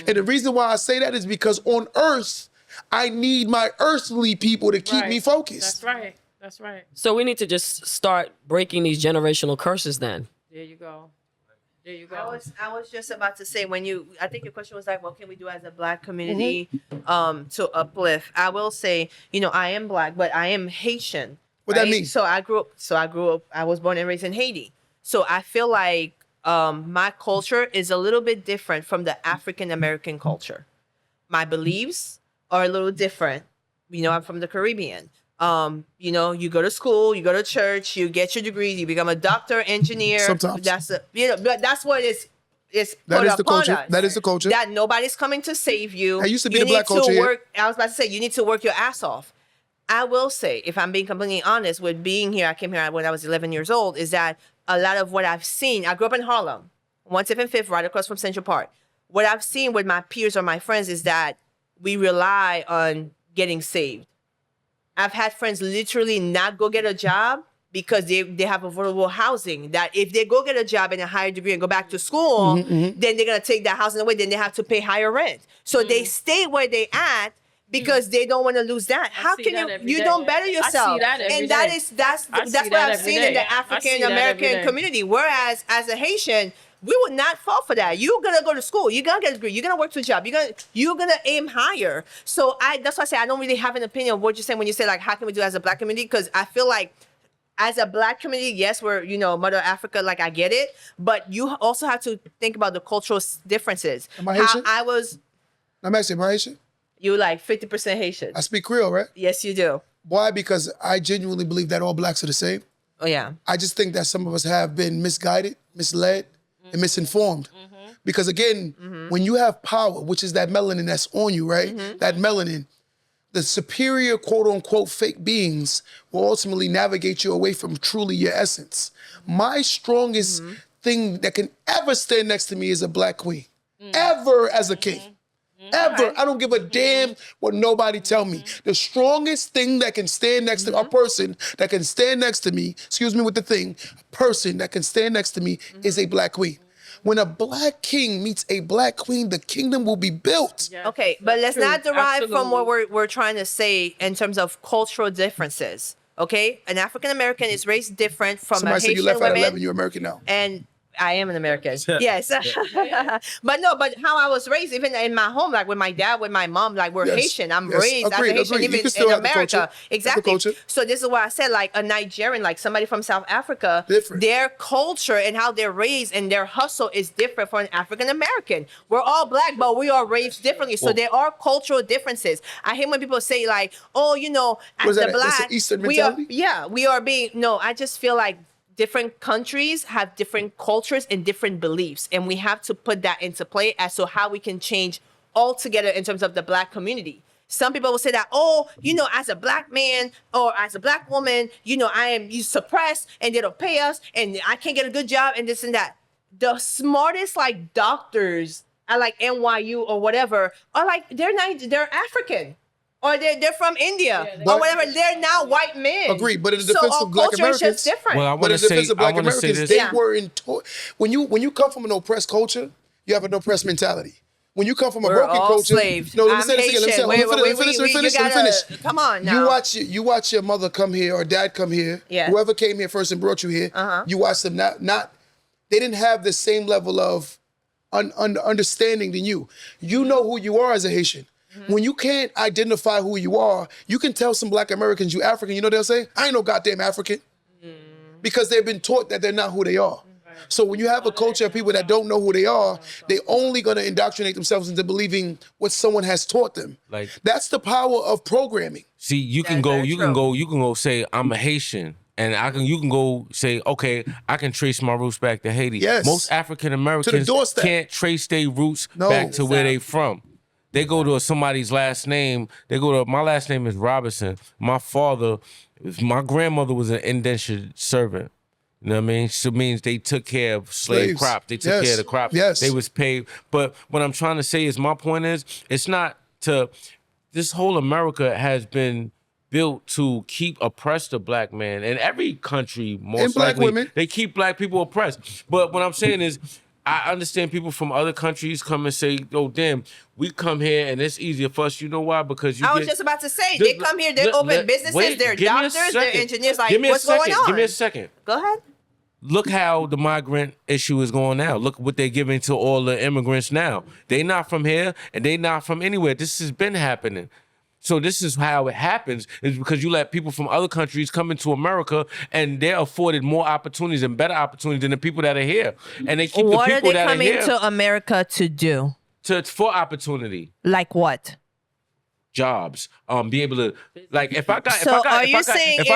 And the reason why I say that is because on earth, I need my earthly people to keep me focused. That's right. That's right. So we need to just start breaking these generational curses then. There you go. There you go. I was just about to say, I think your question was like, what can we do as a Black community to uplift? I will say, I am Black, but I am Haitian. What that mean? So I grew up, I was born and raised in Haiti. So I feel like my culture is a little bit different from the African American culture. My beliefs are a little different. I'm from the Caribbean. You go to school, you go to church, you get your degrees, you become a doctor, engineer. Sometimes. That's what it's That put is the upon culture. us. That is the culture. That nobody's coming to save you. That used to be You the Black need to culture, yeah. work. I was about to say, you need to work your ass off. I will say, if I'm being completely honest, with being here, I came here when I was 11 years old, is that a lot of what I've seen, I grew up in Harlem, 175th, right across from Central Park. What I've seen with my peers or my friends is that we rely on getting saved. I've had friends literally not go get a job because they have affordable housing, that if they go get a job in a higher degree and go back to school, then they're going to take that housing away, then they have to pay higher rent. So they stay where they at because they don't want to lose that. How can you don't better yourself? I see that every and day. that's what I've seen in the African American community. Whereas as a Haitian, we would not fall for that. You're gonna go to school. You're gonna get a degree. You're gonna work to a job. You're gonna aim higher. So that's why I say I don't really have an opinion of what you're saying when you say like, how can we do it as a Black community? Because I feel like as a Black community, yes, we're Mother Africa. Like I get it, but you also have to think about the cultural differences. Am I Haitian? I'm asking, am I Haitian? You like 50% Haitian. I speak Creole, right? Yes, you do. Why? Because I genuinely believe that all Blacks are the same. Oh yeah. I just think that some of us have been misguided, misled, and misinformed. Because again, when you have power, which is that melanin that's on you, right? That melanin, the superior quote unquote fake beings will ultimately navigate you away from truly your essence. My strongest thing that can ever stand next to me is a Black queen. Ever as a king. Ever. I don't give a damn what nobody tell me. The strongest thing that can stand next to a person that can stand next to me, excuse me with the thing, a person that can stand next to me is a Black queen. When a Black king meets a Black queen, the kingdom will be built. Yes, Okay, but let's not derive from Absolutely. what we're trying to say in terms of cultural differences. Okay, an African American is raised different from Somebody a said you Haitian left at 11, woman, you're American now. and I am an American. Yes. But how I was raised, even in my home, like with my dad, with my mom, like we're Yes, Haitian. I'm yes, raised agreed, as a Haitian, agreed. You even can still in have the America. culture. Exactly. Have the culture. So this is why I said, like a Nigerian, like somebody from South Africa, Different. their culture and how they're raised and their hustle is different from an African American. We're all Black, but we are raised differently. So there are cultural differences. I hate when people say like, oh, What is as a that? That's Black, an Eastern we are, mentality? we are being, no, I just feel like different countries have different cultures and different beliefs, and we have to put that into play as to how we can change altogether in terms of the Black community. Some people will say that, oh, as a Black man or as a Black woman, I am suppressed and they don't pay us and I can't get a good job and this and that. The smartest like doctors at like NYU or whatever are like, they're African. Or they're from India or whatever. They're now white men. Agreed, but in the defense of Black culture is Americans, just different. Well, I but want in to the say, defense of I Black want to say Americans, this. they were when you come from an oppressed culture, you have an oppressed mentality. When you come from a We're broken all culture, slaved. no, let me I'm say this again. Haitian. Let me finish. Come on now. You watch your mother come here or dad come here. Yeah. Whoever came here first and brought you here. You watch them not. They didn't have the same level of understanding than you. You know who you are as a Haitian. When you can't identify who you are, you can tell some Black Americans you African. You know what they'll say? I ain't no goddamn African. Because they've been taught that they're not who they are. So when you have a culture of people that don't know who they are, they only gonna indoctrinate themselves into believing what someone has taught them. Like, that's the power of programming. See, you can That's very go, true. you can go say I'm a Haitian, and you can go say, okay, I can trace my roots back to Haiti. Yes. Most African Americans doorstep. can't trace their roots No. back to where they from. They go to somebody's last name. My last name is Robinson. My grandmother was an indentured servant. You know what I mean? So it means they took care of slave Slaves. crops. They took Yes. care of the crops. Yes. They was paid. But what I'm trying to say is, my point is, it's not to, this whole America has been built to keep oppressed the Black man. In every country, most And Black likely, women. they keep Black people oppressed. But what I'm saying is, I understand people from other countries come and say, oh, damn, we come here and it's easier for us. You know why? Because I was just about to say, they come here, they open businesses, they're doctors, they're engineers. Like, what's going on? Give me a second. Go ahead. Look how the migrant issue is going now. Look what they're giving to all the immigrants now. They not from here and they not from anywhere. This has been happening. So this is how it happens, is because you let people from other countries come into America and they're afforded more opportunities and better opportunities than the people that are here. And they keep the What are people they that are coming here to America to do? for opportunity. Like what? Jobs, be able to, like, if I Live in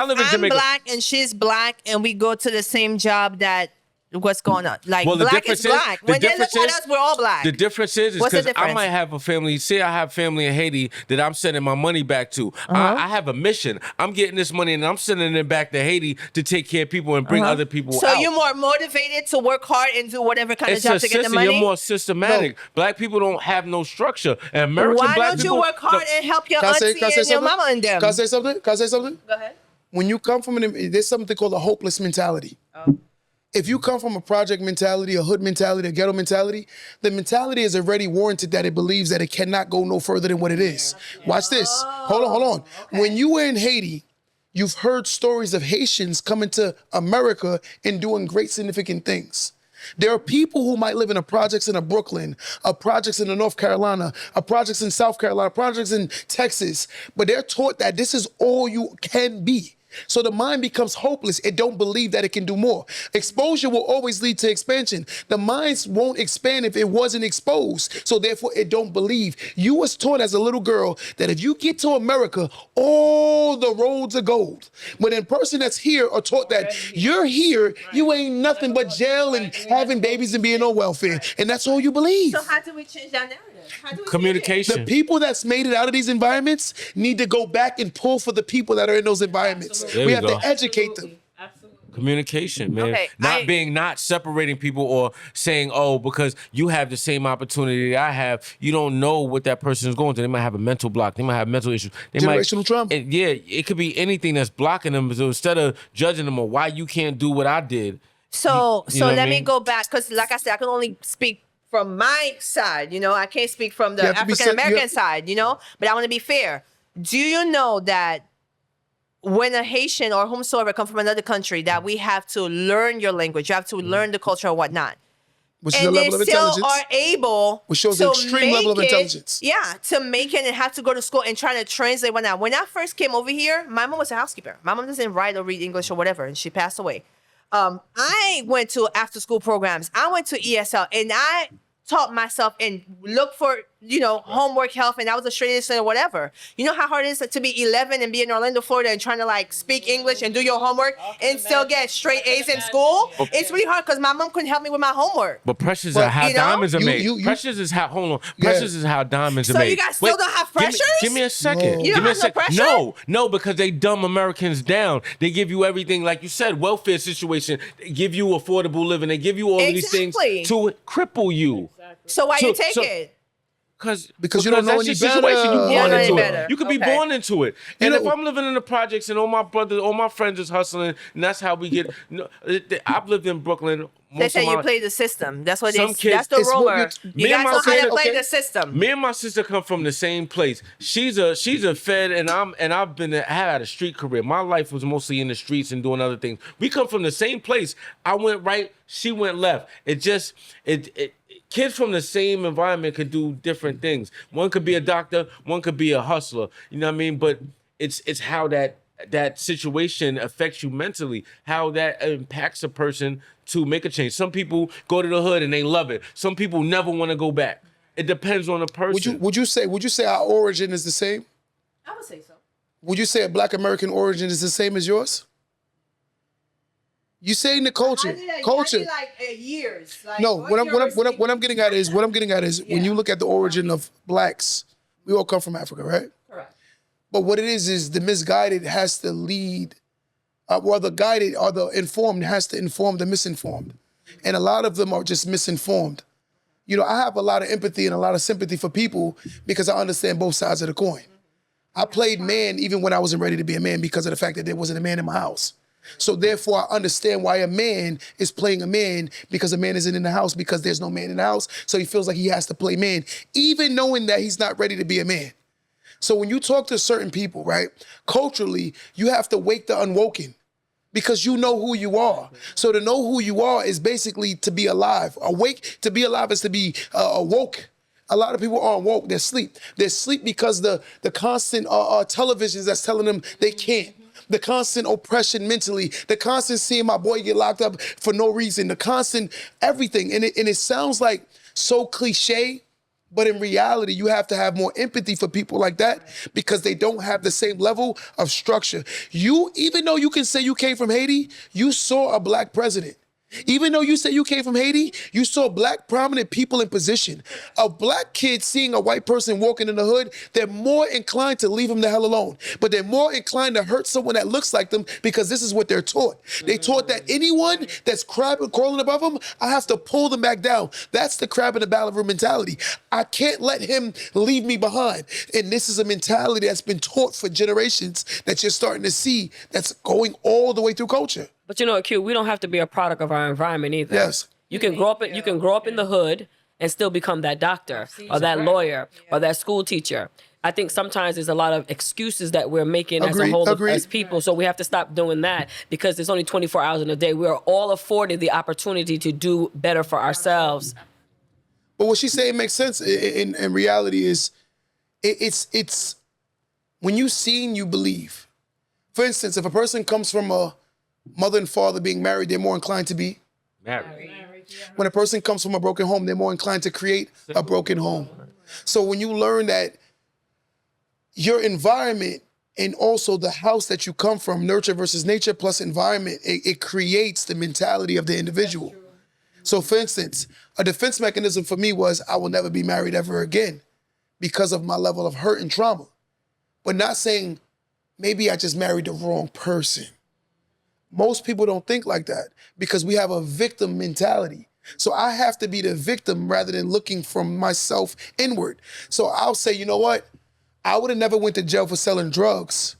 live in I'm Jamaica, Black and she's Black and we go to the same job that what's going on? Like, Well, the black is difference is- black. the When they look difference at is- us, we're all black. The difference is What's the because I difference? might have a family. Say I have family in Haiti that I'm sending my money back to. I have a mission. I'm getting this money and I'm sending it back to Haiti to take care of people and bring other people So out. you're more motivated to work hard and do whatever kind It's of job to get the money? You're more systematic. Black people don't have no structure. And American Why black don't people, you work hard and help your Can I say auntie and your something? mama and them? Can I say something? Can I say something? Go ahead. When you come from there's something called a hopeless mentality. If you come from a project mentality, a hood mentality, a ghetto mentality, the mentality is already warranted that it believes that it cannot go no further than what it is. Watch this. Hold on. When you were in Haiti, you've heard stories of Haitians coming to America and doing great significant things. There are people who might live in a projects in a Brooklyn, a projects in the North Carolina, a projects in South Carolina, projects in Texas, but they're taught that this is all you can be. So the mind becomes hopeless. It don't believe that it can do more. Exposure will always lead to expansion. The minds won't expand if it wasn't exposed. So therefore, it don't believe. You was taught as a little girl that if you get to America, all the roads are gold. But in person that's here are taught that you're here, you ain't nothing but jail and having babies and being on welfare. And that's all you believe. So how do we change that narrative? How do we change communication. The people that's made it out of these environments need to go back and pull for the people that are in those environments. There We we have go. to educate them. Communication, man. Okay, Not separating people or saying, oh, because you have the same opportunity that I have, you don't know what that person is going through. They might have a mental block. They might have mental issues. They Generational trauma. Yeah, it could be anything that's blocking them. So instead of judging them on why you can't do what I did, So You know what I let me mean? go back, because like I said, I can only speak from my side, I can't speak from the You have to be African American you have- side, but I want to be fair. Do you know that when a Haitian or whomsoever come from another country, that we have to learn your language, you have to learn the culture and whatnot, Which is a and they level of still intelligence. are able Which shows to an extreme level of make it- intelligence. Yeah, to make it and have to go to school and try to translate whatnot. When I first came over here, my mom was a housekeeper. My mom doesn't write or read English or whatever, and she passed away. I went to after school programs. I went to ESL, and I taught myself and look for, homework help, and I was a straight A student or whatever. You know how hard it is to be 11 and be in Orlando, Florida, and trying to speak English and do your homework and still get straight A's in school? It's really hard because my mom couldn't help me with my homework. but pressures Well, are how you know, diamonds are you- made. you- Pressures is how, hold on. Pressures is how diamonds are So made. you guys still don't have give me- pressures? Give me a second. No. You Give don't me a have no second. pressure? No, because they dumb Americans down. They give you everything, like you said, welfare situation. They give you affordable living. They give you all of these Exactly. things to cripple you. So why you take So- it? Because you don't know that's any your situation. better. You You don't born know into any it. better. You could be Okay. born into it. And You if know- I'm living in the projects and all my brothers, all my friends is hustling, and that's how we get. I've lived in Brooklyn. They most say of you my- play the system. That's what Some they. kids- That's the it's what rumor. Me You and guys my know how to sister- play okay. the system. Me and my sister come from the same place. She's a fed, and I've been I had a street career. My life was mostly in the streets and doing other things. We come from the same place. I went right, she went left. Kids from the same environment could do different things. One could be a doctor, one could be a hustler. You know what I mean? But it's how that situation affects you mentally, how that impacts a person to make a change. Some people go to the hood and they love it. Some people never want to go back. It depends on the person. Would you say our origin is the same? I would say so. Would you say a Black American origin is the same as yours? You saying the culture. I did years. No, what I'm getting at is when you look at the origin of blacks, we all come from Africa, right? Correct. But what it is the misguided has to lead, or the guided or the informed has to inform the misinformed. And a lot of them are just misinformed. I have a lot of empathy and a lot of sympathy for people because I understand both sides of the coin. I played man even when I wasn't ready to be a man because of the fact that there wasn't a man in my house. So therefore, I understand why a man is playing a man because a man isn't in the house because there's no man in the house. So he feels like he has to play man, even knowing that he's not ready to be a man. So when you talk to certain people, right, culturally, you have to wake the unwoken because you know who you are. So to know who you are is basically to be alive. Awake, to be alive is to be awoke. A lot of people aren't woke, they're asleep. They're asleep because the constant televisions that's telling them they can't. The constant oppression mentally, the constant seeing my boy get locked up for no reason, the constant everything. And it sounds like so cliche, but in reality, you have to have more empathy for people like that because they don't have the same level of structure. Even though you can say you came from Haiti, you saw a black president. Even though you say you came from Haiti, you saw black prominent people in position. A black kid seeing a white person walking in the hood, they're more inclined to leave him the hell alone. But they're more inclined to hurt someone that looks like them because this is what they're taught. They taught that anyone that's crawling above them, I have to pull them back down. That's the crab in the barrel room mentality. I can't let him leave me behind. And this is a mentality that's been taught for generations that you're starting to see that's going all the way through culture. But you know, Q, we don't have to be a product of our environment either. Yes. You can grow up in the hood and still become that doctor or that lawyer or that school teacher. I think sometimes there's a lot of excuses that we're making as a whole as people. So we have to stop doing that because there's only 24 hours in a day. We are all afforded the opportunity to do better for ourselves. But what she's saying makes sense. In reality is, it's when you see and you believe. For instance, if a person comes from a mother and father being married, they're more inclined to be Married. When a person comes from a broken home, they're more inclined to create a broken home. So when you learn that your environment and also the house that you come from, nurture versus nature plus environment, it creates the mentality of the individual. So for instance, a defense mechanism for me was I will never be married ever again because of my level of hurt and trauma. But not saying maybe I just married the wrong person. Most people don't think like that because we have a victim mentality. So I have to be the victim rather than looking from myself inward. So I'll say, you know what? I would have never went to jail for selling drugs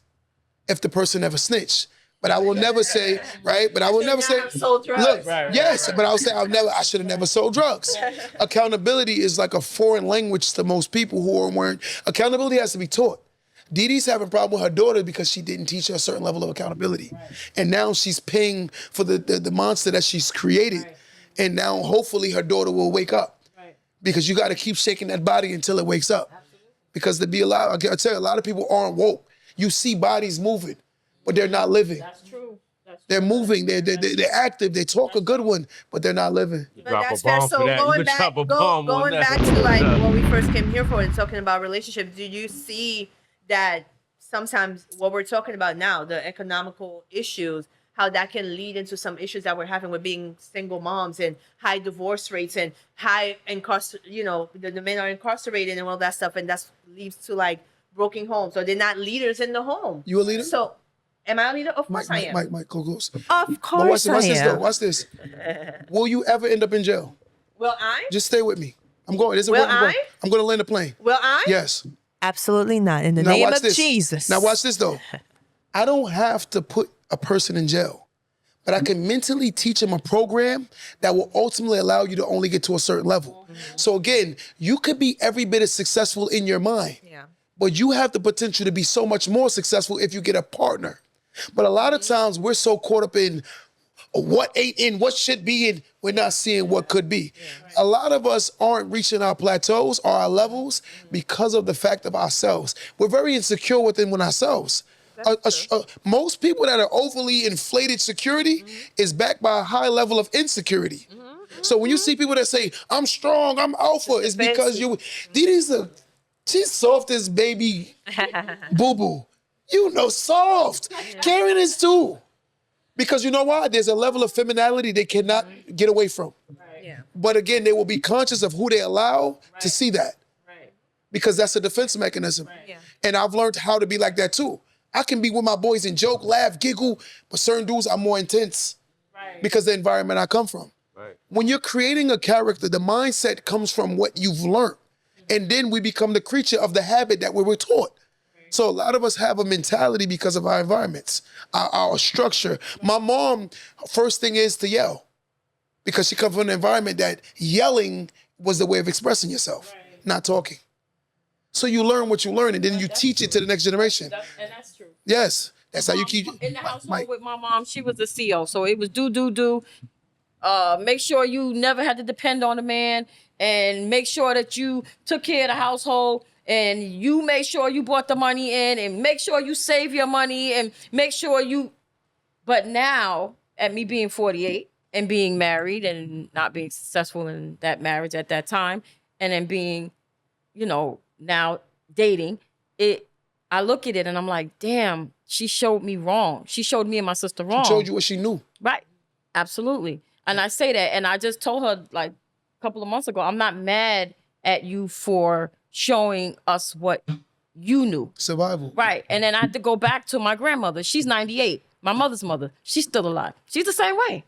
if the person never snitched. But I will never say, right? But I will never say, sold drugs. look, yes, but I'll say I should have never sold drugs. Accountability is like a foreign language to most people who weren't. Accountability has to be taught. Dee Dee's having a problem with her daughter because she didn't teach her a certain level of accountability. And now she's paying for the monster that she's created. And now hopefully her daughter will wake up. Because you got to keep shaking that body until it wakes up. Because to be allowed, I tell you, a lot of people aren't woke. You see bodies moving, but they're not living. That's true. They're moving, they're active, they talk a good one, but they're not living. But that's fair. So going back to like what we first came here for and talking about relationships, do you see that sometimes what we're talking about now, the economical issues, how that can lead into some issues that we're having with being single moms and high divorce rates and high the men are incarcerated and all that stuff, and that leads to like broken homes, or they're not leaders in the home. You a leader? So, am I a leader? Of course I am. Mike, close. Of course I am. Watch this though. Watch this. Will you ever end up in jail? Will I? Just stay with me. I'm going. I'm going to land a plane. Will I? Yes. Absolutely not. In the name of Jesus. Now watch this though. I don't have to put a person in jail, but I can mentally teach them a program that will ultimately allow you to only get to a certain level. So again, you could be every bit as successful in your mind, but you have the potential to be so much more successful if you get a partner. But a lot of times we're so caught up in what ain't in, what should be in, we're not seeing what could be. A lot of us aren't reaching our plateaus or our levels because of the fact of ourselves. We're very insecure within ourselves. Most people that are overly inflated security is backed by a high level of insecurity. So when you see people that say, I'm strong, I'm alpha, it's because she's soft as baby boo-boo. Soft. Karen is too. Because you know why? There's a level of femininity they cannot get away from. But again, they will be conscious of who they allow to see that. Because that's a defense mechanism. And I've learned how to be like that too. I can be with my boys and joke, laugh, giggle, but certain dudes are more intense because of the environment I come from. When you're creating a character, the mindset comes from what you've learned. And then we become the creature of the habit that we were taught. So a lot of us have a mentality because of our environments, our structure. My mom, first thing is to yell because she comes from an environment that yelling was the way of expressing yourself, not talking. So you learn what you learn and then you teach it to the next generation. And that's true. Yes, that's how you keep. In the household with my mom, she was a CO, so it was do. Make sure you never had to depend on a man, and make sure that you took care of the household, and you make sure you brought the money in, and make sure you save your money, and make sure you. But now, at me being 48 and being married and not being successful in that marriage at that time, and then being, now dating, I look at it and I'm like, damn, she showed me wrong. She showed me and my sister wrong. She showed you what she knew. Right. Absolutely. And I say that, and I just told her like a couple of months ago, I'm not mad at you for showing us what you knew. Survival. Right. And then I had to go back to my grandmother. She's 98. My mother's mother. She's still alive. She's the same way.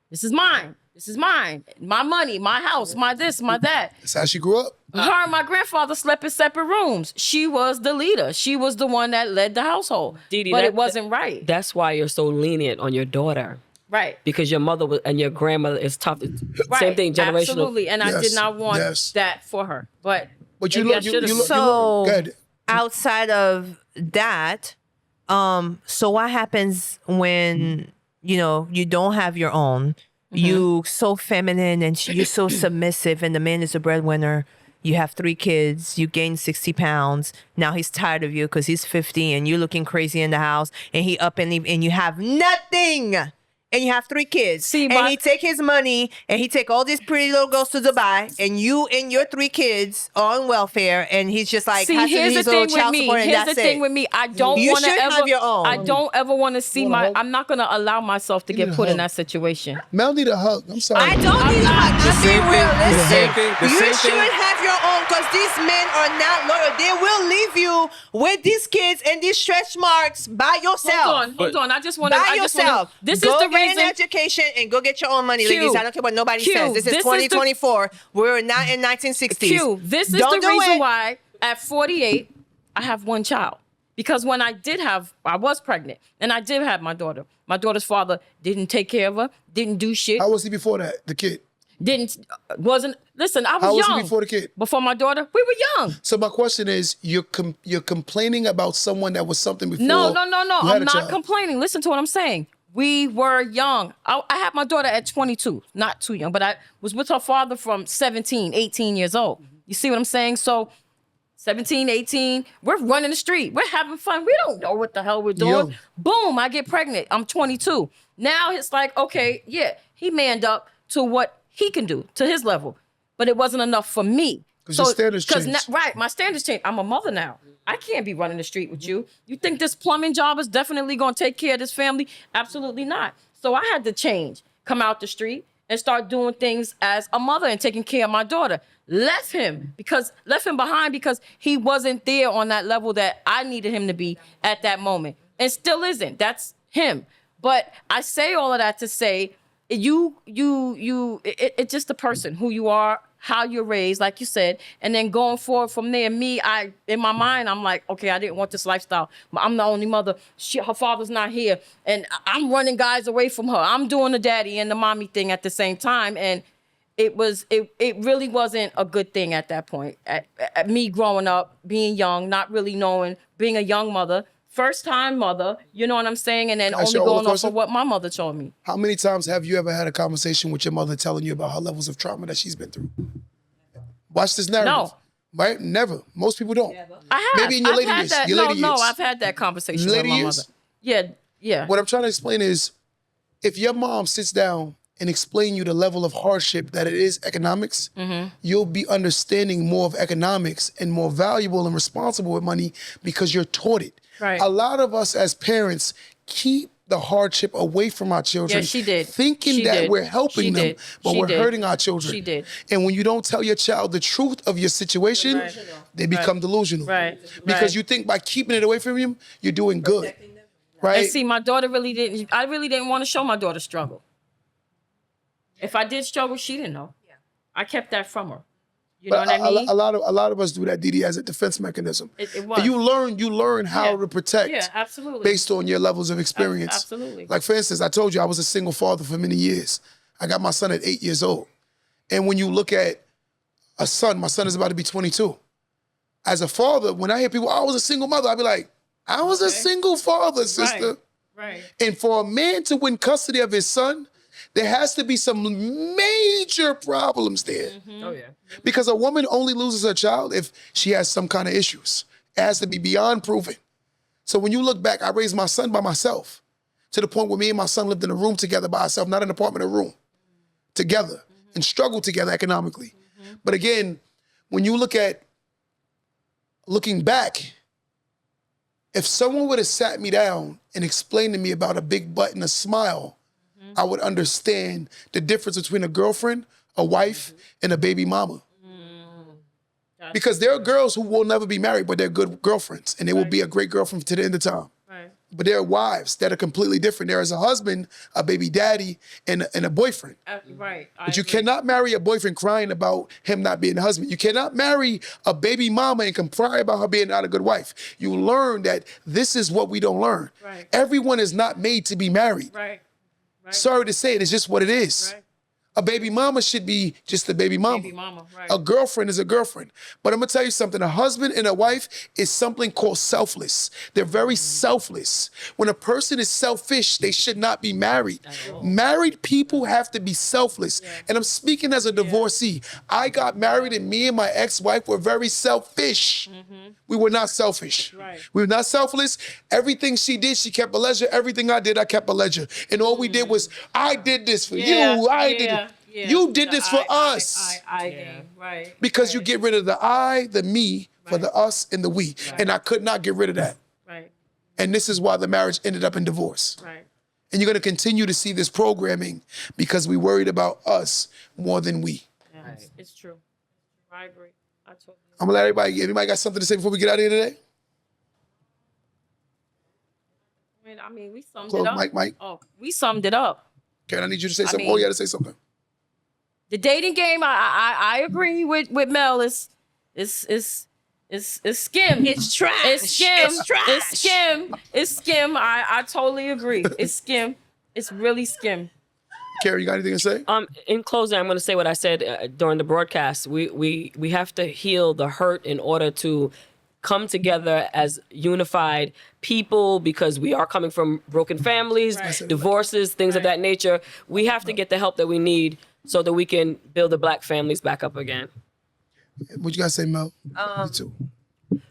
This is mine. This is mine. My money, my house, my this, my that. That's how she grew up. Her and my grandfather slept in separate rooms. She was the leader. She was the one that led the household. Didi, but it wasn't right. That's why you're so lenient on your daughter. Right. Because your mother and your grandmother is tough. Right. Same thing, generational. Absolutely. And I did not want that for her. But you maybe look, I should've- So go ahead. outside of that, so what happens when you don't have your own? You so feminine and you're so submissive, and the man is a breadwinner. You have 3 kids. You gain 60 pounds. Now he's tired of you because he's 50 and you're looking crazy in the house. And he up and leave, and you have nothing. And you have 3 kids. See, and he take his money and he take all these pretty little girls to Dubai, and you and your 3 kids are on welfare, and he's just like, see, has to here's do the his little thing with child me. support, and Here's the that's thing it. with me. I don't You want to should ever. have your own. I don't ever want to see my. hug? I'm not gonna allow myself to need get a put in hug. that situation. Mel need a hug. I'm sorry. I don't need a hug. I'm being realistic. the You same should thing. have your own, because these men are not loyal. They will leave you with these kids and these stretch marks by yourself. Hold on. I just want to. By yourself. This go is the get reason. an education and go get your own money, Q. ladies. I don't care what nobody Q. says. This is This is the- 2024. We're not in 1960s. Q. This is Don't the do reason it. why at 48 I have 1 child. Because when I was pregnant and I did have my daughter. My daughter's father didn't take care of her, didn't do shit, How was he before that? The kid. listen, I was How was young. he before the kid? Before my daughter, we were young. So my question is, you're complaining about someone that was something before. No. you had I'm a not child. complaining. Listen to what I'm saying. We were young. I had my daughter at 22, not too young, but I was with her father from 17, 18 years old. You see what I'm saying? So 17, 18, we're running the street. We're having fun. We don't know what the hell we're doing. Young. Boom, I get pregnant. I'm 22. Now it's like, okay, yeah, he manned up to what he can do, to his level. But it wasn't enough for me. 'Cause your standards changed. Right, my standards changed. I'm a mother now. I can't be running the street with you. You think this plumbing job is definitely going to take care of this family? Absolutely not. So I had to change, come out the street and start doing things as a mother and taking care of my daughter. Left him behind because he wasn't there on that level that I needed him to be at that moment, and still isn't. That's him. But I say all of that to say, it's just the person who you are, how you're raised, like you said, and then going forward from there. In my mind, I'm like, okay, I didn't want this lifestyle. I'm the only mother. Her father's not here, and I'm running guys away from her. I'm doing the daddy and the mommy thing at the same time, and it really wasn't a good thing at that point. At me growing up, being young, not really knowing, being a young mother, first time mother, you know what I'm saying? And then Can I ask only you all a going off question? of what my mother told me. How many times have you ever had a conversation with your mother telling you about her levels of trauma that she's been through? Watch this narrative. No. Right? Never. Most people don't. I have. Maybe in your I've later had years. that. Your No, later no, years. I've had that conversation Later with my years? mother. Yeah. What I'm trying to explain is, if your mom sits down and explain you the level of hardship that it is economics, you'll be understanding more of economics and more valuable and responsible with money because you're taught it. Right. A lot of us as parents keep the hardship away from our children. Yeah, she did. Thinking She that did. we're helping She them, did. but She we're did. hurting our children. She did. And when you don't tell your child the truth of your situation, they become delusional. Right. Because Right. you think by keeping it away from him, you're doing good. Right? And see, my daughter really didn't. I really didn't want to show my daughter struggle. If I did struggle, she didn't know. I kept that from her. You know But what I mean? a lot of us do that, Didi, as a defense mechanism. It was. And you learn how Yeah. to protect Yeah, absolutely. based on your levels of experience. Absolutely. Like, for instance, I told you I was a single father for many years. I got my son at 8 years old. And when you look at a son, my son is about to be 22. As a father, when I hear people, I was a single mother, I'd be like, I was a single father, sister. Right. And for a man to win custody of his son, there has to be some major problems there. Oh, yeah. Because a woman only loses her child if she has some kind of issues. It has to be beyond proven. So when you look back, I raised my son by myself to the point where me and my son lived in a room together by ourselves, not an apartment, a room, together, and struggled together economically. But again, when you looking back, if someone would have sat me down and explained to me about a big butt and a smile, I would understand the difference between a girlfriend, a wife, and a baby mama. Because there are girls who will never be married, but they're good girlfriends, and they will be a great girlfriend to the end of time. Right. But there are wives that are completely different. There is a husband, a baby daddy, and a boyfriend. Right. But you cannot marry a boyfriend crying about him not being a husband. You cannot marry a baby mama and cry about her being not a good wife. You learn that this is what we don't learn. Right. Everyone is not made to be married. Right. Sorry to say it, it's just what it is. Right. A baby mama should be just a baby mama. Baby mama, right. A girlfriend is a girlfriend. But I'm gonna tell you something, a husband and a wife is something called selfless. They're very selfless. When a person is selfish, they should not be married. Married people have to be selfless. And I'm speaking as a divorcee. I got married and me and my ex-wife were very selfish. We were not selfish. Right. We were not selfless. Everything she did, she kept a ledger. Everything I did, I kept a ledger. And all we did was, I did this for you. I did it. Yeah. You did this for I us. game, right. Because you get rid of the I, the me, for the us and the we. And I could not get rid of that. Right. And this is why the marriage ended up in divorce. Right. And you're gonna continue to see this programming because we worried about us more than we. Yeah, it's true. I agree. I totally agree. I'm gonna let anybody got something to say before we get out of here today? I mean, we summed Close it up. Mike. Oh, we summed it up. Karen, I need you to say something. mean- Oh, you gotta say something. The dating game, I agree with Mel. It's skim. It's trash. It's skim. It's trash. It's skim. It's skim. I totally agree. It's skim. It's really skim. Karen, you got anything to say? In closing, I'm going to say what I said during the broadcast. We have to heal the hurt in order to come together as unified people because we are coming from broken families, divorces, things of that nature. We have to get the help that we need so that we can build the Black families back up again. What you gotta say, Mel? You too.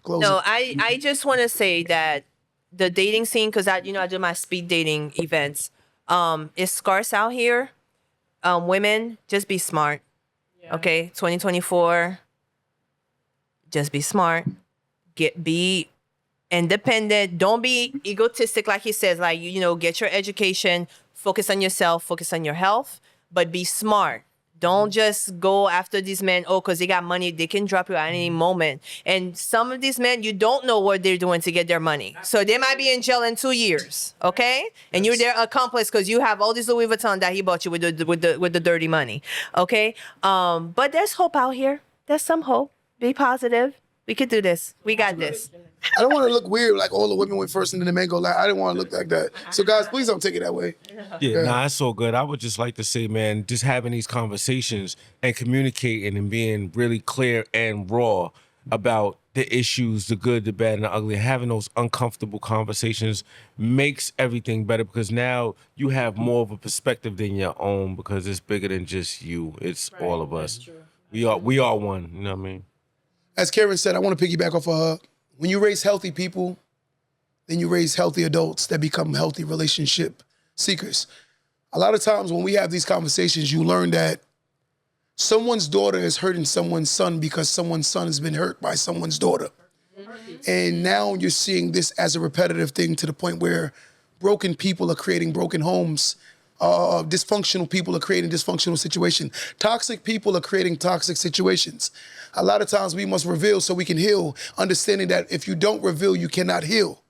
Close No, it. I just want to say that the dating scene, because I do my speed dating events, it's scarce out here. Women, just be smart. Okay, 2024. Just be smart. Be independent. Don't be egotistic, like he says. Like get your education. Focus on yourself. Focus on your health. But be smart. Don't just go after these men, because they got money, they can drop you at any moment. And some of these men, you don't know what they're doing to get their money. So they might be in jail in 2 years, okay? And you're their accomplice because you have all this Louis Vuitton that he bought you with the dirty money, okay? But there's hope out here. There's some hope. Be positive. We could do this. We got this. I don't want to look weird like all the women went first and then the men go like, I didn't want to look like that. So guys, please don't take it that way. Yeah, nah, it's so good. I would just like to say, man, just having these conversations and communicating and being really clear and raw about the issues, the good, the bad, and the ugly. Having those uncomfortable conversations makes everything better because now you have more of a perspective than your own because it's bigger than just you. It's all of us. We are one, you know what I mean? As Karen said, I want to piggyback off of her. When you raise healthy people, then you raise healthy adults that become healthy relationship seekers. A lot of times when we have these conversations, you learn that someone's daughter is hurting someone's son because someone's son has been hurt by someone's daughter. And now you're seeing this as a repetitive thing to the point where broken people are creating broken homes. Dysfunctional people are creating dysfunctional situations. Toxic people are creating toxic situations. A lot of times we must reveal so we can heal, understanding that if you don't reveal, you cannot heal.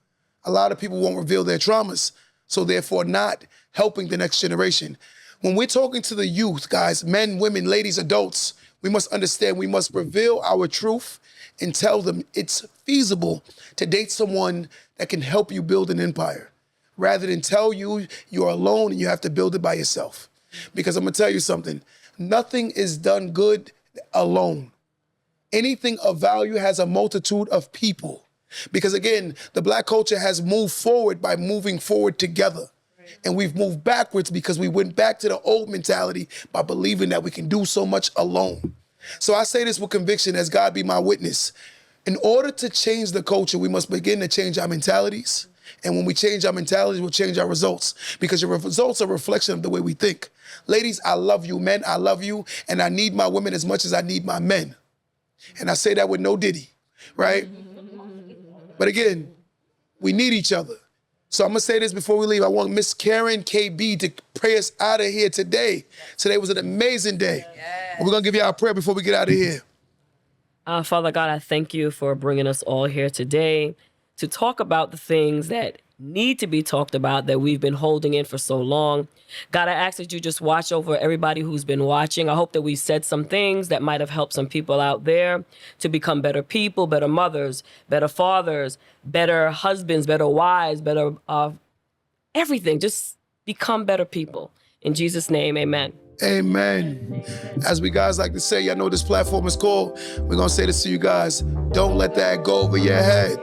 A lot of people won't reveal their traumas, so therefore not helping the next generation. When we're talking to the youth, guys, men, women, ladies, adults, we must understand we must reveal our truth and tell them it's feasible to date someone that can help you build an empire, rather than tell you you're alone and you have to build it by yourself. Because I'm gonna tell you something, nothing is done good alone. Anything of value has a multitude of people. Because again, the Black culture has moved forward by moving forward together. And we've moved backwards because we went back to the old mentality by believing that we can do so much alone. So I say this with conviction, as God be my witness. In order to change the culture, we must begin to change our mentalities. And when we change our mentalities, we'll change our results. Because your results are a reflection of the way we think. Ladies, I love you. Men, I love you. And I need my women as much as I need my men. And I say that with no diddy, right? But again, we need each other. So I'm gonna say this before we leave. I want Miss Karen KB to pray us out of here today. Today was an amazing day. And we're gonna give you our prayer before we get out of here. Father God, I thank you for bringing us all here today to talk about the things that need to be talked about that we've been holding in for so long. God, I ask that you just watch over everybody who's been watching. I hope that we said some things that might have helped some people out there to become better people, better mothers, better fathers, better husbands, better wives, better everything. Just become better people. In Jesus' name, amen. Amen. As we guys like to say, y'all know this platform is called. We're gonna say this to you guys. Don't let that go over your head.